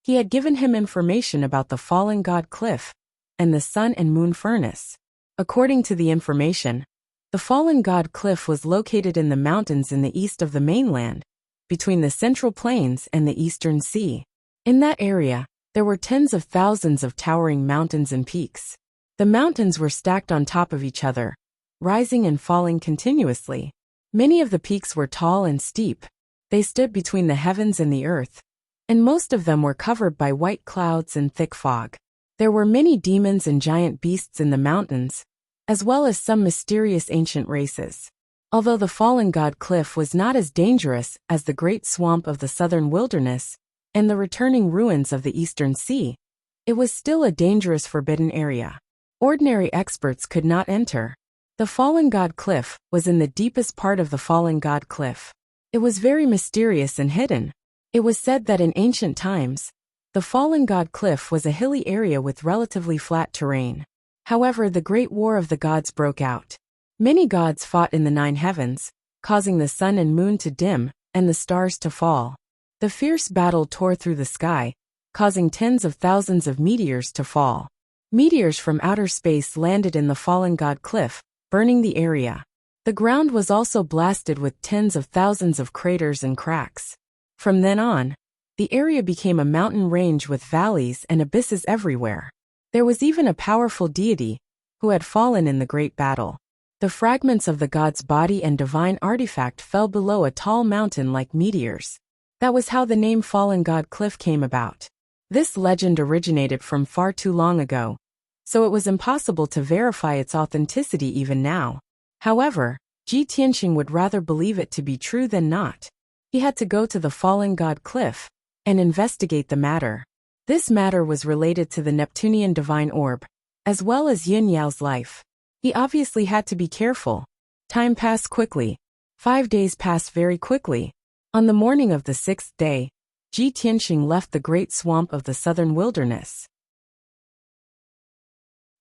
he had given him information about the fallen god Cliff and the sun and moon furnace. According to the information, the fallen god Cliff was located in the mountains in the east of the mainland, between the Central Plains and the Eastern Sea. In that area, there were tens of thousands of towering mountains and peaks. The mountains were stacked on top of each other, rising and falling continuously. Many of the peaks were tall and steep. They stood between the heavens and the earth, and most of them were covered by white clouds and thick fog. There were many demons and giant beasts in the mountains, as well as some mysterious ancient races. Although the fallen god Cliff was not as dangerous as the great swamp of the southern wilderness and the returning ruins of the Eastern Sea, it was still a dangerous forbidden area. Ordinary experts could not enter. The fallen god Cliff was in the deepest part of the fallen god Cliff. It was very mysterious and hidden. It was said that in ancient times, the fallen god cliff was a hilly area with relatively flat terrain. However, the Great War of the Gods broke out. Many gods fought in the 9 heavens, causing the sun and moon to dim and the stars to fall. The fierce battle tore through the sky, causing tens of thousands of meteors to fall. Meteors from outer space landed in the fallen god cliff, burning the area. The ground was also blasted with tens of thousands of craters and cracks. From then on, the area became a mountain range with valleys and abysses everywhere. There was even a powerful deity who had fallen in the great battle. The fragments of the god's body and divine artifact fell below a tall mountain like meteors. That was how the name Fallen God Cliff came about. This legend originated from far too long ago, so it was impossible to verify its authenticity even now. However, Ji Tianxing would rather believe it to be true than not. He had to go to the Fallen God Cliff and investigate the matter. This matter was related to the Neptunian divine orb, as well as Yin Yao's life. He obviously had to be careful. Time passed quickly. 5 days passed very quickly. On the morning of the 6th day, Ji Tianxing left the great swamp of the southern wilderness.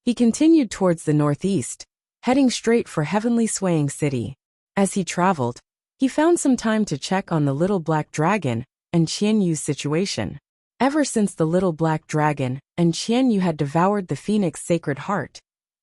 He continued towards the northeast, heading straight for Heavenly Swaying City. As he traveled, he found some time to check on the little black dragon and Qian Yu's situation. Ever since the little black dragon and Qian Yu had devoured the phoenix sacred heart,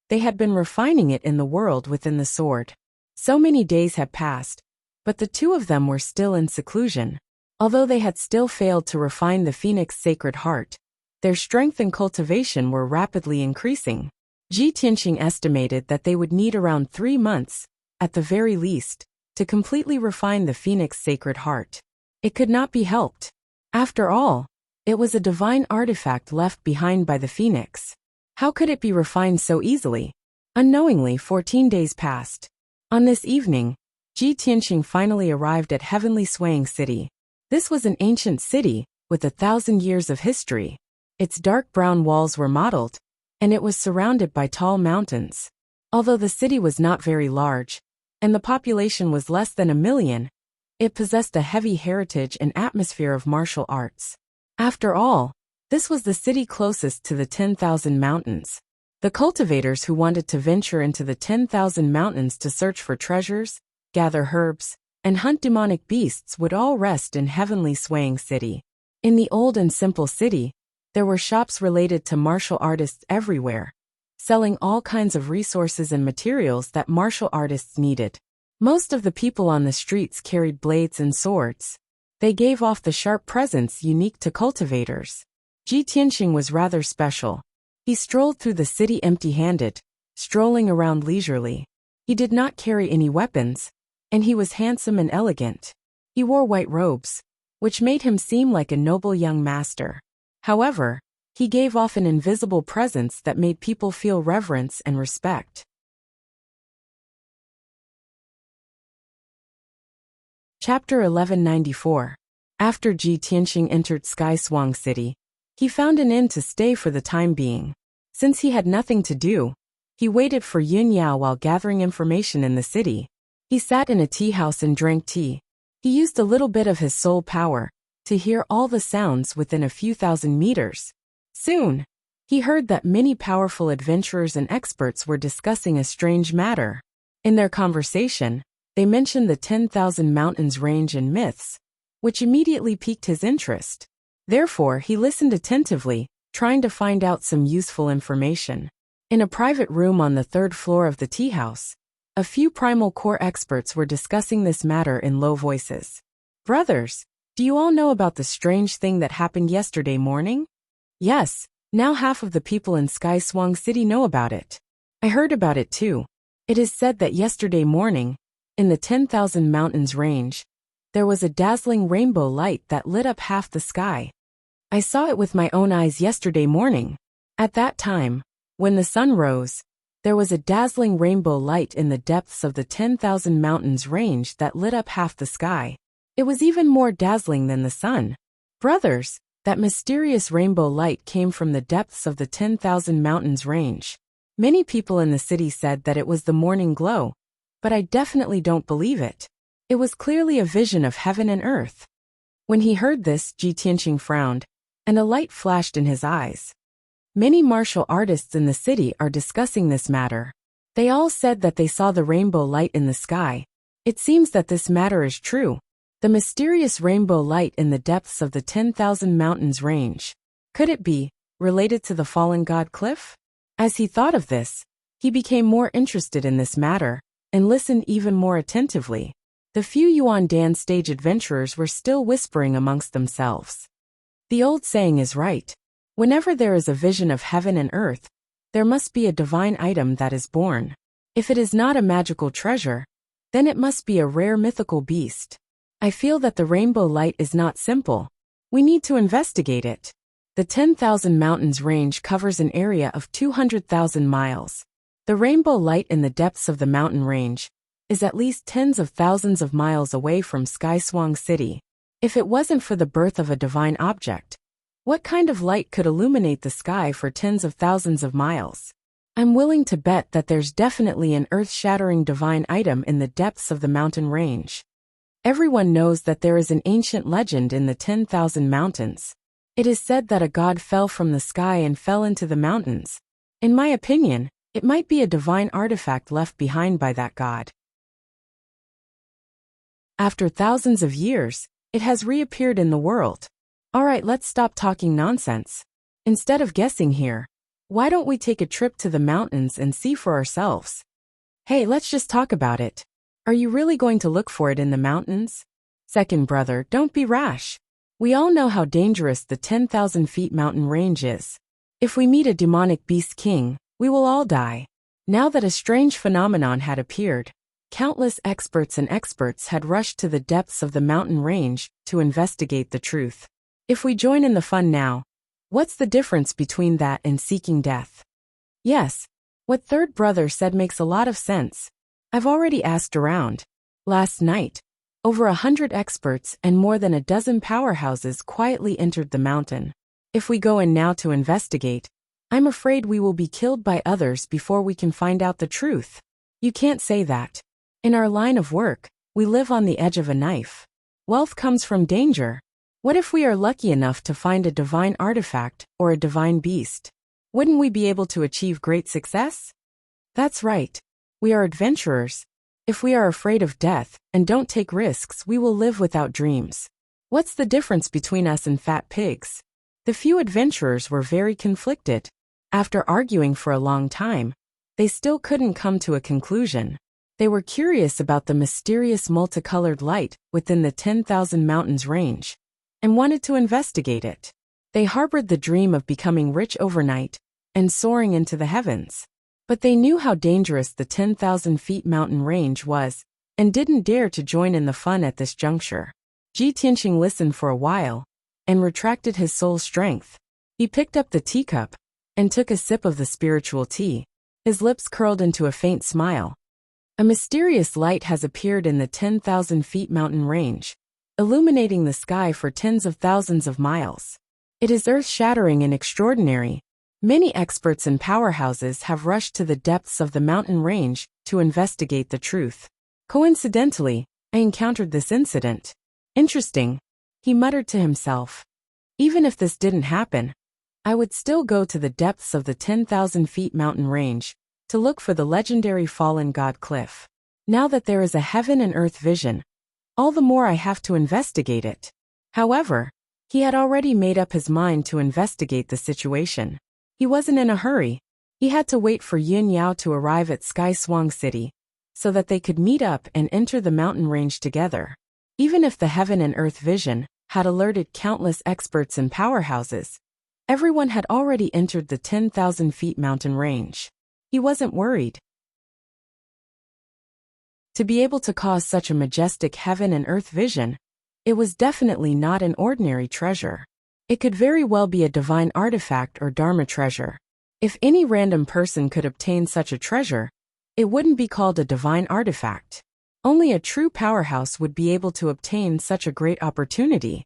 they had been refining it in the world within the sword. So many days had passed, but the two of them were still in seclusion. Although they had still failed to refine the phoenix sacred heart, their strength and cultivation were rapidly increasing. Ji Tianxing estimated that they would need around 3 months, at the very least, to completely refine the phoenix sacred heart. It could not be helped. After all, it was a divine artifact left behind by the phoenix. How could it be refined so easily? Unknowingly, 14 days passed. On this evening, Ji Tianxing finally arrived at Heavenly Swaying City. This was an ancient city, with 1,000 years of history. Its dark brown walls were mottled, and it was surrounded by tall mountains. Although the city was not very large, and the population was less than 1 million, it possessed a heavy heritage and atmosphere of martial arts. After all, this was the city closest to the 10,000 mountains. The cultivators who wanted to venture into the 10,000 mountains to search for treasures, gather herbs, and hunt demonic beasts would all rest in Heavenly Swaying City. In the old and simple city, there were shops related to martial artists everywhere, selling all kinds of resources and materials that martial artists needed. Most of the people on the streets carried blades and swords. They gave off the sharp presence unique to cultivators. Ji Tianxing was rather special. He strolled through the city empty-handed, strolling around leisurely. He did not carry any weapons, and he was handsome and elegant. He wore white robes, which made him seem like a noble young master. However, he gave off an invisible presence that made people feel reverence and respect. Chapter 1194. After Ji Tianxing entered Sky Swang City, he found an inn to stay for the time being. Since he had nothing to do, he waited for Yun Yao while gathering information in the city. He sat in a tea house and drank tea. He used a little bit of his soul power to hear all the sounds within a few thousand meters. Soon, he heard that many powerful adventurers and experts were discussing a strange matter. In their conversation, they mentioned the 10,000 mountains range and myths, which immediately piqued his interest. Therefore, he listened attentively, trying to find out some useful information. In a private room on the 3rd floor of the tea house, a few primal core experts were discussing this matter in low voices. Brothers, do you all know about the strange thing that happened yesterday morning? Yes, now half of the people in Sky Swang City know about it. I heard about it too. It is said that yesterday morning, in the 10,000 mountains range, there was a dazzling rainbow light that lit up half the sky. I saw it with my own eyes yesterday morning. At that time, when the sun rose, there was a dazzling rainbow light in the depths of the 10,000 mountains range that lit up half the sky. It was even more dazzling than the sun. Brothers, that mysterious rainbow light came from the depths of the 10,000 mountains range. Many people in the city said that it was the morning glow, but I definitely don't believe it. It was clearly a vision of heaven and earth. When he heard this, Ji Tianqing frowned, and a light flashed in his eyes. Many martial artists in the city are discussing this matter. They all said that they saw the rainbow light in the sky. It seems that this matter is true. The mysterious rainbow light in the depths of the 10,000 mountains range. Could it be related to the fallen god cliff? As he thought of this, he became more interested in this matter and listened even more attentively. The few Yuan Dan stage adventurers were still whispering amongst themselves. The old saying is right. Whenever there is a vision of heaven and earth, there must be a divine item that is born. If it is not a magical treasure, then it must be a rare mythical beast. I feel that the rainbow light is not simple. We need to investigate it. The 10,000 mountains range covers an area of 200,000 miles. The rainbow light in the depths of the mountain range is at least tens of thousands of miles away from Skyswang City. If it wasn't for the birth of a divine object, what kind of light could illuminate the sky for tens of thousands of miles? I'm willing to bet that there's definitely an earth-shattering divine item in the depths of the mountain range. Everyone knows that there is an ancient legend in the 10,000 mountains. It is said that a god fell from the sky and fell into the mountains. In my opinion, it might be a divine artifact left behind by that god. After thousands of years, it has reappeared in the world. Alright, let's stop talking nonsense. Instead of guessing here, why don't we take a trip to the mountains and see for ourselves? Hey, let's just talk about it. Are you really going to look for it in the mountains? Second brother, don't be rash. We all know how dangerous the 10,000 feet mountain range is. If we meet a demonic beast king, we will all die. Now that a strange phenomenon had appeared, countless experts had rushed to the depths of the mountain range to investigate the truth. If we join in the fun now, what's the difference between that and seeking death? Yes, what third brother said makes a lot of sense. I've already asked around. Last night, over 100 experts and more than a dozen powerhouses quietly entered the mountain. If we go in now to investigate, I'm afraid we will be killed by others before we can find out the truth. You can't say that. In our line of work, we live on the edge of a knife. Wealth comes from danger. What if we are lucky enough to find a divine artifact or a divine beast? Wouldn't we be able to achieve great success? That's right. We are adventurers. If we are afraid of death and don't take risks, we will live without dreams. What's the difference between us and fat pigs? The few adventurers were very conflicted. After arguing for a long time, they still couldn't come to a conclusion. They were curious about the mysterious multicolored light within the 10,000 mountains range and wanted to investigate it. They harbored the dream of becoming rich overnight and soaring into the heavens. But they knew how dangerous the 10,000 feet mountain range was and didn't dare to join in the fun at this juncture. Ji Tianqing listened for a while and retracted his soul strength. He picked up the teacup and took a sip of the spiritual tea. His lips curled into a faint smile. A mysterious light has appeared in the 10,000 feet mountain range, illuminating the sky for tens of thousands of miles. It is earth-shattering and extraordinary. Many experts and powerhouses have rushed to the depths of the mountain range to investigate the truth. Coincidentally, I encountered this incident. Interesting, he muttered to himself. Even if this didn't happen, I would still go to the depths of the 10,000 feet mountain range to look for the legendary fallen god cliff. Now that there is a heaven and earth vision, all the more I have to investigate it. However, he had already made up his mind to investigate the situation. He wasn't in a hurry. He had to wait for Yin Yao to arrive at Skyswang City so that they could meet up and enter the mountain range together. Even if the heaven and earth vision had alerted countless experts and powerhouses, everyone had already entered the 10,000 feet mountain range. He wasn't worried. To be able to cause such a majestic heaven and earth vision, it was definitely not an ordinary treasure. It could very well be a divine artifact or dharma treasure. If any random person could obtain such a treasure, it wouldn't be called a divine artifact. Only a true powerhouse would be able to obtain such a great opportunity.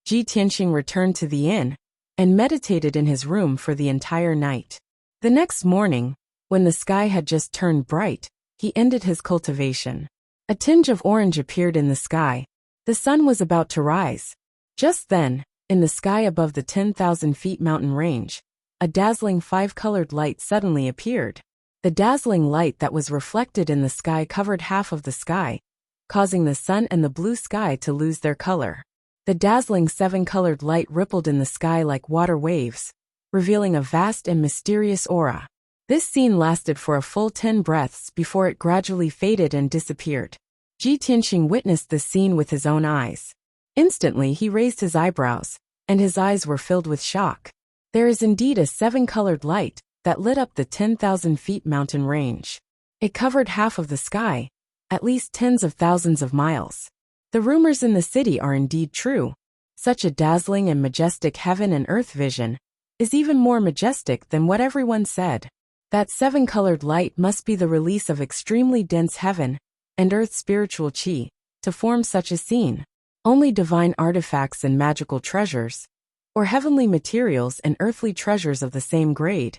Ji Tianqing returned to the inn and meditated in his room for the entire night. The next morning, when the sky had just turned bright, he ended his cultivation. A tinge of orange appeared in the sky. The sun was about to rise. Just then, in the sky above the 10,000 feet mountain range, a dazzling five-colored light suddenly appeared. The dazzling light that was reflected in the sky covered half of the sky, causing the sun and the blue sky to lose their color. The dazzling seven-colored light rippled in the sky like water waves, revealing a vast and mysterious aura. This scene lasted for a full 10 breaths before it gradually faded and disappeared. Ji Tianxing witnessed this scene with his own eyes. Instantly he raised his eyebrows, and his eyes were filled with shock. There is indeed a seven-colored light that lit up the 10,000 feet mountain range. It covered half of the sky, at least tens of thousands of miles. The rumors in the city are indeed true. Such a dazzling and majestic heaven and earth vision is even more majestic than what everyone said. That seven-colored light must be the release of extremely dense heaven and earth spiritual qi to form such a scene. Only divine artifacts and magical treasures, or heavenly materials and earthly treasures of the same grade,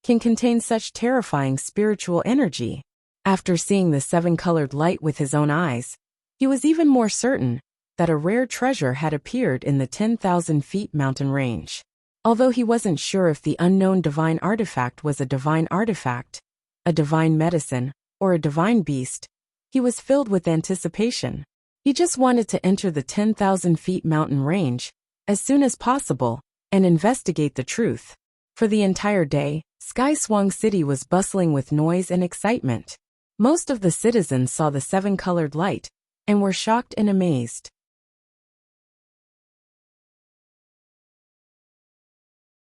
can contain such terrifying spiritual energy. After seeing the seven-colored light with his own eyes, he was even more certain that a rare treasure had appeared in the 10,000 feet mountain range. Although he wasn't sure if the unknown divine artifact was a divine artifact, a divine medicine, or a divine beast, he was filled with anticipation. He just wanted to enter the 10,000 feet mountain range as soon as possible and investigate the truth. For the entire day, Sky Swang City was bustling with noise and excitement. Most of the citizens saw the seven-colored light and were shocked and amazed.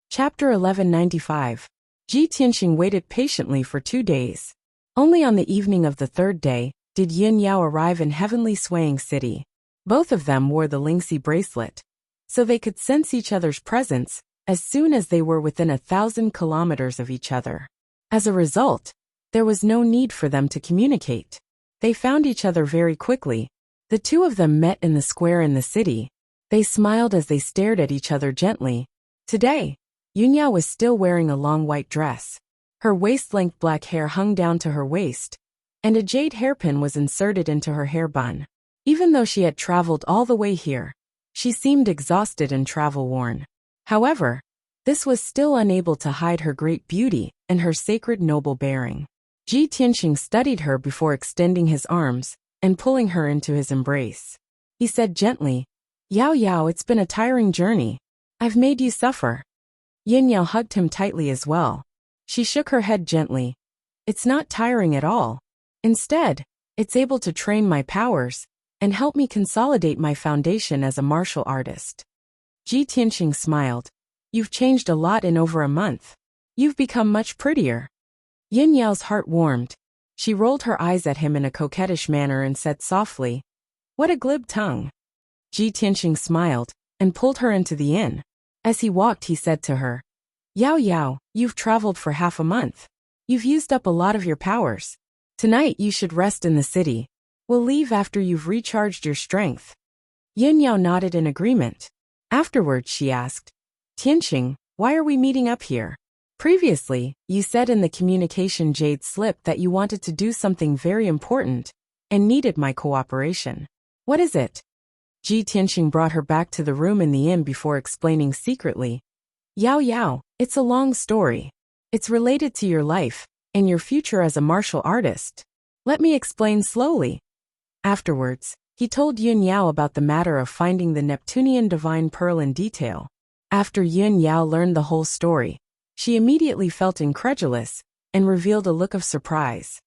Chapter 1195. Ji Tianxing waited patiently for 2 days. Only on the evening of the third day did Yin Yao arrive in Heavenly Swaying City. Both of them wore the Lingxi bracelet, so they could sense each other's presence as soon as they were within 1,000 kilometers of each other. As a result, there was no need for them to communicate. They found each other very quickly. The two of them met in the square in the city. They smiled as they stared at each other gently. Today, Yunyao was still wearing a long white dress. Her waist-length black hair hung down to her waist, and a jade hairpin was inserted into her hair bun. Even though she had traveled all the way here, she seemed exhausted and travel-worn. However, this was still unable to hide her great beauty and her sacred noble bearing. Ji Tianxing studied her before extending his arms and pulling her into his embrace. He said gently, "Yao Yao, it's been a tiring journey. I've made you suffer." Yin Yao hugged him tightly as well. She shook her head gently. "It's not tiring at all. Instead, it's able to train my powers and help me consolidate my foundation as a martial artist." Ji Tianxing smiled. "You've changed a lot in over a month. You've become much prettier." Yin Yao's heart warmed. She rolled her eyes at him in a coquettish manner and said softly, "What a glib tongue." Ji Tianxing smiled and pulled her into the inn. As he walked, he said to her, "Yao Yao, you've traveled for half a month. You've used up a lot of your powers. Tonight you should rest in the city. We'll leave after you've recharged your strength." Yin Yao nodded in agreement. Afterwards she asked, "Tianxing, why are we meeting up here? Previously, you said in the communication jade slip that you wanted to do something very important and needed my cooperation. What is it?" Ji Tianxing brought her back to the room in the inn before explaining secretly, "Yao Yao, it's a long story. It's related to your life and your future as a martial artist. Let me explain slowly." Afterwards, he told Yun Yao about the matter of finding the Neptunian divine pearl in detail. After Yun Yao learned the whole story, she immediately felt incredulous and revealed a look of surprise.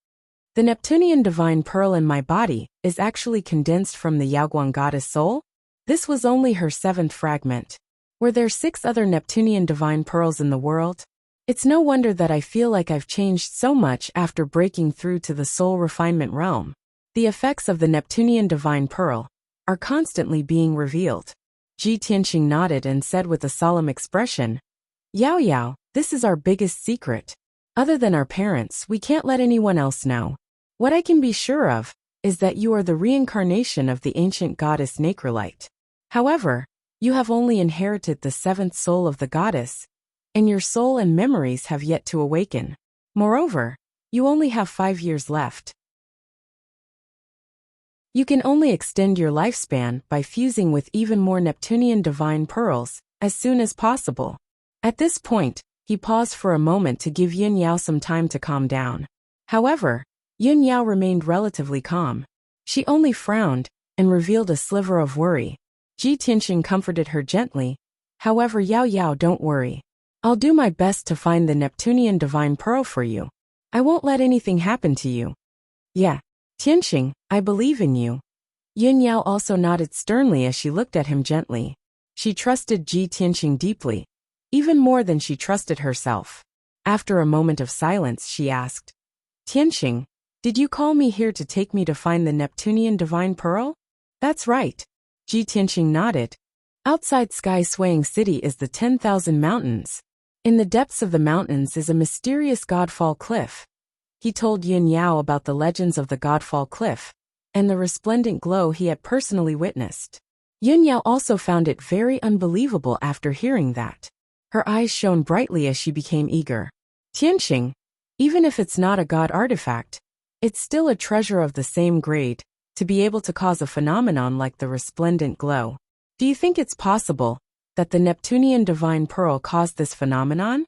"The Neptunian divine pearl in my body is actually condensed from the Yaoguang goddess soul? This was only her 7th fragment. Were there 6 other Neptunian divine pearls in the world? It's no wonder that I feel like I've changed so much after breaking through to the soul refinement realm. The effects of the Neptunian divine pearl are constantly being revealed." Ji Tianxing nodded and said with a solemn expression, "Yao Yao, this is our biggest secret. Other than our parents, we can't let anyone else know. What I can be sure of is that you are the reincarnation of the ancient goddess Nacrolite. However, you have only inherited the 7th soul of the goddess, and your soul and memories have yet to awaken. Moreover, you only have 5 years left." You can only extend your lifespan by fusing with even more Neptunian divine pearls as soon as possible. At this point, he paused for a moment to give Yun Yao some time to calm down. However, Yun Yao remained relatively calm. She only frowned and revealed a sliver of worry. Ji Tianxing comforted her gently. However, Yao Yao, don't worry. I'll do my best to find the Neptunian divine pearl for you. I won't let anything happen to you. Yeah, Tianxing, I believe in you. Yun Yao also nodded sternly as she looked at him gently. She trusted Ji Tianxing deeply, even more than she trusted herself. After a moment of silence, she asked, Tianxing, did you call me here to take me to find the Neptunian divine pearl? That's right. Ji Tianxing nodded. Outside Sky Swaying City is the 10,000 mountains. In the depths of the mountains is a mysterious Godfall Cliff. He told Yun Yao about the legends of the Godfall Cliff and the resplendent glow he had personally witnessed. Yun Yao also found it very unbelievable after hearing that. Her eyes shone brightly as she became eager. Tianxing, even if it's not a god artifact, it's still a treasure of the same grade, to be able to cause a phenomenon like the resplendent glow. Do you think it's possible that the Neptunian divine pearl caused this phenomenon?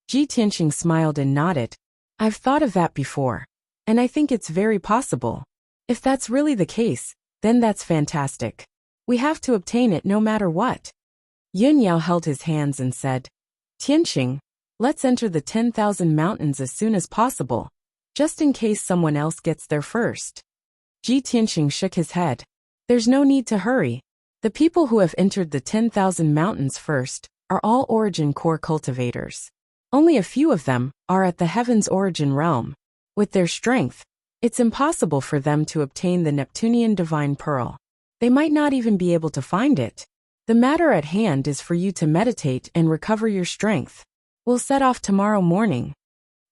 Ji Tianxing smiled and nodded. I've thought of that before, and I think it's very possible. If that's really the case, then that's fantastic. We have to obtain it no matter what. Yun Yao held his hands and said, Tianxing, let's enter the 10,000 mountains as soon as possible, just in case someone else gets there first. Ji Tianxing shook his head. There's no need to hurry. The people who have entered the 10,000 mountains first are all origin core cultivators. Only a few of them are at the heaven's origin realm. With their strength, it's impossible for them to obtain the Neptunian divine pearl. They might not even be able to find it. The matter at hand is for you to meditate and recover your strength. We'll set off tomorrow morning.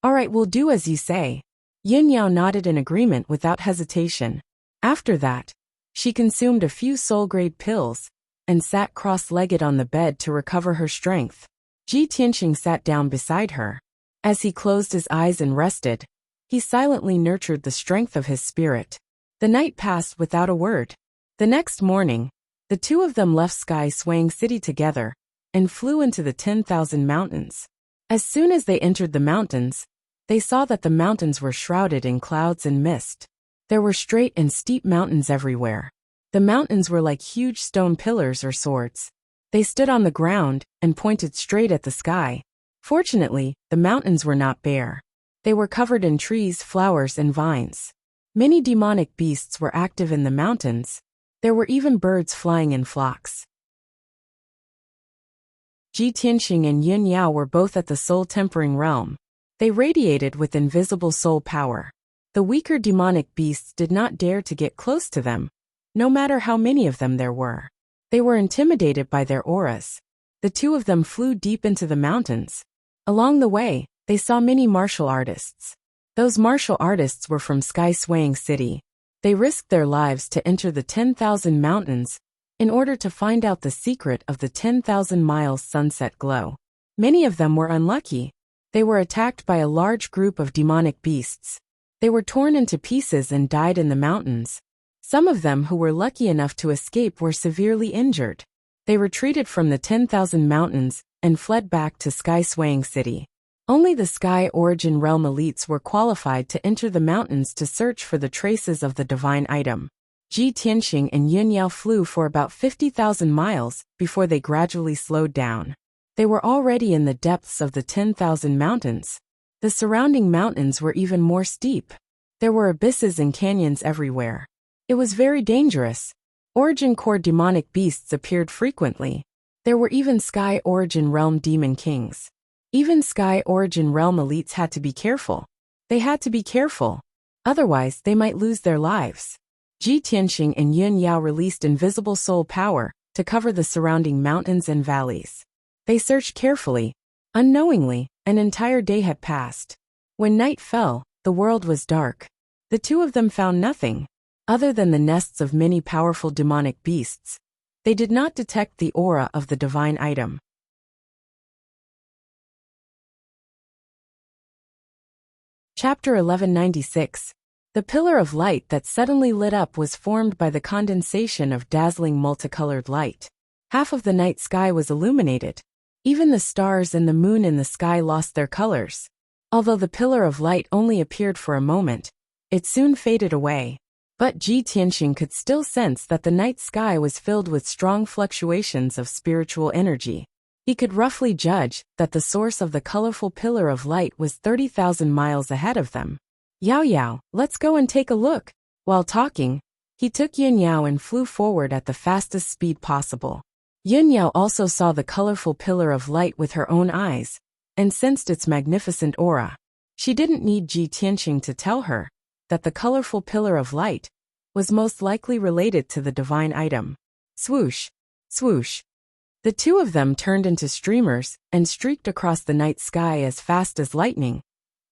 All right, we'll do as you say. Yun Yao nodded in agreement without hesitation. After that, she consumed a few soul-grade pills and sat cross-legged on the bed to recover her strength. Ji Tianxing sat down beside her. As he closed his eyes and rested, he silently nurtured the strength of his spirit. The night passed without a word. The next morning, the two of them left Sky Swaying City together and flew into the 10,000 mountains. As soon as they entered the mountains, they saw that the mountains were shrouded in clouds and mist. There were straight and steep mountains everywhere. The mountains were like huge stone pillars or swords. They stood on the ground and pointed straight at the sky. Fortunately, the mountains were not bare. They were covered in trees, flowers, and vines. Many demonic beasts were active in the mountains. There were even birds flying in flocks. Ji Tianxing and Yun Yao were both at the soul-tempering realm. They radiated with invisible soul power. The weaker demonic beasts did not dare to get close to them, no matter how many of them there were. They were intimidated by their auras. The two of them flew deep into the mountains. Along the way, they saw many martial artists. Those martial artists were from Sky Swaying City. They risked their lives to enter the 10,000 mountains in order to find out the secret of the 10,000 miles sunset glow. Many of them were unlucky. They were attacked by a large group of demonic beasts. They were torn into pieces and died in the mountains. Some of them who were lucky enough to escape were severely injured. They retreated from the 10,000 mountains and fled back to Sky Swaying City. Only the Sky Origin Realm elites were qualified to enter the mountains to search for the traces of the divine item. Ji Tianxing and Yun Yao flew for about 50,000 miles before they gradually slowed down. They were already in the depths of the 10,000 mountains. The surrounding mountains were even more steep. There were abysses and canyons everywhere. It was very dangerous. Origin core demonic beasts appeared frequently. There were even Sky Origin Realm demon kings. Even Sky Origin Realm elites had to be careful. They had to be careful. Otherwise, they might lose their lives. Ji Tianxing and Yun Yao released invisible soul power to cover the surrounding mountains and valleys. They searched carefully. Unknowingly, an entire day had passed. When night fell, the world was dark. The two of them found nothing. Other than the nests of many powerful demonic beasts, they did not detect the aura of the divine item. Chapter 1196. The pillar of light that suddenly lit up was formed by the condensation of dazzling multicolored light. Half of the night sky was illuminated. Even the stars and the moon in the sky lost their colors. Although the pillar of light only appeared for a moment, it soon faded away. But Ji Tianxing could still sense that the night sky was filled with strong fluctuations of spiritual energy. He could roughly judge that the source of the colorful pillar of light was 30,000 miles ahead of them. Yao Yao, let's go and take a look. While talking, he took Yin Yao and flew forward at the fastest speed possible. Yin Yao also saw the colorful pillar of light with her own eyes, and sensed its magnificent aura. She didn't need Ji Tianxing to tell her that the colorful pillar of light was most likely related to the divine item. Swoosh, swoosh. The two of them turned into streamers and streaked across the night sky as fast as lightning,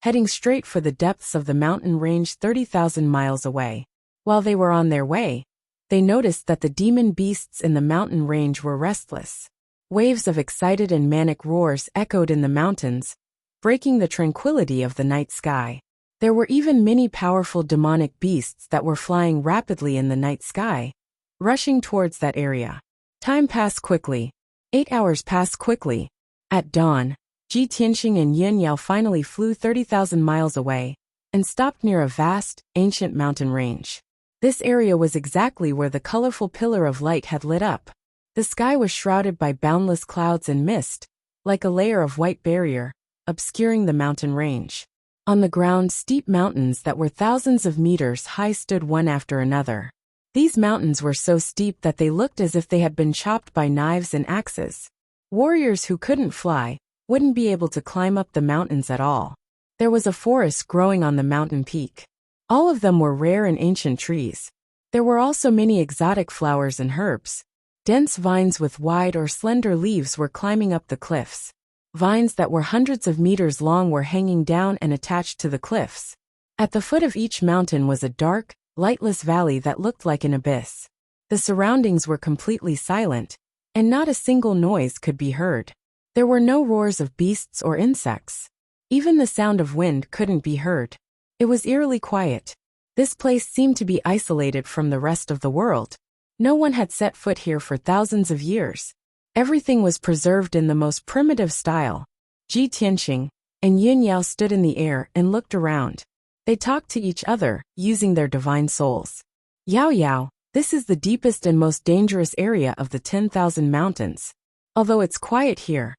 heading straight for the depths of the mountain range 30,000 miles away. While they were on their way, they noticed that the demon beasts in the mountain range were restless. Waves of excited and manic roars echoed in the mountains, breaking the tranquility of the night sky. There were even many powerful demonic beasts that were flying rapidly in the night sky, rushing towards that area. Time passed quickly. 8 hours passed quickly. At dawn, Ji Tianxing and Yin Yao finally flew 30,000 miles away and stopped near a vast, ancient mountain range. This area was exactly where the colorful pillar of light had lit up. The sky was shrouded by boundless clouds and mist, like a layer of white barrier, obscuring the mountain range. On the ground, steep mountains that were thousands of meters high stood one after another. These mountains were so steep that they looked as if they had been chopped by knives and axes. Warriors who couldn't fly wouldn't be able to climb up the mountains at all. There was a forest growing on the mountain peak. All of them were rare and ancient trees. There were also many exotic flowers and herbs. Dense vines with wide or slender leaves were climbing up the cliffs. Vines that were hundreds of meters long were hanging down and attached to the cliffs. At the foot of each mountain was a dark, lightless valley that looked like an abyss. The surroundings were completely silent, and not a single noise could be heard. There were no roars of beasts or insects. Even the sound of wind couldn't be heard. It was eerily quiet. This place seemed to be isolated from the rest of the world. No one had set foot here for thousands of years. Everything was preserved in the most primitive style. Ji Tianxing and Yin Yao stood in the air and looked around. They talked to each other, using their divine souls. Yao Yao, this is the deepest and most dangerous area of the 10,000 mountains. Although it's quiet here,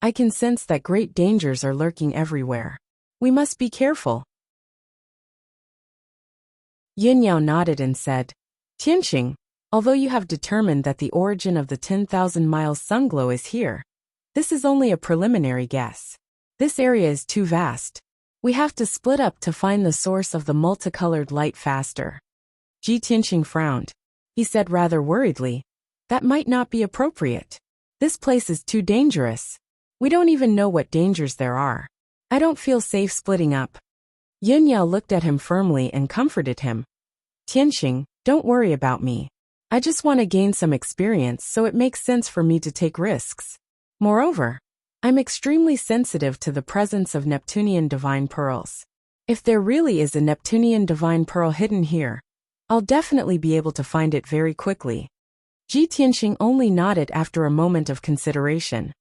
I can sense that great dangers are lurking everywhere. We must be careful. Yin Yao nodded and said, Tianxing, although you have determined that the origin of the 10,000 miles sunglow is here, this is only a preliminary guess. This area is too vast. We have to split up to find the source of the multicolored light faster. Ji Tianxing frowned. He said rather worriedly, that might not be appropriate. This place is too dangerous. We don't even know what dangers there are. I don't feel safe splitting up. Yin Yao looked at him firmly and comforted him. Tianxing, don't worry about me. I just want to gain some experience, so it makes sense for me to take risks. Moreover, I'm extremely sensitive to the presence of Neptunian divine pearls. If there really is a Neptunian divine pearl hidden here, I'll definitely be able to find it very quickly. Ji Tianxing only nodded after a moment of consideration.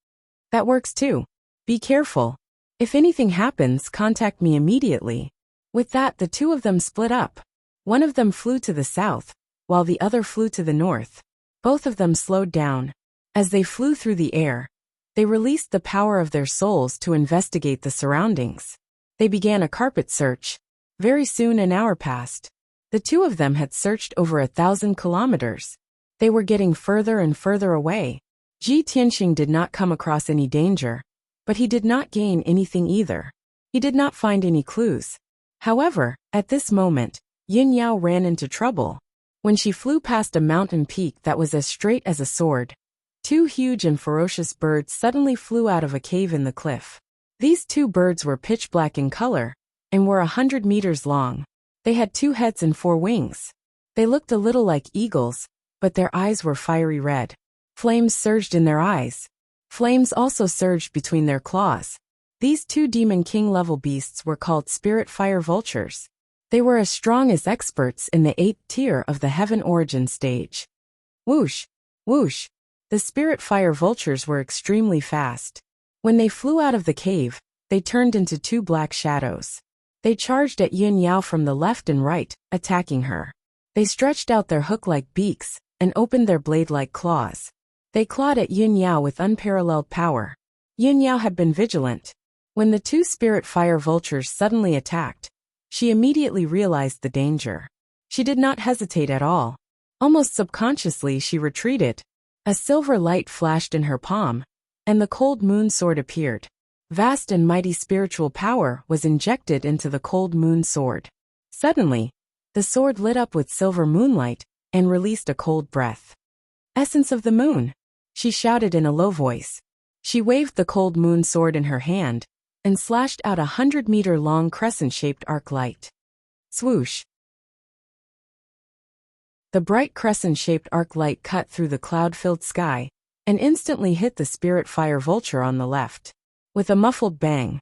That works too. Be careful. If anything happens, contact me immediately. With that, the two of them split up. One of them flew to the south, while the other flew to the north. Both of them slowed down. As they flew through the air, they released the power of their souls to investigate the surroundings. They began a carpet search. Very soon an hour passed. The two of them had searched over 1,000 kilometers. They were getting further and further away. Ji Tianxing did not come across any danger, but he did not gain anything either. He did not find any clues. However, at this moment, Yin Yao ran into trouble. When she flew past a mountain peak that was as straight as a sword, two huge and ferocious birds suddenly flew out of a cave in the cliff. These two birds were pitch black in color and were 100 meters long. They had 2 heads and 4 wings. They looked a little like eagles, but their eyes were fiery red. Flames surged in their eyes. Flames also surged between their claws. These 2 Demon King level beasts were called spirit fire vultures. They were as strong as experts in the 8th tier of the heaven origin stage. Whoosh! Whoosh! The spirit fire vultures were extremely fast. When they flew out of the cave, they turned into 2 black shadows. They charged at Yun Yao from the left and right, attacking her. They stretched out their hook-like beaks and opened their blade-like claws. They clawed at Yun Yao with unparalleled power. Yun Yao had been vigilant. When the 2 spirit fire vultures suddenly attacked, she immediately realized the danger. She did not hesitate at all. Almost subconsciously she retreated. A silver light flashed in her palm, and the cold moon sword appeared. Vast and mighty spiritual power was injected into the cold moon sword. Suddenly, the sword lit up with silver moonlight and released a cold breath. Essence of the moon, she shouted in a low voice. She waved the cold moon sword in her hand and slashed out 100-meter-long crescent-shaped arc light. Swoosh! The bright crescent-shaped arc light cut through the cloud-filled sky and instantly hit the spirit fire vulture on the left. With a muffled bang,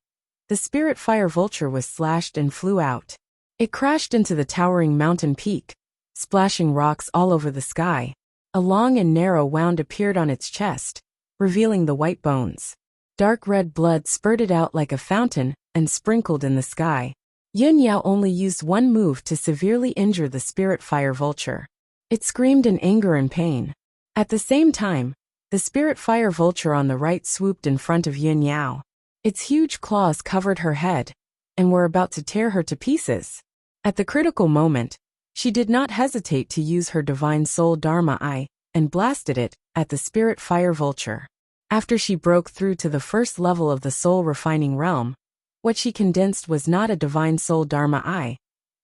the spirit fire vulture was slashed and flew out. It crashed into the towering mountain peak, splashing rocks all over the sky. A long and narrow wound appeared on its chest, revealing the white bones. Dark red blood spurted out like a fountain and sprinkled in the sky. Yun Yao only used one move to severely injure the spirit fire vulture. It screamed in anger and pain. At the same time, the spirit fire vulture on the right swooped in front of Yun Yao. Its huge claws covered her head and were about to tear her to pieces. At the critical moment, she did not hesitate to use her divine soul Dharma Eye and blasted it at the spirit fire vulture. After she broke through to the first level of the soul refining realm, what she condensed was not a divine soul Dharma Eye,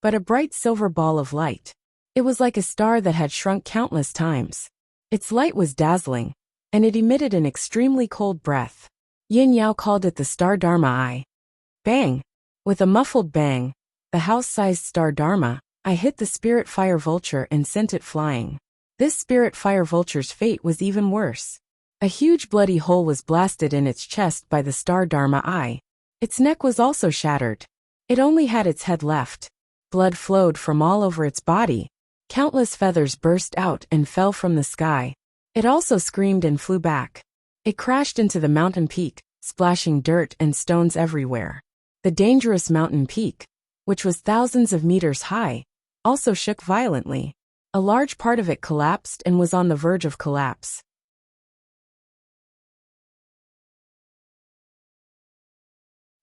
but a bright silver ball of light. It was like a star that had shrunk countless times. Its light was dazzling, and it emitted an extremely cold breath. Yin Yao called it the star Dharma Eye. Bang! With a muffled bang, the house-sized star Dharma Eye hit the spirit fire vulture and sent it flying. This spirit fire vulture's fate was even worse. A huge bloody hole was blasted in its chest by the star Dharma Eye. Its neck was also shattered. It only had its head left. Blood flowed from all over its body. Countless feathers burst out and fell from the sky. It also screamed and flew back. It crashed into the mountain peak, splashing dirt and stones everywhere. The dangerous mountain peak, which was thousands of meters high, also shook violently. A large part of it collapsed and was on the verge of collapse.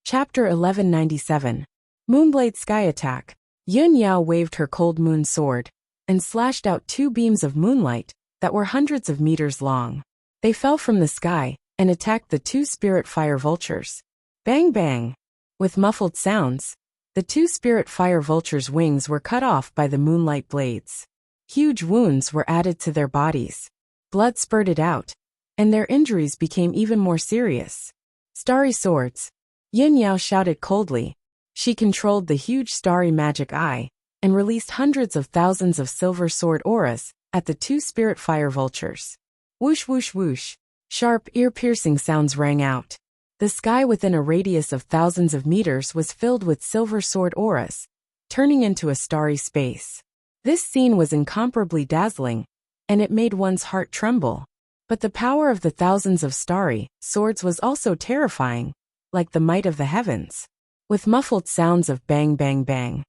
Chapter 1197. Moonblade Sky Attack. Yun Yao waved her cold moon sword and slashed out 2 beams of moonlight that were hundreds of meters long. They fell from the sky and attacked the 2 spirit fire vultures. Bang bang! With muffled sounds, the 2 spirit fire vultures' wings were cut off by the moonlight blades. Huge wounds were added to their bodies. Blood spurted out, and their injuries became even more serious. Starry swords. Yin Yao shouted coldly. She controlled the huge starry magic eye and released hundreds of thousands of silver sword auras at the 2 spirit fire vultures. Whoosh whoosh whoosh. Sharp, ear-piercing sounds rang out. The sky within a radius of thousands of meters was filled with silver sword auras, turning into a starry space. This scene was incomparably dazzling, and it made one's heart tremble. But the power of the thousands of starry swords was also terrifying, like the might of the heavens. With muffled sounds of bang bang bang,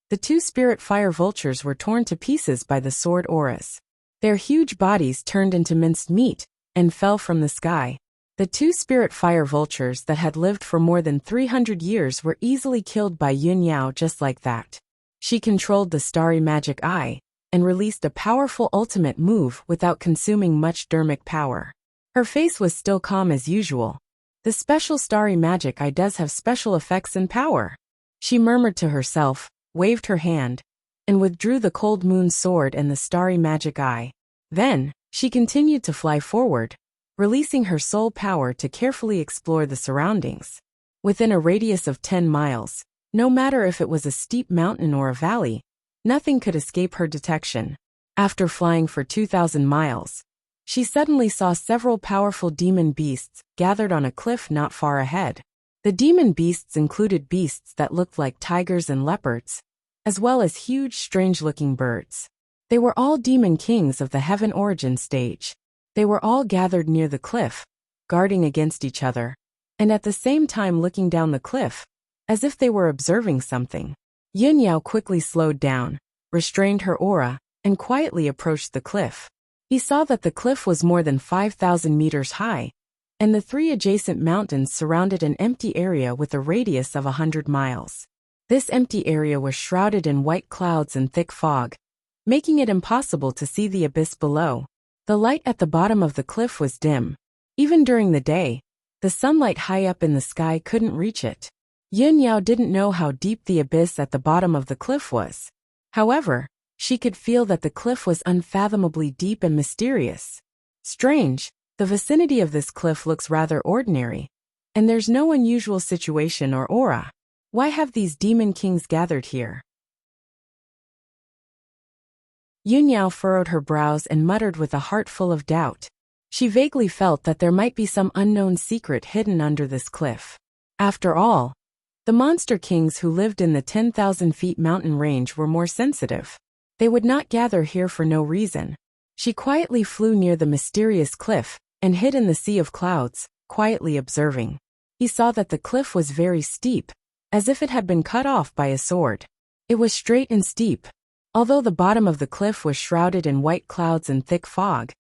the 2 spirit fire vultures were torn to pieces by the sword auras. Their huge bodies turned into minced meat and fell from the sky. The 2 spirit fire vultures that had lived for more than 300 years were easily killed by Yun Yao just like that. She controlled the starry magic eye and released a powerful ultimate move without consuming much dermic power. Her face was still calm as usual. The special starry magic eye does have special effects and power. She murmured to herself, waved her hand, and withdrew the cold moon sword and the starry magic eye. Then, she continued to fly forward, releasing her soul power to carefully explore the surroundings. Within a radius of 10 miles, no matter if it was a steep mountain or a valley, nothing could escape her detection. After flying for 2,000 miles, she suddenly saw several powerful demon beasts gathered on a cliff not far ahead. The demon beasts included beasts that looked like tigers and leopards, as well as huge strange-looking birds. They were all demon kings of the heaven origin stage. They were all gathered near the cliff, guarding against each other, and at the same time looking down the cliff, as if they were observing something. Yun Yao quickly slowed down, restrained her aura, and quietly approached the cliff. He saw that the cliff was more than 5,000 meters high, and the 3 adjacent mountains surrounded an empty area with a radius of 100 miles. This empty area was shrouded in white clouds and thick fog, making it impossible to see the abyss below. The light at the bottom of the cliff was dim. Even during the day, the sunlight high up in the sky couldn't reach it. Yun Yao didn't know how deep the abyss at the bottom of the cliff was. However, she could feel that the cliff was unfathomably deep and mysterious. Strange, the vicinity of this cliff looks rather ordinary, and there's no unusual situation or aura. Why have these demon kings gathered here? Yun Yao furrowed her brows and muttered with a heart full of doubt. She vaguely felt that there might be some unknown secret hidden under this cliff. After all, the monster kings who lived in the 10,000 feet mountain range were more sensitive. They would not gather here for no reason. She quietly flew near the mysterious cliff and hid in the sea of clouds, quietly observing. He saw that the cliff was very steep, as if it had been cut off by a sword. It was straight and steep. Although the bottom of the cliff was shrouded in white clouds and thick fog,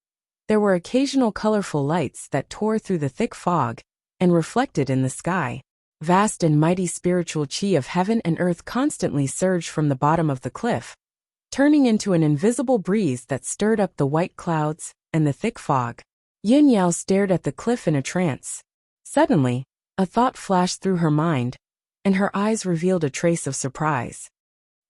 there were occasional colorful lights that tore through the thick fog and reflected in the sky. Vast and mighty spiritual chi of heaven and earth constantly surged from the bottom of the cliff, turning into an invisible breeze that stirred up the white clouds and the thick fog. Yun Yao stared at the cliff in a trance. Suddenly, a thought flashed through her mind, and her eyes revealed a trace of surprise.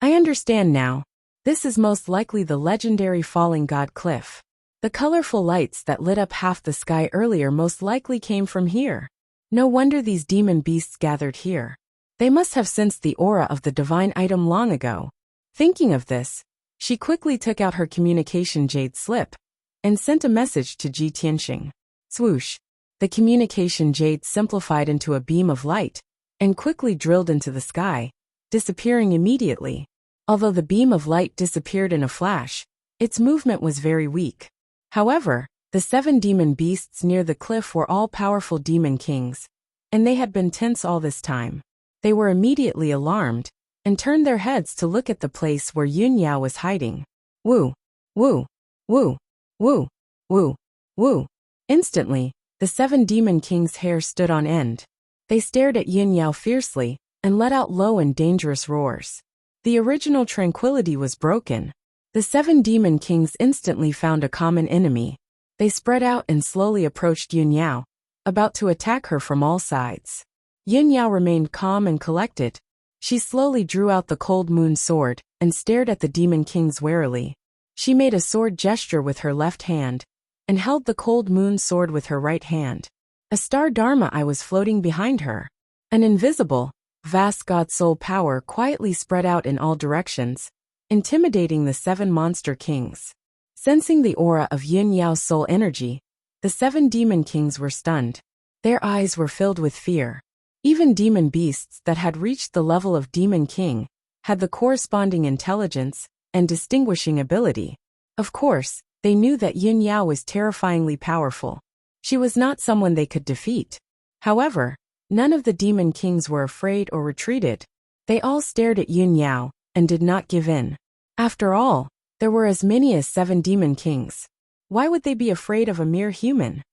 I understand now. This is most likely the legendary falling god cliff. The colorful lights that lit up half the sky earlier most likely came from here. No wonder these demon beasts gathered here. They must have sensed the aura of the divine item long ago. Thinking of this, she quickly took out her communication jade slip and sent a message to Ji Tianxing. Swoosh! The communication jade simplified into a beam of light and quickly drilled into the sky, disappearing immediately. Although the beam of light disappeared in a flash, its movement was very weak. However, the 7 demon beasts near the cliff were all powerful demon kings, and they had been tense all this time. They were immediately alarmed and turned their heads to look at the place where Yun Yao was hiding. Woo! Woo! Woo! Woo! Woo! Woo! Instantly, the 7 demon kings' hair stood on end. They stared at Yun Yao fiercely and let out low and dangerous roars. The original tranquility was broken. The 7 demon kings instantly found a common enemy. They spread out and slowly approached Yun Yao, about to attack her from all sides. Yun Yao remained calm and collected. She slowly drew out the cold moon sword and stared at the demon kings warily. She made a sword gesture with her left hand and held the cold moon sword with her right hand. A star dharma eye was floating behind her. An invisible, vast god soul power quietly spread out in all directions, intimidating the 7 monster kings. Sensing the aura of Yun Yao's soul energy, the 7 demon kings were stunned. Their eyes were filled with fear. Even demon beasts that had reached the level of demon king had the corresponding intelligence and distinguishing ability. Of course, they knew that Yun Yao was terrifyingly powerful. She was not someone they could defeat. However, none of the demon kings were afraid or retreated. They all stared at Yun Yao and did not give in. After all, there were as many as 7 demon kings. Why would they be afraid of a mere human?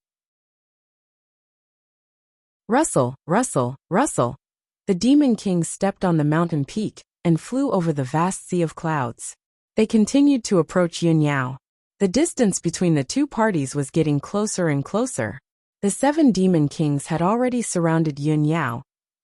Rustle, rustle, rustle. The demon kings stepped on the mountain peak and flew over the vast sea of clouds. They continued to approach Yun Yao. The distance between the 2 parties was getting closer and closer. The 7 demon kings had already surrounded Yun Yao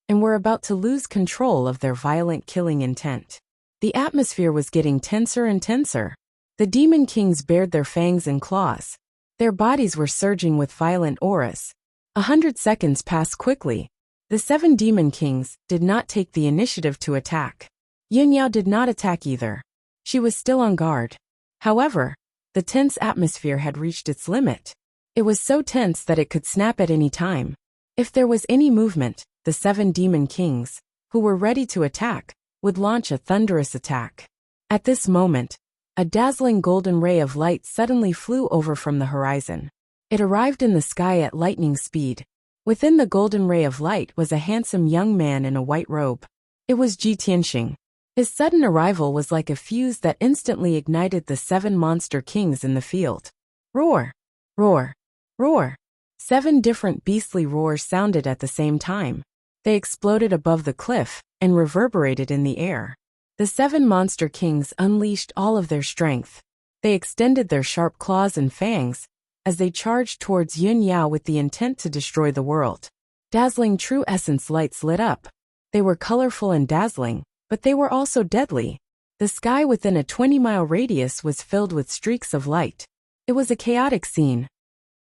and were about to lose control of their violent killing intent. The atmosphere was getting tenser and tenser. The demon kings bared their fangs and claws. Their bodies were surging with violent auras. 100 seconds passed quickly. The 7 demon kings did not take the initiative to attack. Yun Yao did not attack either. She was still on guard. However, the tense atmosphere had reached its limit. It was so tense that it could snap at any time. If there was any movement, the 7 demon kings, who were ready to attack, would launch a thunderous attack. At this moment, a dazzling golden ray of light suddenly flew over from the horizon. It arrived in the sky at lightning speed. Within the golden ray of light was a handsome young man in a white robe. It was Ji Tianxing. His sudden arrival was like a fuse that instantly ignited the 7 monster kings in the field. Roar! Roar! Roar! 7 different beastly roars sounded at the same time. They exploded above the cliff and reverberated in the air. The 7 monster kings unleashed all of their strength. They extended their sharp claws and fangs as they charged towards Yun Yao with the intent to destroy the world. Dazzling true essence lights lit up. They were colorful and dazzling, but they were also deadly. The sky within a 20-mile radius was filled with streaks of light. It was a chaotic scene.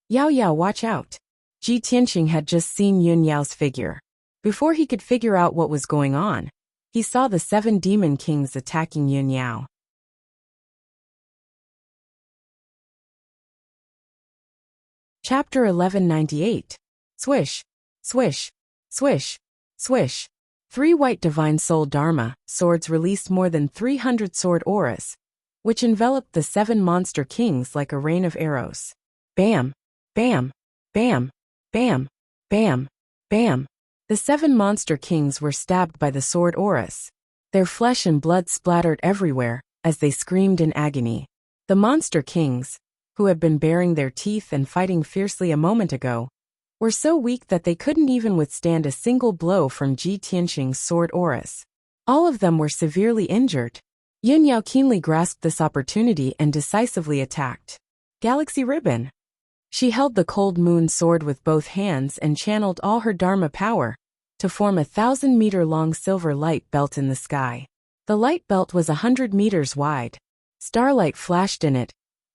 Yao Yao, watch out! Ji Tianxing had just seen Yun Yao's figure. Before he could figure out what was going on, he saw the 7 demon kings attacking Yun Yao. Chapter 1198. Swish, swish, swish, swish. 3 white divine soul dharma swords released more than 300 sword auras, which enveloped the 7 monster kings like a rain of arrows. Bam, bam, bam, bam, bam, bam. The 7 monster kings were stabbed by the sword auras. Their flesh and blood splattered everywhere as they screamed in agony. The monster kings, who had been baring their teeth and fighting fiercely a moment ago, were so weak that they couldn't even withstand a single blow from Ji Tianxing's sword auras. All of them were severely injured. Yun Yao keenly grasped this opportunity and decisively attacked. Galaxy Ribbon. She held the cold moon sword with both hands and channeled all her dharma power to form a 1,000-meter-long silver light belt in the sky. The light belt was 100 meters wide. Starlight flashed in it,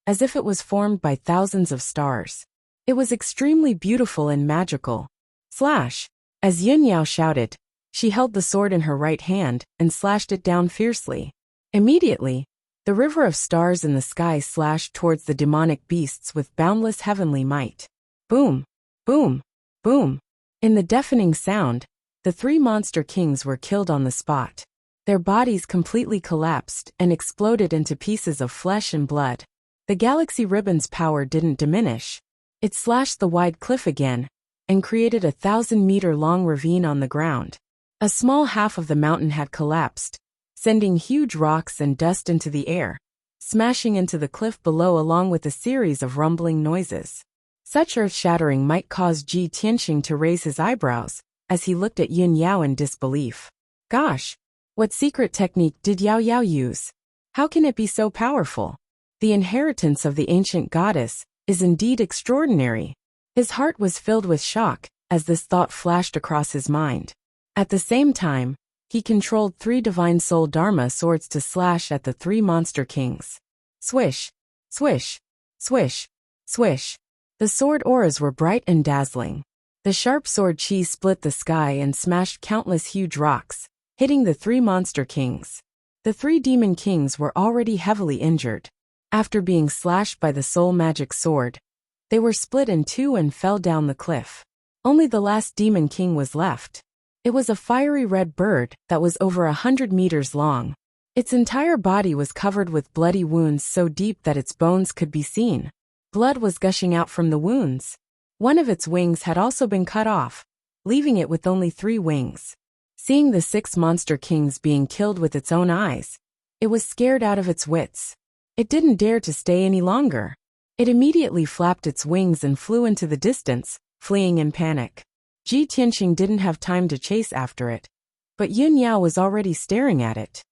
as if it was formed by thousands of stars. It was extremely beautiful and magical. Slash! As Yun Yao shouted, she held the sword in her right hand and slashed it down fiercely. Immediately, the river of stars in the sky slashed towards the demonic beasts with boundless heavenly might. Boom! Boom! Boom! In the deafening sound, the 3 monster kings were killed on the spot. Their bodies completely collapsed and exploded into pieces of flesh and blood. The Galaxy Ribbon's power didn't diminish. It slashed the wide cliff again and created a 1,000-meter-long ravine on the ground. A small half of the mountain had collapsed, sending huge rocks and dust into the air, smashing into the cliff below along with a series of rumbling noises. Such earth-shattering might cause Ji Tianxing to raise his eyebrows as he looked at Yun Yao in disbelief. Gosh! What secret technique did Yao Yao use? How can it be so powerful? The inheritance of the ancient goddess is indeed extraordinary. His heart was filled with shock as this thought flashed across his mind. At the same time, he controlled 3 divine soul dharma swords to slash at the 3 monster kings. Swish, swish, swish, swish. The sword auras were bright and dazzling. The sharp sword chi split the sky and smashed countless huge rocks, hitting the 3 monster kings. The 3 demon kings were already heavily injured. After being slashed by the soul magic sword, they were split in 2 and fell down the cliff. Only the last demon king was left. It was a fiery red bird that was over 100 meters long. Its entire body was covered with bloody wounds so deep that its bones could be seen. Blood was gushing out from the wounds. One of its wings had also been cut off, leaving it with only 3 wings. Seeing the 6 monster kings being killed with its own eyes, it was scared out of its wits. It didn't dare to stay any longer. It immediately flapped its wings and flew into the distance, fleeing in panic. Ji Tianxing didn't have time to chase after it, but Yun Yao was already staring at it.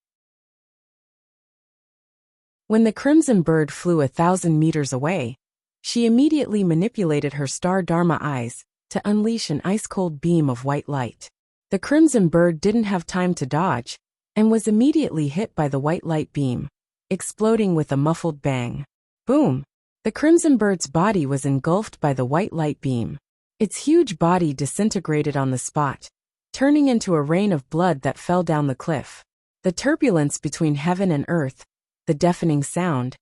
When the crimson bird flew 1,000 meters away, she immediately manipulated her star dharma eyes to unleash an ice-cold beam of white light. The crimson bird didn't have time to dodge and was immediately hit by the white light beam, exploding with a muffled bang. Boom! The crimson bird's body was engulfed by the white light beam. Its huge body disintegrated on the spot, turning into a rain of blood that fell down the cliff. The turbulence between heaven and earth, the deafening sound,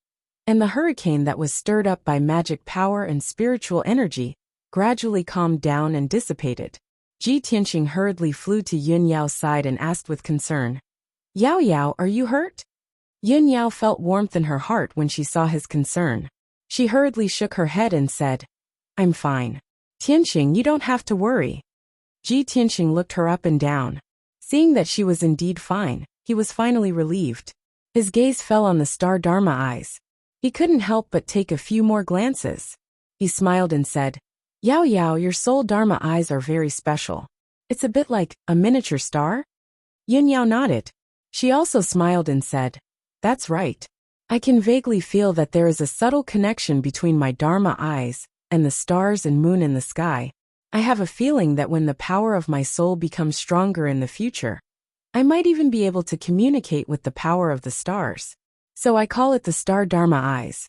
and the hurricane that was stirred up by magic power and spiritual energy gradually calmed down and dissipated. Ji Tianxing hurriedly flew to Yun Yao's side and asked with concern, Yao Yao, are you hurt? Yin Yao felt warmth in her heart when she saw his concern. She hurriedly shook her head and said, I'm fine. Tianxing, you don't have to worry. Ji Tianxing looked her up and down. Seeing that she was indeed fine, he was finally relieved. His gaze fell on the star Dharma eyes. He couldn't help but take a few more glances. He smiled and said, Yao Yao, your soul Dharma eyes are very special. It's a bit like a miniature star? Yin Yao nodded. She also smiled and said, That's right. I can vaguely feel that there is a subtle connection between my Dharma eyes and the stars and moon in the sky. I have a feeling that when the power of my soul becomes stronger in the future, I might even be able to communicate with the power of the stars. So I call it the star Dharma eyes.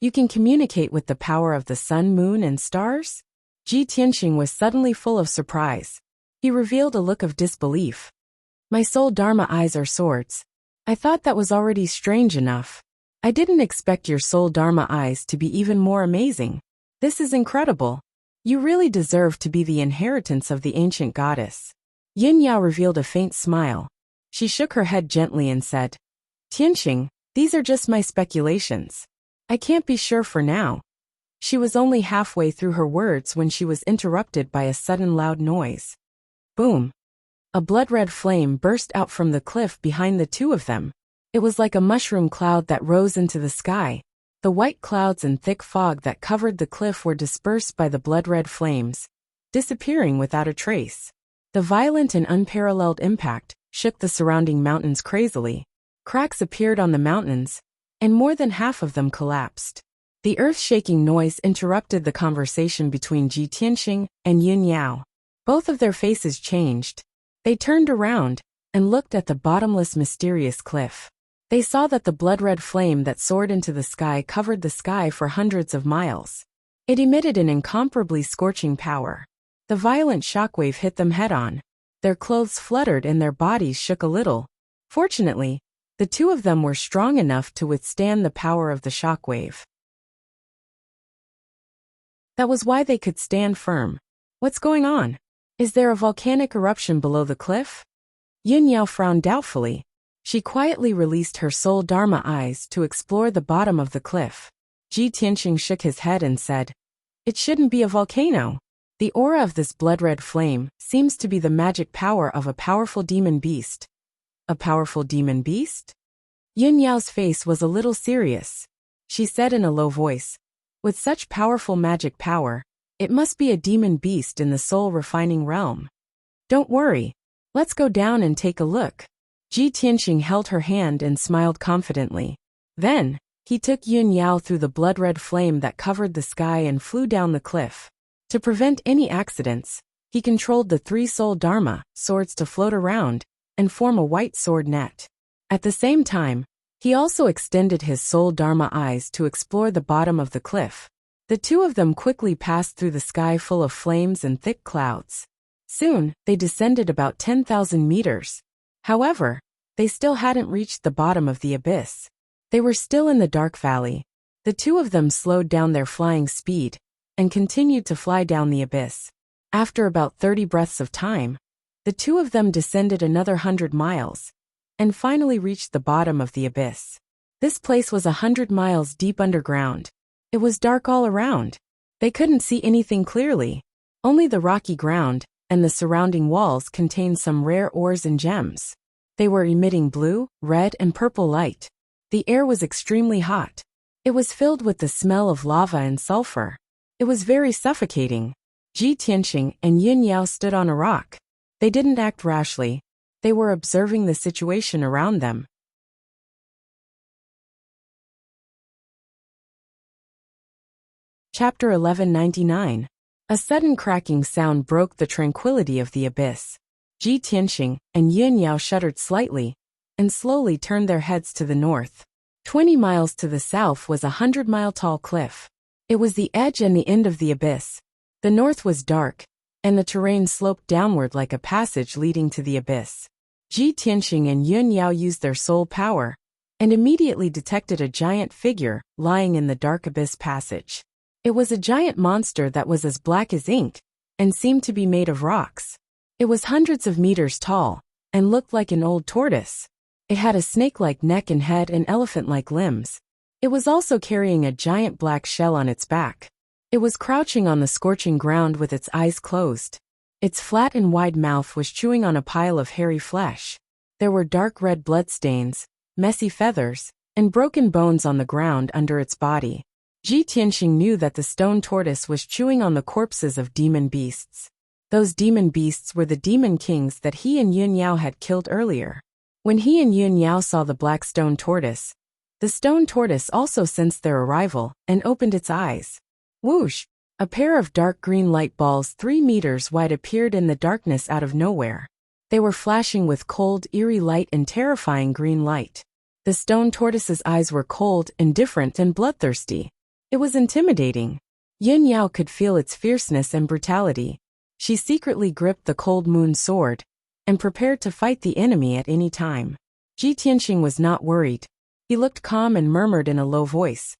You can communicate with the power of the sun, moon, and stars? Ji Tianxing was suddenly full of surprise. He revealed a look of disbelief. My soul Dharma eyes are swords. I thought that was already strange enough. I didn't expect your soul Dharma eyes to be even more amazing. This is incredible. You really deserve to be the inheritance of the ancient goddess. Yin Yao revealed a faint smile. She shook her head gently and said, Tianxing, these are just my speculations. I can't be sure for now. She was only halfway through her words when she was interrupted by a sudden loud noise. Boom! A blood-red flame burst out from the cliff behind the two of them. It was like a mushroom cloud that rose into the sky. The white clouds and thick fog that covered the cliff were dispersed by the blood-red flames, disappearing without a trace. The violent and unparalleled impact shook the surrounding mountains crazily. Cracks appeared on the mountains, and more than half of them collapsed. The earth-shaking noise interrupted the conversation between Ji Tianxing and Yin Yao. Both of their faces changed. They turned around and looked at the bottomless, mysterious cliff. They saw that the blood-red flame that soared into the sky covered the sky for hundreds of miles. It emitted an incomparably scorching power. The violent shockwave hit them head-on. Their clothes fluttered and their bodies shook a little. Fortunately, the two of them were strong enough to withstand the power of the shockwave. That was why they could stand firm. What's going on? Is there a volcanic eruption below the cliff? Yin Yao frowned doubtfully. She quietly released her soul Dharma eyes to explore the bottom of the cliff. Ji Tianxing shook his head and said, It shouldn't be a volcano. The aura of this blood-red flame seems to be the magic power of a powerful demon beast. A powerful demon beast? Yin Yao's face was a little serious. She said in a low voice, With such powerful magic power, it must be a demon beast in the soul-refining realm. Don't worry. Let's go down and take a look. Ji Tianxing held her hand and smiled confidently. Then, he took Yin Yao through the blood-red flame that covered the sky and flew down the cliff. To prevent any accidents, he controlled the three soul Dharma swords to float around and form a white sword net. At the same time, he also extended his soul Dharma eyes to explore the bottom of the cliff. The two of them quickly passed through the sky full of flames and thick clouds. Soon, they descended about 10,000 meters. However, they still hadn't reached the bottom of the abyss. They were still in the dark valley. The two of them slowed down their flying speed and continued to fly down the abyss. After about 30 breaths of time, the two of them descended another 100 miles and finally reached the bottom of the abyss. This place was 100 miles deep underground. It was dark all around. They couldn't see anything clearly. Only the rocky ground and the surrounding walls contained some rare ores and gems. They were emitting blue, red, and purple light. The air was extremely hot. It was filled with the smell of lava and sulfur. It was very suffocating. Ji Tianxing and Yin Yao stood on a rock. They didn't act rashly. They were observing the situation around them. Chapter 1199. A sudden cracking sound broke the tranquility of the abyss. Ji Tianxing and Yin Yao shuddered slightly and slowly turned their heads to the north. 20 miles to the south was a 100-mile-tall cliff. It was the edge and the end of the abyss. The north was dark, and the terrain sloped downward like a passage leading to the abyss. Ji Tianxing and Yin Yao used their soul power and immediately detected a giant figure lying in the dark abyss passage. It was a giant monster that was as black as ink and seemed to be made of rocks. It was hundreds of meters tall and looked like an old tortoise. It had a snake-like neck and head and elephant-like limbs. It was also carrying a giant black shell on its back. It was crouching on the scorching ground with its eyes closed. Its flat and wide mouth was chewing on a pile of hairy flesh. There were dark red bloodstains, messy feathers, and broken bones on the ground under its body. Ji Tianxing knew that the stone tortoise was chewing on the corpses of demon beasts. Those demon beasts were the demon kings that he and Yun Yao had killed earlier. When he and Yun Yao saw the black stone tortoise, the stone tortoise also sensed their arrival and opened its eyes. Whoosh! A pair of dark green light balls 3 meters wide appeared in the darkness out of nowhere. They were flashing with cold, eerie light and terrifying green light. The stone tortoise's eyes were cold, indifferent, and bloodthirsty. It was intimidating. Yun Yao could feel its fierceness and brutality. She secretly gripped the cold moon sword and prepared to fight the enemy at any time. Ji Tianxing was not worried. He looked calm and murmured in a low voice,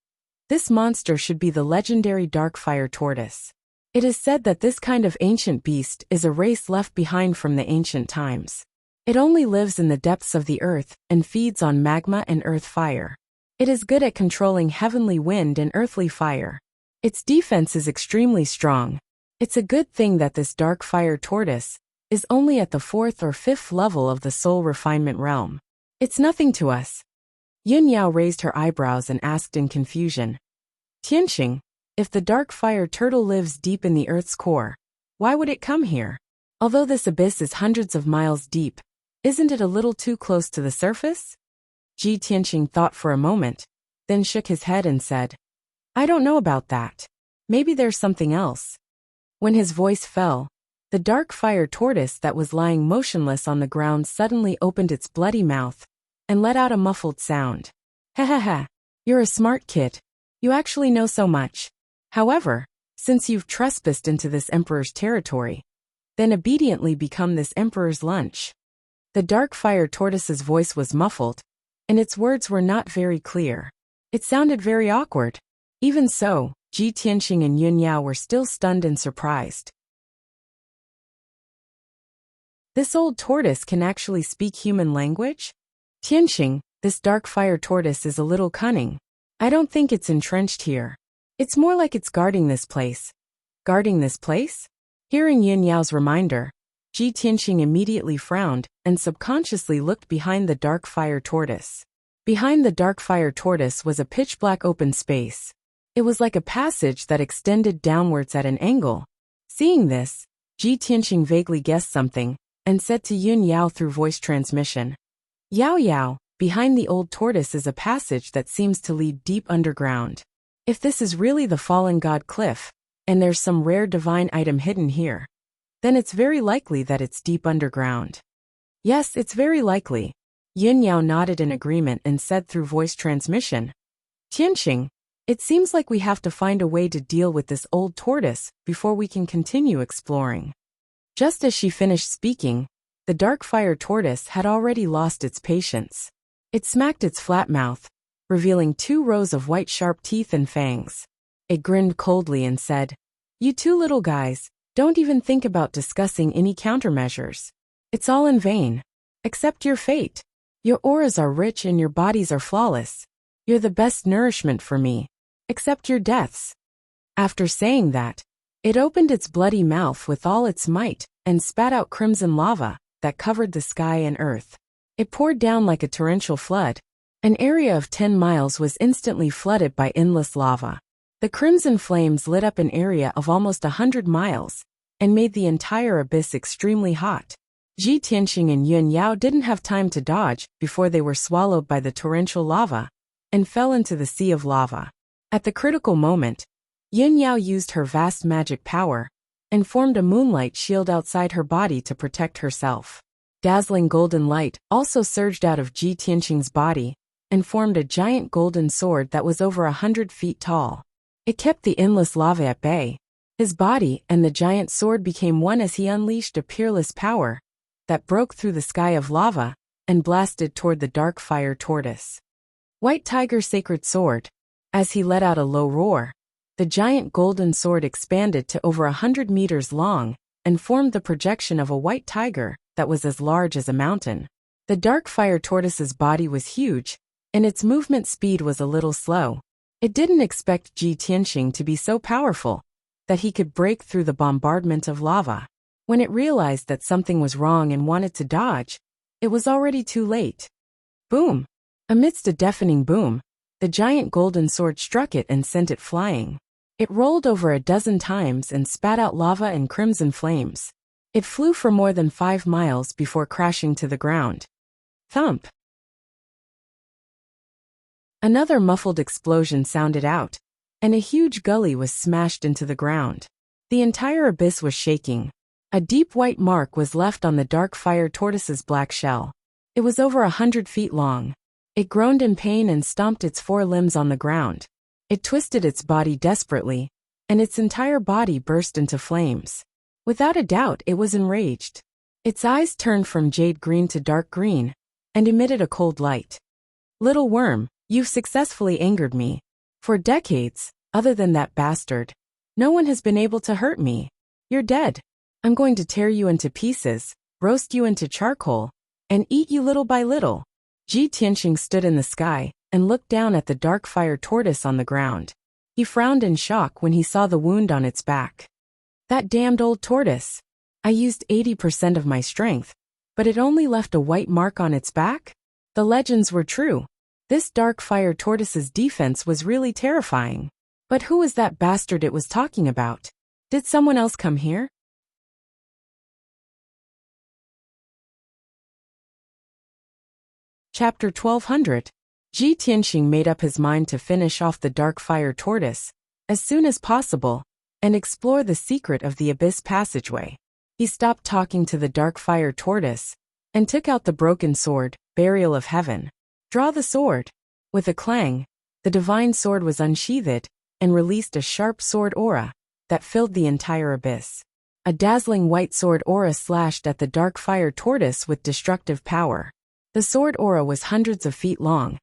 "This monster should be the legendary dark fire tortoise. It is said that this kind of ancient beast is a race left behind from the ancient times. It only lives in the depths of the earth and feeds on magma and earth fire. It is good at controlling heavenly wind and earthly fire. Its defense is extremely strong. It's a good thing that this dark fire tortoise is only at the 4th or 5th level of the soul refinement realm. It's nothing to us." Yun Yao raised her eyebrows and asked in confusion, "Tianxing, if the dark fire turtle lives deep in the earth's core, why would it come here? Although this abyss is hundreds of miles deep, isn't it a little too close to the surface?" Ji Tianxing thought for a moment, then shook his head and said, "I don't know about that. Maybe there's something else." When his voice fell, the dark fire tortoise that was lying motionless on the ground suddenly opened its bloody mouth and let out a muffled sound. "Ha ha ha, you're a smart kid. You actually know so much. However, since you've trespassed into this emperor's territory, then obediently become this emperor's lunch." The dark fire tortoise's voice was muffled, and its words were not very clear. It sounded very awkward. Even so, Ji Tianxing and Yun Yao were still stunned and surprised. This old tortoise can actually speak human language? Tianxing, this dark fire tortoise is a little cunning. I don't think it's entrenched here. It's more like it's guarding this place. Guarding this place? Hearing Yun Yao's reminder, Ji Tianxing immediately frowned and subconsciously looked behind the dark fire tortoise. Behind the dark fire tortoise was a pitch-black open space. It was like a passage that extended downwards at an angle. Seeing this, Ji Tianxing vaguely guessed something and said to Yun Yao through voice transmission, "Yao Yao, behind the old tortoise is a passage that seems to lead deep underground. If this is really the fallen god cliff, and there's some rare divine item hidden here, then it's very likely that it's deep underground." "Yes, it's very likely." Yun Yao nodded in agreement and said through voice transmission, "Tianxing, it seems like we have to find a way to deal with this old tortoise before we can continue exploring." Just as she finished speaking, the dark fire tortoise had already lost its patience. It smacked its flat mouth, revealing 2 rows of white sharp teeth and fangs. It grinned coldly and said, "You two little guys, don't even think about discussing any countermeasures. It's all in vain. Accept your fate. Your auras are rich and your bodies are flawless. You're the best nourishment for me. Accept your deaths." After saying that, it opened its bloody mouth with all its might and spat out crimson lava that covered the sky and earth. It poured down like a torrential flood. An area of 10 miles was instantly flooded by endless lava. The crimson flames lit up an area of almost 100 miles and made the entire abyss extremely hot. Ji Tianxing and Yun Yao didn't have time to dodge before they were swallowed by the torrential lava and fell into the sea of lava. At the critical moment, Yun Yao used her vast magic power and formed a moonlight shield outside her body to protect herself. Dazzling golden light also surged out of Ji Tianxing's body and formed a giant golden sword that was over 100 feet tall. It kept the endless lava at bay. His body and the giant sword became one as he unleashed a peerless power that broke through the sky of lava and blasted toward the dark fire tortoise. White Tiger Sacred Sword. As he let out a low roar, the giant golden sword expanded to over 100 meters long and formed the projection of a white tiger that was as large as a mountain. The dark fire tortoise's body was huge, and its movement speed was a little slow. It didn't expect Ji Tianxing to be so powerful that he could break through the bombardment of lava. When it realized that something was wrong and wanted to dodge, it was already too late. Boom! Amidst a deafening boom, the giant golden sword struck it and sent it flying. It rolled over a dozen times and spat out lava and crimson flames. It flew for more than 5 miles before crashing to the ground. Thump! Another muffled explosion sounded out, and a huge gully was smashed into the ground. The entire abyss was shaking. A deep white mark was left on the dark fire tortoise's black shell. It was over 100 feet long. It groaned in pain and stomped its 4 limbs on the ground. It twisted its body desperately, and its entire body burst into flames. Without a doubt, it was enraged. Its eyes turned from jade green to dark green, and emitted a cold light. Little worm, you've successfully angered me. For decades, other than that bastard, no one has been able to hurt me. You're dead. I'm going to tear you into pieces, roast you into charcoal, and eat you little by little. Ji Tianxing stood in the sky and looked down at the dark fire tortoise on the ground. He frowned in shock when he saw the wound on its back. That damned old tortoise. I used 80% of my strength, but it only left a white mark on its back? The legends were true. This dark fire tortoise's defense was really terrifying. But who was that bastard it was talking about? Did someone else come here? Chapter 1200. Ji Tianxing made up his mind to finish off the dark fire tortoise as soon as possible and explore the secret of the abyss passageway. He stopped talking to the dark fire tortoise and took out the broken sword, Burial of Heaven. Draw the sword. With a clang, the divine sword was unsheathed and released a sharp sword aura that filled the entire abyss. A dazzling white sword aura slashed at the dark fire tortoise with destructive power. The sword aura was hundreds of feet long,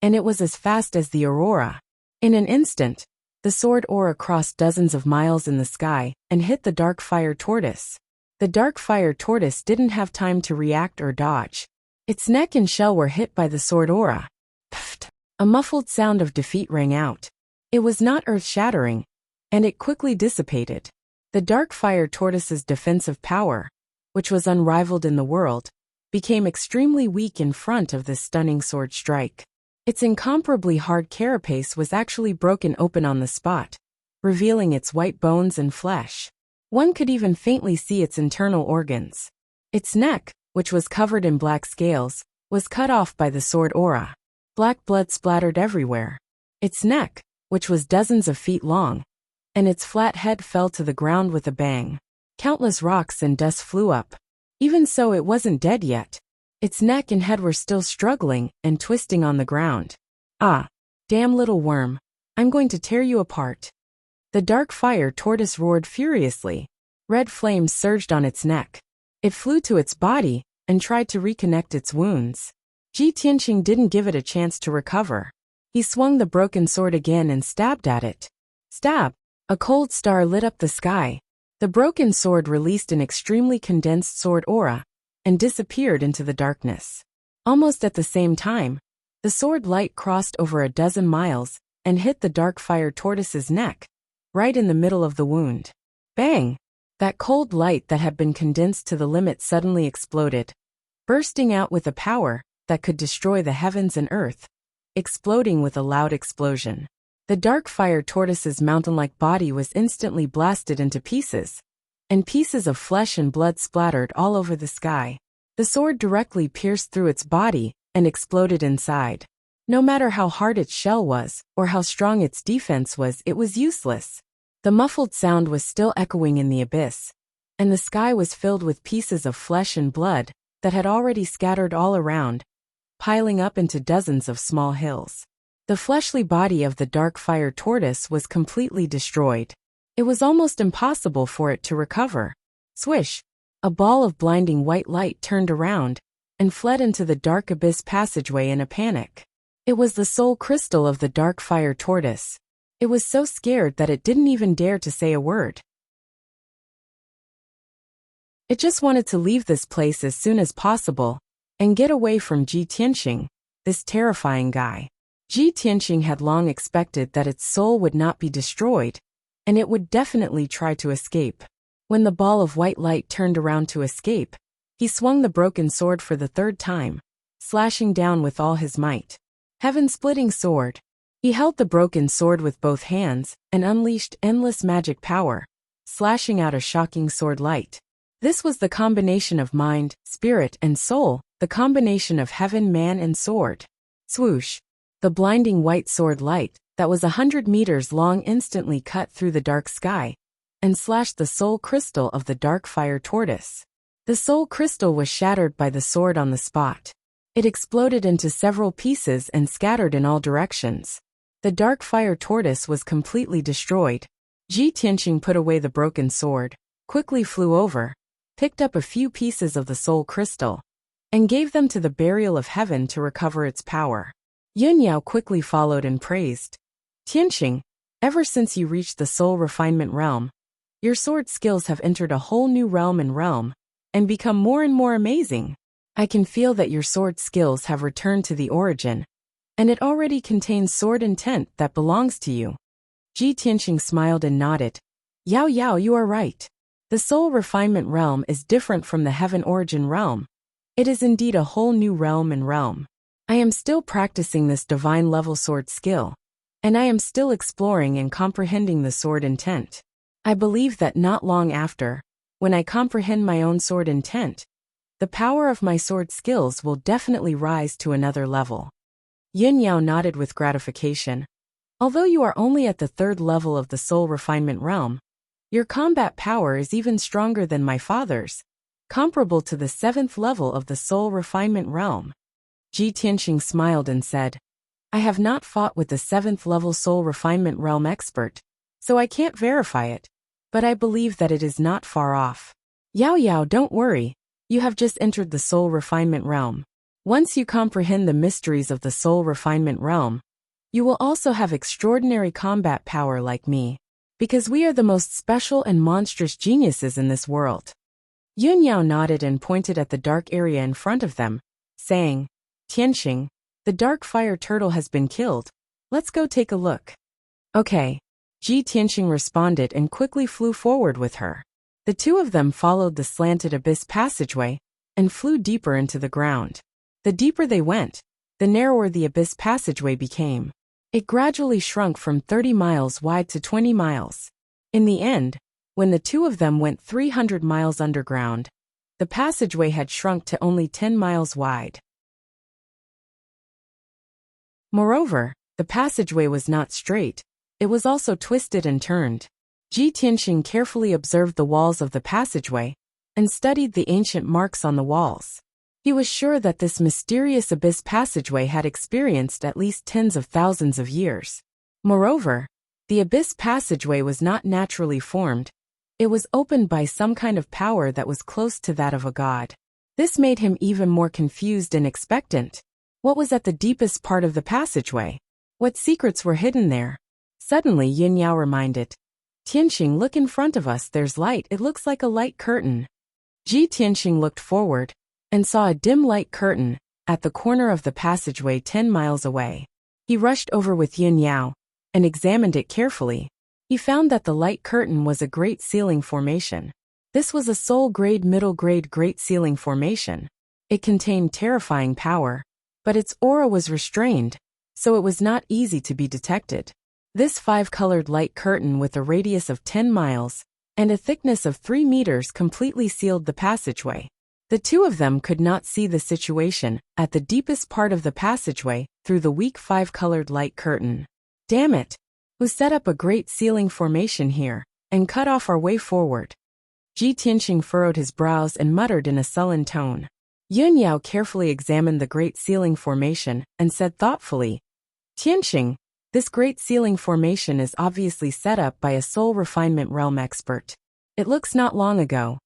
and it was as fast as the aurora. In an instant, the sword aura crossed dozens of miles in the sky and hit the dark fire tortoise. The dark fire tortoise didn't have time to react or dodge. Its neck and shell were hit by the sword aura. Pfft! A muffled sound of defeat rang out. It was not earth-shattering, and it quickly dissipated. The dark fire tortoise's defensive power, which was unrivaled in the world, became extremely weak in front of this stunning sword strike. Its incomparably hard carapace was actually broken open on the spot, revealing its white bones and flesh. One could even faintly see its internal organs. Its neck, which was covered in black scales, was cut off by the sword aura. Black blood splattered everywhere. Its neck, which was dozens of feet long, and its flat head fell to the ground with a bang. Countless rocks and dust flew up. Even so, it wasn't dead yet. Its neck and head were still struggling and twisting on the ground. Ah! Damn little worm. I'm going to tear you apart. The dark fire tortoise roared furiously. Red flames surged on its neck. It flew to its body and tried to reconnect its wounds. Ji Tianxing didn't give it a chance to recover. He swung the broken sword again and stabbed at it. Stab! A cold star lit up the sky. The broken sword released an extremely condensed sword aura and disappeared into the darkness. Almost at the same time, the sword light crossed over a dozen miles and hit the dark fire tortoise's neck, right in the middle of the wound. Bang! That cold light that had been condensed to the limit suddenly exploded, bursting out with a power that could destroy the heavens and earth, exploding with a loud explosion. The dark fire tortoise's mountain-like body was instantly blasted into pieces, and pieces of flesh and blood splattered all over the sky. The sword directly pierced through its body and exploded inside. No matter how hard its shell was, or how strong its defense was, it was useless. The muffled sound was still echoing in the abyss, and the sky was filled with pieces of flesh and blood that had already scattered all around, piling up into dozens of small hills. The fleshly body of the dark fire tortoise was completely destroyed. It was almost impossible for it to recover. Swish! A ball of blinding white light turned around and fled into the dark abyss passageway in a panic. It was the soul crystal of the dark fire tortoise. It was so scared that it didn't even dare to say a word. It just wanted to leave this place as soon as possible and get away from Ji Tianxing, this terrifying guy. Ji Tianxing had long expected that its soul would not be destroyed, and it would definitely try to escape. When the ball of white light turned around to escape, he swung the broken sword for the third time, slashing down with all his might. Heaven-splitting sword. He held the broken sword with both hands and unleashed endless magic power, slashing out a shocking sword light. This was the combination of mind, spirit, and soul, the combination of heaven, man, and sword. Swoosh! The blinding white sword light, that was 100 meters long, instantly cut through the dark sky and slashed the soul crystal of the dark fire tortoise. The soul crystal was shattered by the sword on the spot. It exploded into several pieces and scattered in all directions. The dark fire tortoise was completely destroyed. Ji Tianxing put away the broken sword, quickly flew over, picked up a few pieces of the soul crystal, and gave them to the burial of heaven to recover its power. Yun Yao quickly followed and praised. Tianxing, ever since you reached the soul refinement realm, your sword skills have entered a whole new realm and become more and more amazing. I can feel that your sword skills have returned to the origin, and it already contains sword intent that belongs to you. Ji Tianxing smiled and nodded. Yao Yao, you are right. The soul refinement realm is different from the heaven origin realm. It is indeed a whole new realm. I am still practicing this divine level sword skill, and I am still exploring and comprehending the sword intent. I believe that not long after, when I comprehend my own sword intent, the power of my sword skills will definitely rise to another level. Yin Yao nodded with gratification. Although you are only at the 3rd level of the soul refinement realm, your combat power is even stronger than my father's, comparable to the 7th level of the soul refinement realm. Ji Tianxing smiled and said, I have not fought with the 7th level soul refinement realm expert, so I can't verify it, but I believe that it is not far off. Yao Yao, don't worry, you have just entered the soul refinement realm. Once you comprehend the mysteries of the soul refinement realm, you will also have extraordinary combat power like me, because we are the most special and monstrous geniuses in this world. Yun Yao nodded and pointed at the dark area in front of them, saying, Tianxing, the dark fire turtle has been killed. Let's go take a look. Okay. Ji Tianxing responded and quickly flew forward with her. The two of them followed the slanted abyss passageway and flew deeper into the ground. The deeper they went, the narrower the abyss passageway became. It gradually shrunk from 30 miles wide to 20 miles. In the end, when the two of them went 300 miles underground, the passageway had shrunk to only 10 miles wide. Moreover, the passageway was not straight, it was also twisted and turned. Ji Tianxing carefully observed the walls of the passageway and studied the ancient marks on the walls. He was sure that this mysterious abyss passageway had experienced at least tens of thousands of years. Moreover, the abyss passageway was not naturally formed, it was opened by some kind of power that was close to that of a god. This made him even more confused and expectant. What was at the deepest part of the passageway? What secrets were hidden there? Suddenly Yin Yao reminded. Tianxing, look in front of us, there's light, it looks like a light curtain. Ji Tianxing looked forward and saw a dim light curtain at the corner of the passageway 10 miles away. He rushed over with Yin Yao and examined it carefully. He found that the light curtain was a great ceiling formation. This was a soul grade middle grade great ceiling formation. It contained terrifying power, but its aura was restrained, so it was not easy to be detected. This 5-colored light curtain with a radius of 10 miles and a thickness of 3 meters completely sealed the passageway. The two of them could not see the situation at the deepest part of the passageway through the weak 5-colored light curtain. Damn it! Who set up a great ceiling formation here and cut off our way forward? Ji Tianxing furrowed his brows and muttered in a sullen tone. Yun Yao carefully examined the great ceiling formation and said thoughtfully, Tianxing, this great ceiling formation is obviously set up by a soul refinement realm expert. It looks not long ago.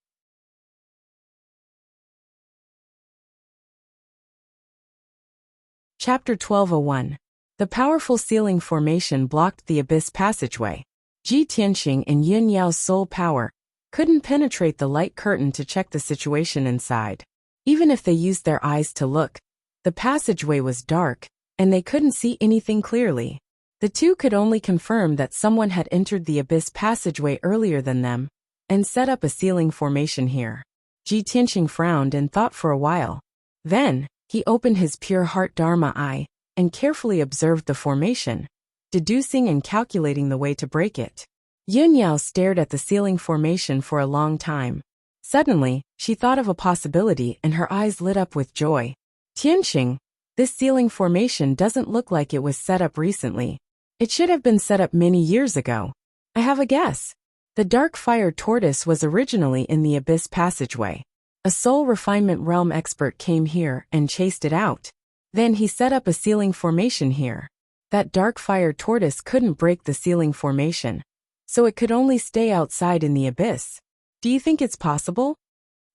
Chapter 1201. The powerful ceiling formation blocked the abyss passageway. Ji Tianxing and Yin Yao's soul power couldn't penetrate the light curtain to check the situation inside. Even if they used their eyes to look, the passageway was dark, and they couldn't see anything clearly. The two could only confirm that someone had entered the abyss passageway earlier than them, and set up a sealing formation here. Ji Tianqing frowned and thought for a while. Then, he opened his pure heart Dharma eye, and carefully observed the formation, deducing and calculating the way to break it. Yun Yao stared at the sealing formation for a long time. Suddenly, she thought of a possibility and her eyes lit up with joy. Tianqing, this sealing formation doesn't look like it was set up recently. It should have been set up many years ago. I have a guess. The dark fire tortoise was originally in the abyss passageway. A soul refinement realm expert came here and chased it out. Then he set up a sealing formation here. That dark fire tortoise couldn't break the sealing formation, so it could only stay outside in the abyss. Do you think it's possible?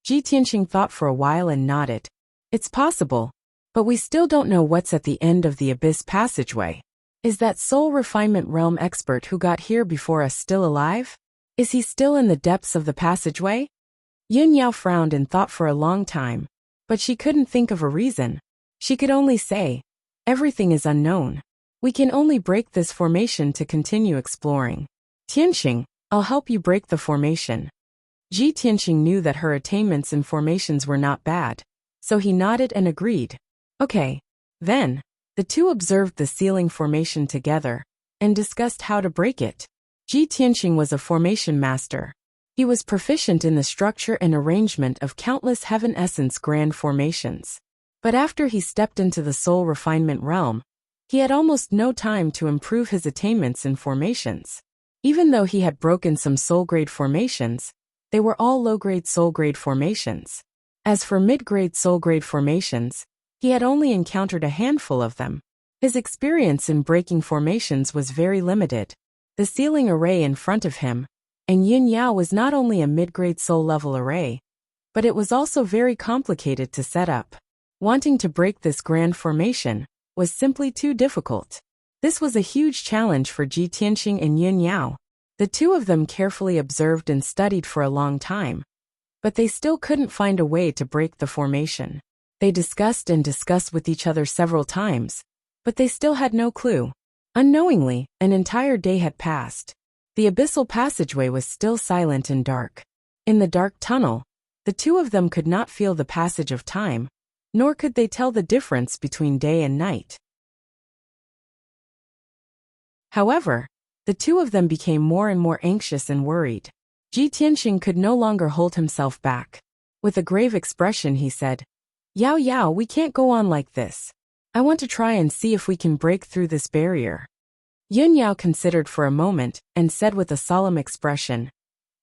Ji Tianqing thought for a while and nodded. It's possible, but we still don't know what's at the end of the abyss passageway. Is that soul refinement realm expert who got here before us still alive? Is he still in the depths of the passageway? Yun Yao frowned and thought for a long time, but she couldn't think of a reason. She could only say, everything is unknown. We can only break this formation to continue exploring. Tianqing, I'll help you break the formation. Ji Tianqing knew that her attainments in formations were not bad, so he nodded and agreed. Okay. Then, the two observed the sealing formation together, and discussed how to break it. Ji Tianqing was a formation master. He was proficient in the structure and arrangement of countless heaven essence grand formations. But after he stepped into the soul refinement realm, he had almost no time to improve his attainments in formations. Even though he had broken some soul-grade formations, they were all low-grade soul-grade formations. As for mid-grade soul-grade formations, he had only encountered a handful of them. His experience in breaking formations was very limited. The sealing array in front of him, and Yin Yao was not only a mid-grade soul-level array, but it was also very complicated to set up. Wanting to break this grand formation was simply too difficult. This was a huge challenge for Ji Tianqing and Yin Yao. The two of them carefully observed and studied for a long time, but they still couldn't find a way to break the formation. They discussed and discussed with each other several times, but they still had no clue. Unknowingly, an entire day had passed. The abyssal passageway was still silent and dark. In the dark tunnel, the two of them could not feel the passage of time, nor could they tell the difference between day and night. However, the two of them became more and more anxious and worried. Ji Tianqing could no longer hold himself back. With a grave expression he said, Yao Yao, we can't go on like this. I want to try and see if we can break through this barrier. Yun Yao considered for a moment and said with a solemn expression,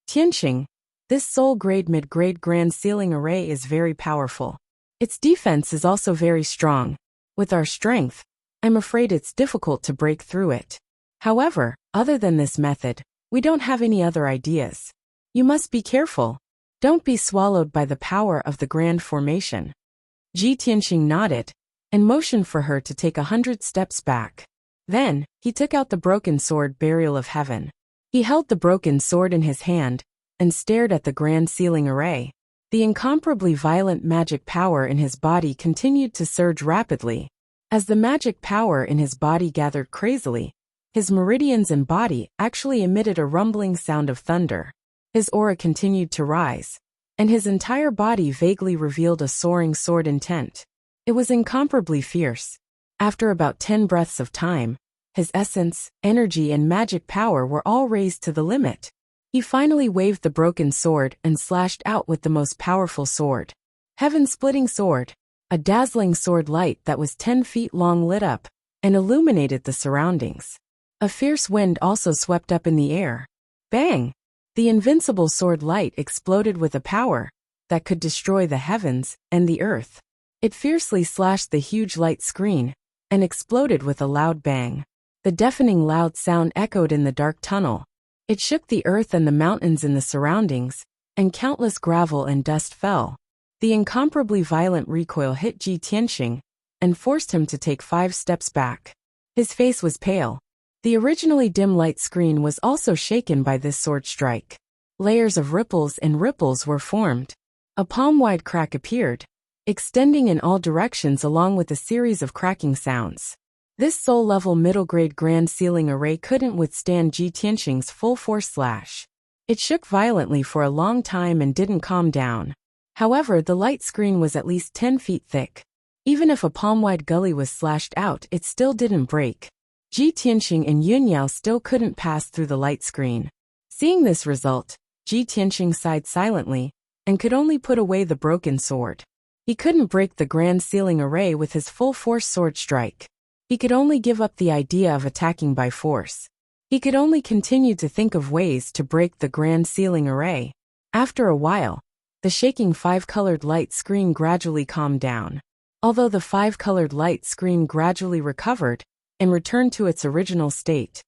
Tianqing, this soul-grade mid-grade grand sealing array is very powerful. Its defense is also very strong. With our strength, I'm afraid it's difficult to break through it. However, other than this method, we don't have any other ideas. You must be careful. Don't be swallowed by the power of the grand formation. Ji Tianqing nodded, and motioned for her to take 100 steps back. Then, he took out the broken sword Burial of Heaven. He held the broken sword in his hand, and stared at the grand sealing array. The incomparably violent magic power in his body continued to surge rapidly. As the magic power in his body gathered crazily, his meridians and body actually emitted a rumbling sound of thunder. His aura continued to rise, and his entire body vaguely revealed a soaring sword intent. It was incomparably fierce. After about 10 breaths of time, his essence, energy and magic power were all raised to the limit. He finally waved the broken sword and slashed out with the most powerful sword. Heaven-splitting sword. A dazzling sword light that was 10 feet long lit up and illuminated the surroundings. A fierce wind also swept up in the air. Bang! The invincible sword light exploded with a power that could destroy the heavens and the earth. It fiercely slashed the huge light screen and exploded with a loud bang. The deafening loud sound echoed in the dark tunnel. It shook the earth and the mountains in the surroundings, and countless gravel and dust fell. The incomparably violent recoil hit Ji Tianqing and forced him to take 5 steps back. His face was pale. The originally dim light screen was also shaken by this sword strike. Layers of ripples and ripples were formed. A palm-wide crack appeared, extending in all directions along with a series of cracking sounds. This soul-level middle-grade grand ceiling array couldn't withstand Ji Tianxing's full-force slash. It shook violently for a long time and didn't calm down. However, the light screen was at least 10 feet thick. Even if a palm-wide gully was slashed out, it still didn't break. Ji Tianxing and Yunyao still couldn't pass through the light screen. Seeing this result, Ji Tianxing sighed silently and could only put away the broken sword. He couldn't break the grand ceiling array with his full-force sword strike. He could only give up the idea of attacking by force. He could only continue to think of ways to break the grand ceiling array. After a while, the shaking five-colored light screen gradually calmed down. Although the five-colored light screen gradually recovered and returned to its original state.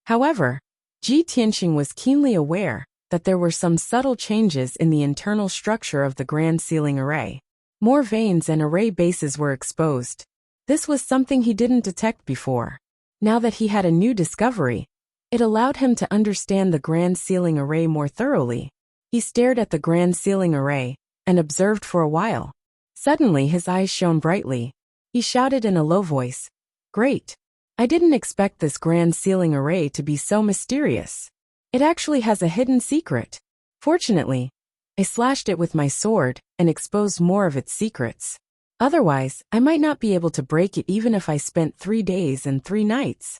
However, Ji Tianxing was keenly aware that there were some subtle changes in the internal structure of the grand ceiling array. More veins and array bases were exposed. This was something he didn't detect before. Now that he had a new discovery, it allowed him to understand the grand ceiling array more thoroughly. He stared at the grand ceiling array and observed for a while. Suddenly his eyes shone brightly. He shouted in a low voice, "Great! I didn't expect this grand ceiling array to be so mysterious. It actually has a hidden secret. Fortunately, I slashed it with my sword and exposed more of its secrets. Otherwise, I might not be able to break it even if I spent 3 days and 3 nights."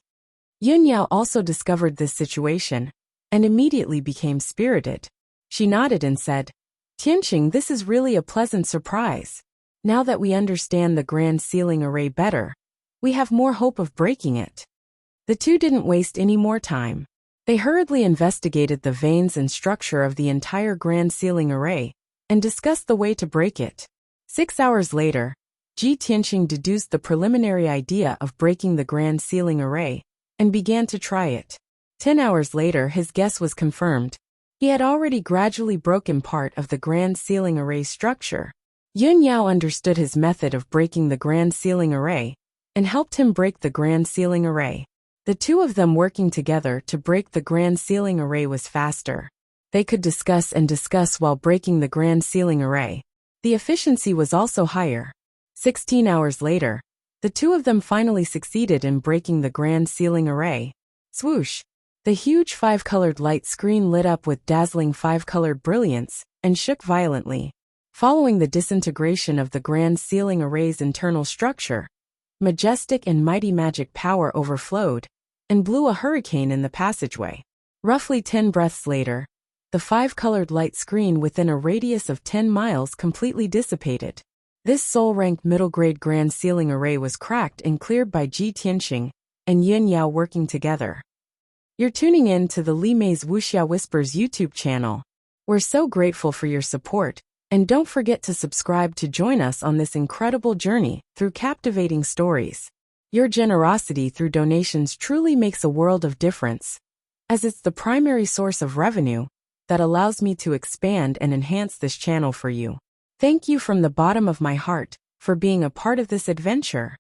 Yunyao also discovered this situation and immediately became spirited. She nodded and said, "Tianxing, this is really a pleasant surprise. Now that we understand the grand ceiling array better, we have more hope of breaking it." The two didn't waste any more time. They hurriedly investigated the veins and structure of the entire grand ceiling array and discussed the way to break it. 6 hours later, Ji Tianxing deduced the preliminary idea of breaking the grand ceiling array and began to try it. 10 hours later, his guess was confirmed. He had already gradually broken part of the grand ceiling array structure. Yunyao understood his method of breaking the grand ceiling array and helped him break the grand ceiling array. The two of them working together to break the grand ceiling array was faster. They could discuss and discuss while breaking the grand ceiling array. The efficiency was also higher. 16 hours later, the two of them finally succeeded in breaking the grand ceiling array. Swoosh! The huge 5-colored light screen lit up with dazzling 5-colored brilliance and shook violently. Following the disintegration of the grand ceiling array's internal structure, majestic and mighty magic power overflowed and blew a hurricane in the passageway. Roughly 10 breaths later, the 5-colored light screen within a radius of 10 miles completely dissipated. This soul-ranked middle-grade grand ceiling array was cracked and cleared by Ji Tianxing and Yunyao working together. You're tuning in to the Li Mei's Wuxia Whispers YouTube channel. We're so grateful for your support, and don't forget to subscribe to join us on this incredible journey through captivating stories. Your generosity through donations truly makes a world of difference, as it's the primary source of revenue that allows me to expand and enhance this channel for you. Thank you from the bottom of my heart for being a part of this adventure.